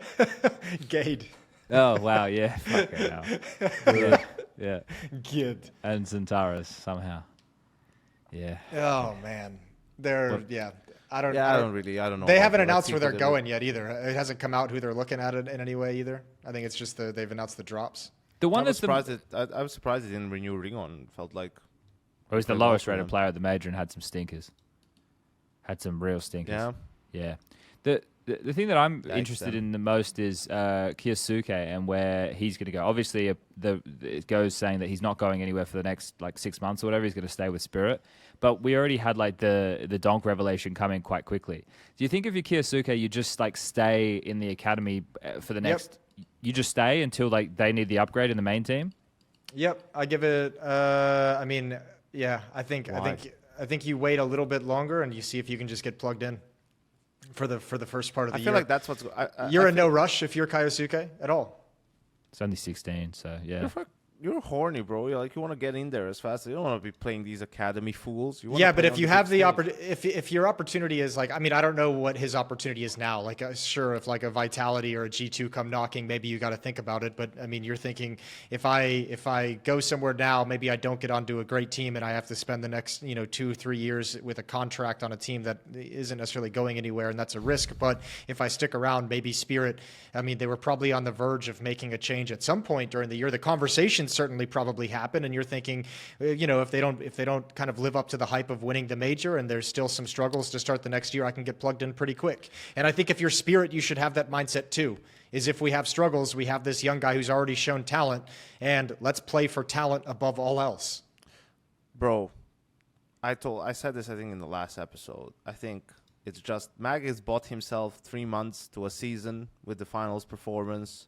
Gade. Oh wow, yeah. Fucking hell. Yeah. Gid. And Zentaris somehow. Yeah. Oh man. I don't know. They haven't announced where they're going yet either. It hasn't come out who they're looking at in any way either. I think it's just they've announced the drops. The one I was that's surprised it didn't renew Rigon. Felt like he's the lowest rated player at the major and had some stinkers. Had some real stinkers. Yeah. The thing that I'm interested in the most is Kyousuke and where he's going to go. Obviously, it goes saying that he's not going anywhere for the next 6 months or whatever. He's going to stay with Spirit. But we already had the Donk revelation coming quite quickly. Do you think if you're Kyousuke, you just stay in the academy for the next? You just stay until they need the upgrade in the main team? Yep, I give it. I think you wait a little bit longer and you see if you can just get plugged in for the first part of the year. I feel like that's what's. You're in no rush if you're Kyousuke at all. It's only 16, so yeah. You're horny, bro. You want to get in there as fast. You don't want to be playing these academy fools. But if you have the opportunity, if your opportunity is I don't know what his opportunity is now. Sure, if a Vitality or a G2 come knocking, maybe you got to think about it. But you're thinking if I go somewhere now, maybe I don't get onto a great team and I have to spend the next 2-3 years with a contract on a team that isn't necessarily going anywhere, and that's a risk. But if I stick around, maybe Spirit. They were probably on the verge of making a change at some point during the year. The conversation certainly probably happen, and you're thinking, if they don't kind of live up to the hype of winning the major, and there's still some struggles to start the next year, I can get plugged in pretty quick. And I think if you're Spirit, you should have that mindset too. Is if we have struggles, we have this young guy who's already shown talent, and let's play for talent above all else. Bro, I said this I think in the last episode. I think it's just Mag has bought himself 3 months to a season with the finals performance,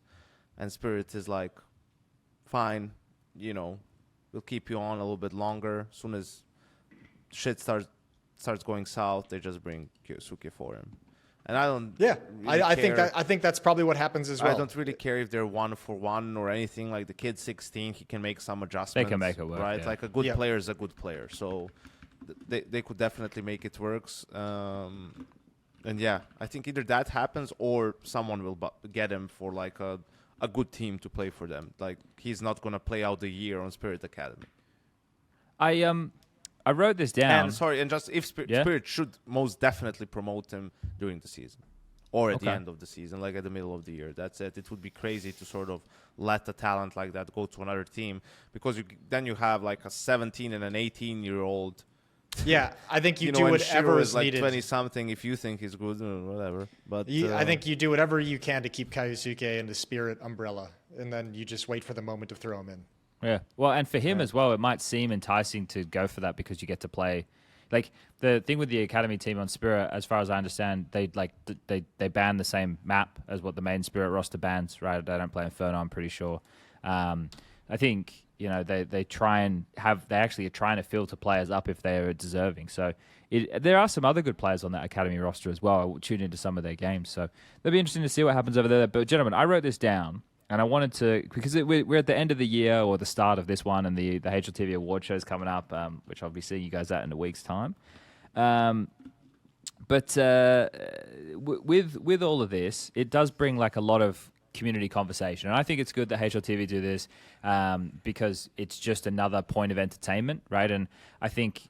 and Spirit is like, fine. We'll keep you on a little bit longer. As soon as shit starts going south, they just bring Kyousuke for him. And I don't. Yeah, really I think that's probably what happens as well. I don't really care if they're 1-for-1 or anything. Like the kid's 16, he can make some adjustments. They can make it work, right? Yeah. Like a good player is a good player, so they could definitely make it work. And yeah, I think either that happens or someone will get him for a good team to play for them. Like he's not gonna play out the year on Spirit Academy. I wrote this down. And just if Spirit should most definitely promote him during the season. or at the Okay. end of the season, like at the middle of the year. That's it. It would be crazy to sort of let a talent like that go to another team, because then you have like a 17 and an 18-year-old. Yeah, I think you, You know, do and whatever Shiro is like needed. 20-something if you think he's good or whatever. But I think you do whatever you can to keep Kyousuke in the spirit umbrella, and then you just wait for the moment to throw him in. Yeah. Well, and for him as well, it might seem enticing to go for that because you get to play. Like the thing with the academy team on Spirit, as far as I understand, they ban the same map as what the main Spirit roster bans, right? They don't play Inferno, I'm pretty sure. I think they actually are trying to filter players up if they are deserving. So there are some other good players on that academy roster as well. I will tune into some of their games, so it'll be interesting to see what happens over there. But gentlemen, I wrote this down. And I wanted to, because we're at the end of the year or the start of this one, and the HLTV award show is coming up, which I'll be seeing you guys at in a week's time. But with all of this, it does bring like a lot of community conversation, and I think it's good that HLTV do this because it's just another point of entertainment, right? And I think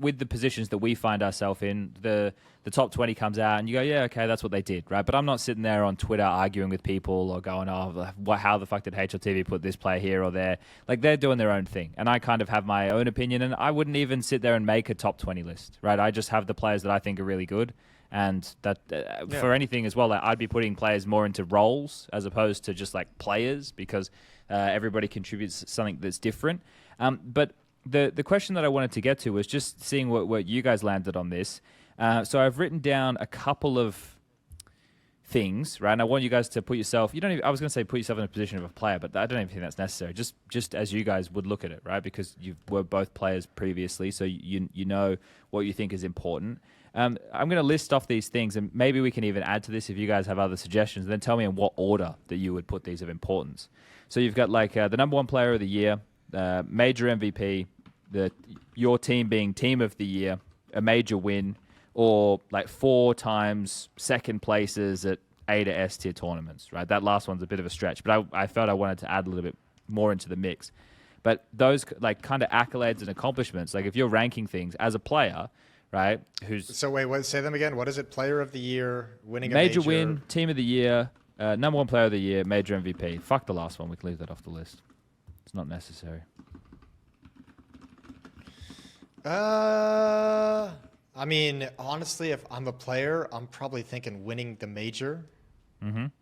with the positions that we find ourselves in, the top 20 comes out and you go, yeah, okay, that's what they did, right? But I'm not sitting there on Twitter arguing with people or going, oh, how the fuck did HLTV put this player here or there? Like, they're doing their own thing, and I kind of have my own opinion, and I wouldn't even sit there and make a top 20 list, right? I just have the players that I think are really good, and that for anything as well, like, I'd be putting players more into roles as opposed to just like players, because everybody contributes something that's different. But the question that I wanted to get to was just seeing what you guys landed on this. So I've written down a couple of things, right? And I want you guys to put yourself, I was going to say put yourself in a position of a player, but I don't even think that's necessary. Just as you guys would look at it, right? Because you were both players previously, so you know what you think is important. I'm going to list off these things, and maybe we can even add to this if you guys have other suggestions, and then tell me in what order that you would put these of importance. So you've got like the number one player of the year, major MVP, your team being team of the year, a major win, or like 4 times second places at A to S tier tournaments, right? That last one's a bit of a stretch, but I felt I wanted to add a little bit more into the mix. But those like kind of accolades and accomplishments, like if you're ranking things as a player, right? So wait, say them again. What is it? Player of the year, winning major a major win, team of the year, number one player of the year, major MVP. Fuck the last one. We can leave that off the list. It's not necessary. I mean, honestly, if I'm a player, I'm probably thinking winning the major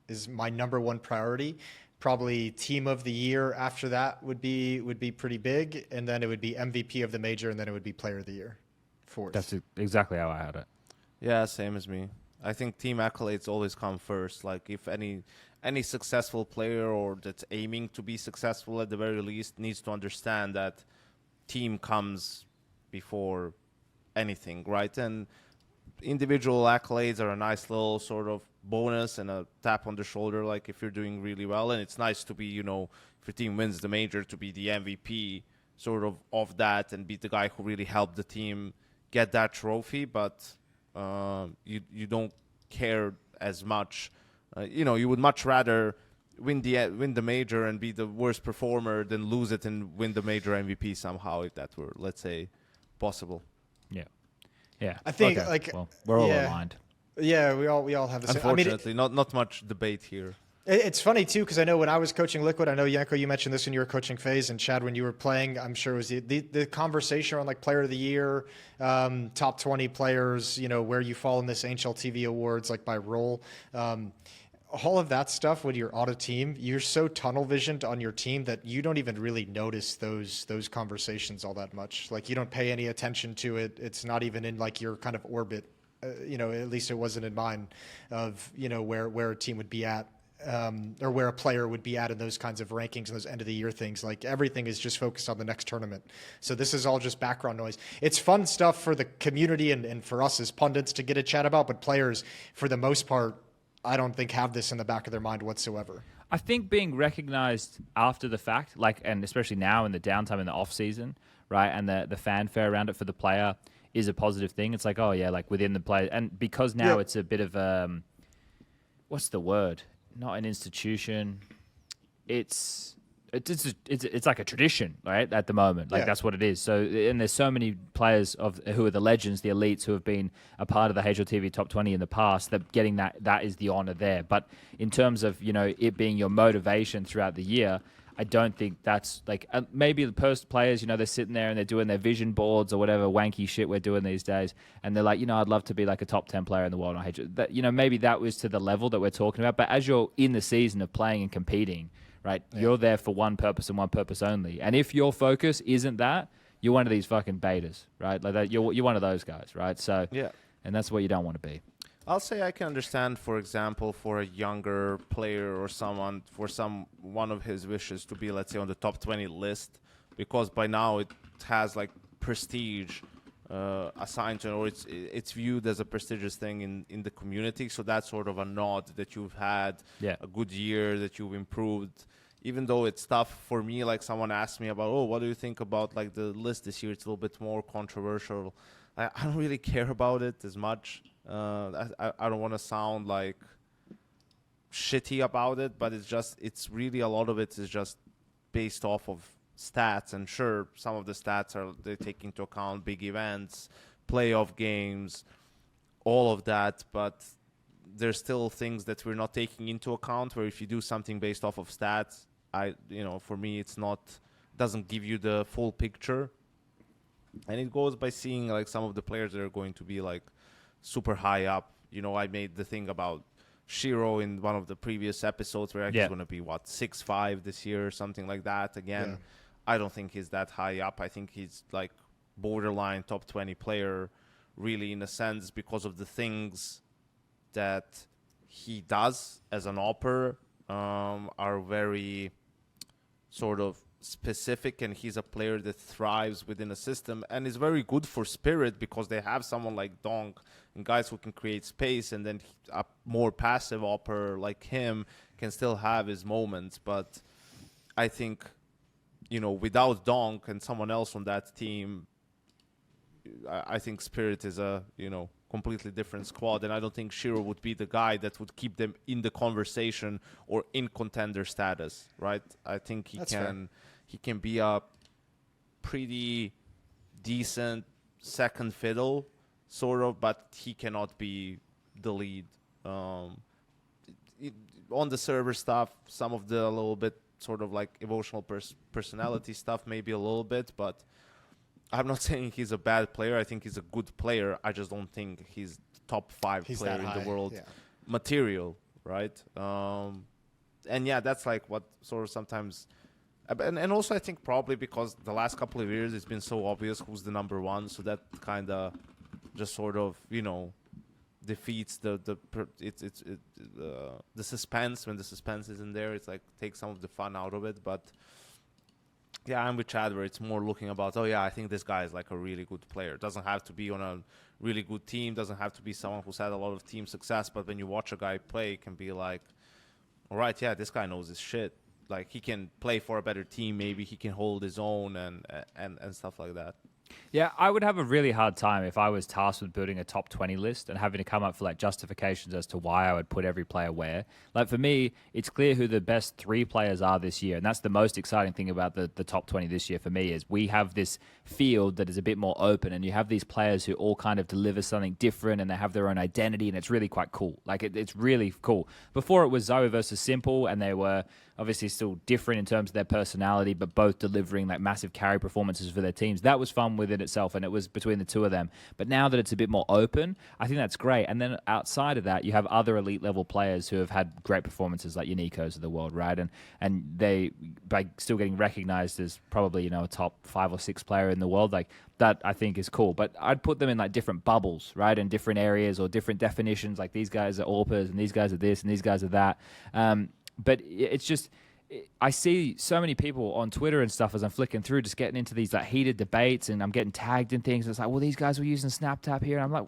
is my number one priority. Probably team of the year after that would be pretty big, and then it would be MVP of the major, and then it would be player of the year. Fourth. That's exactly how I had it. Yeah, same as me. I think team accolades always come first. Like if any successful player or that's aiming to be successful at the very least needs to understand that team comes before anything, right? And individual accolades are a nice little sort of bonus and a tap on the shoulder, like if you're doing really well. And it's nice to be, if your team wins the major, to be the MVP sort of that and be the guy who really helped the team get that trophy. But you don't care as much. You would much rather win the major and be the worst performer than lose it and win the major MVP somehow, if that were, let's say, possible. Yeah. I think okay. Well, we're all aligned. Yeah, we all have the same. Unfortunately, not much debate here. It's funny too, because I know when I was coaching Liquid, I know Yanko, you mentioned this when you were coaching FaZe, and Chad, when you were playing, I'm sure it was the conversation on like player of the year, top 20 players, where you fall in this HLTV awards, like by role. All of that stuff when you're on a team, you're so tunnel visioned on your team that you don't even really notice those conversations all that much. Like you don't pay any attention to it. It's not even in like your kind of orbit. At least it wasn't in mine of, where a team would be at. Or where a player would be at in those kinds of rankings and those end of the year things. Like everything is just focused on the next tournament. So this is all just background noise. It's fun stuff for the community and for us as pundits to get a chat about, but players, for the most part, I don't think have this in the back of their mind whatsoever. I think being recognized after the fact, and especially now in the downtime in the off season, right, and the fanfare around it for the player is a positive thing. It's like, oh yeah, like within the play, and because now it's a bit of what's the word? Not an institution. It's it's like a tradition, right? At the moment, like Yeah. that's what it is. So, and there's so many players who are the legends, the elites, who have been a part of the HLTV top 20 in the past. That getting that is the honor there. But in terms of it being your motivation throughout the year, I don't think that's like maybe the post players. They're sitting there and they're doing their vision boards or whatever wanky shit we're doing these days, and they're like, I'd love to be like a top 10 player in the world on HL. That maybe that was to the level that we're talking about. But as you're in the season of playing and competing. Right, you're there for one purpose and one purpose only. And if your focus isn't that, you're one of these fucking betas, right? Like that, you're one of those guys, right? So Yeah. and that's what you don't want to be. I'll say I can understand, for example, for a younger player or someone, for one of his wishes to be, let's say, on the top 20 list, because by now it has like prestige assigned to it, or it's viewed as a prestigious thing in the community. So that's sort of a nod that you've had a good year, that you've improved. Even though it's tough for me, like someone asked me about, what do you think about like the list this year? It's a little bit more controversial. I don't really care about it as much. I don't want to sound like shitty about it, but it's really a lot of it is just based off of stats. And sure, some of the stats they take into account big events, playoff games, all of that, but there's still things that we're not taking into account, where if you do something based off of stats, for me doesn't give you the full picture. And it goes by seeing like some of the players that are going to be like super high up. I made the thing about Shiro in one of the previous episodes, where he's going to be 6'5" this year or something like that. Again, I don't think he's that high up. I think he's like borderline top 20 player, really, in a sense, because of the things that he does as an opper are very sort of specific, and he's a player that thrives within a system and is very good for Spirit, because they have someone like Donk and guys who can create space, and then a more passive opper like him can still have his moments. But I think, without Donk and someone else on that team, I think Spirit is a, completely different squad, and I don't think Shiro would be the guy that would keep them in the conversation or in contender status, right? I think he can be a pretty decent second fiddle, sort of, but he cannot be the lead. On the server stuff, some of the a little bit sort of like emotional personality stuff, maybe a little bit, but I'm not saying he's a bad player. I think he's a good player. I just don't think he's top 5 player in the world material, right? And that's like what sort of sometimes, and also I think probably because the last couple of years it's been so obvious who's the number one, so that kind of just sort of defeats the suspense. When the suspense isn't there, it's like takes some of the fun out of it. But yeah, I'm with Chad, where it's more looking about, I think this guy is like a really good player. It doesn't have to be on a really good team, doesn't have to be someone who's had a lot of team success, but when you watch a guy play, it can be like, all right, this guy knows his shit. Like, he can play for a better team, maybe he can hold his own and stuff like that. Yeah, I would have a really hard time if I was tasked with building a top 20 list and having to come up for like justifications as to why I would put every player where. Like, for me, it's clear who the best 3 players are this year, and that's the most exciting thing about the top 20 this year for me, is we have this field that is a bit more open, and you have these players who all kind of deliver something different, and they have their own identity, and it's really quite cool. Like, it's really cool. Before, it was Zoe versus Simple, and they were obviously still different in terms of their personality, but both delivering like massive carry performances for their teams. That was fun within itself, and it was between the two of them. But now that it's a bit more open, I think that's great. And then outside of that, you have other elite level players who have had great performances, like Unico's of the world, right? And they, by still getting recognized as probably a top 5 or 6 player in the world, like that I think is cool. But I'd put them in like different bubbles, right? In different areas or different definitions. Like, these guys are AWPers, and these guys are this, and these guys are that. But it's just, I see so many people on Twitter and stuff as I'm flicking through, just getting into these like heated debates, and I'm getting tagged in things. It's like, well, these guys were using SnapTap here, and I'm like,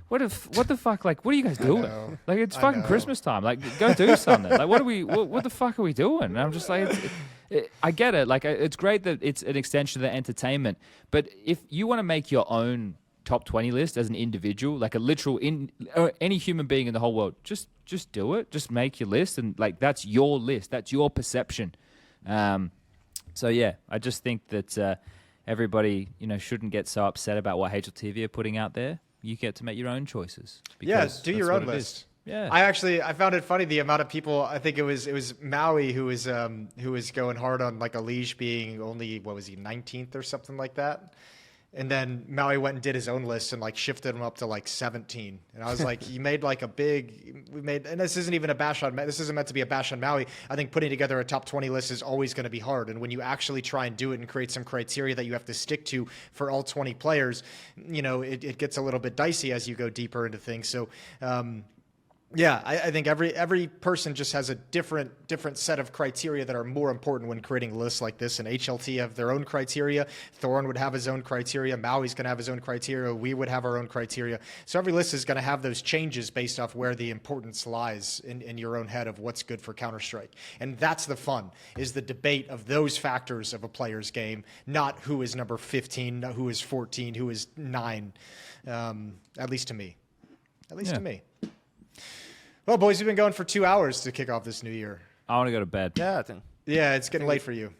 what the fuck? Like, what are you guys doing? Like, it's fucking Christmas time. Like, go do something. Like, what the fuck are we doing? And I'm just like, I get it. Like, it's great that it's an extension of the entertainment, but if you want to make your own top 20 list as an individual, like a literal any human being in the whole world, just do it. Just make your list, and like, that's your list. That's your perception. So yeah, I just think that everybody, shouldn't get so upset about what HLTV are putting out there. You get to make your own choices. Yeah, because do that's your what own it list. is. Yeah. I found it funny the amount of people. I think it was Maui who was going hard on like elige being only, what was he, 19th or something like that. And then Maui went and did his own list and like shifted him up to like 17. And I was like, and this isn't even a bash on, this isn't meant to be a bash on Maui. I think putting together a top 20 list is always going to be hard. And when you actually try and do it and create some criteria that you have to stick to for all 20 players, it gets a little bit dicey as you go deeper into things. So, yeah, I think every person just has a different set of criteria that are more important when creating lists like this. And HLT have their own criteria. Thorn would have his own criteria. Maui's going to have his own criteria. We would have our own criteria. So every list is going to have those changes based off where the importance lies in your own head of what's good for Counter-Strike. And that's the fun, is the debate of those factors of a player's game, not who is number 15, not who is 14, who is 9, at least to me. At least to me. Well, boys, we've been going for 2 hours to kick off this new year. I want to go to bed. Yeah, I think. Yeah, it's getting late for you.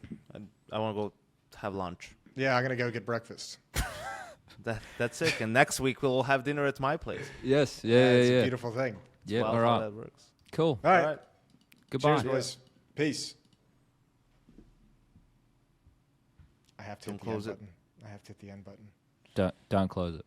I want to go have lunch. Yeah, I'm going to go get breakfast. That's it. And next week we'll have dinner at my place. Yes. It's a beautiful thing. Yeah, Well, all how right. that works. Cool. All right. Goodbye. Cheers, boys. Peace. I have to hit the end button. I have to hit the end button. Don't close it.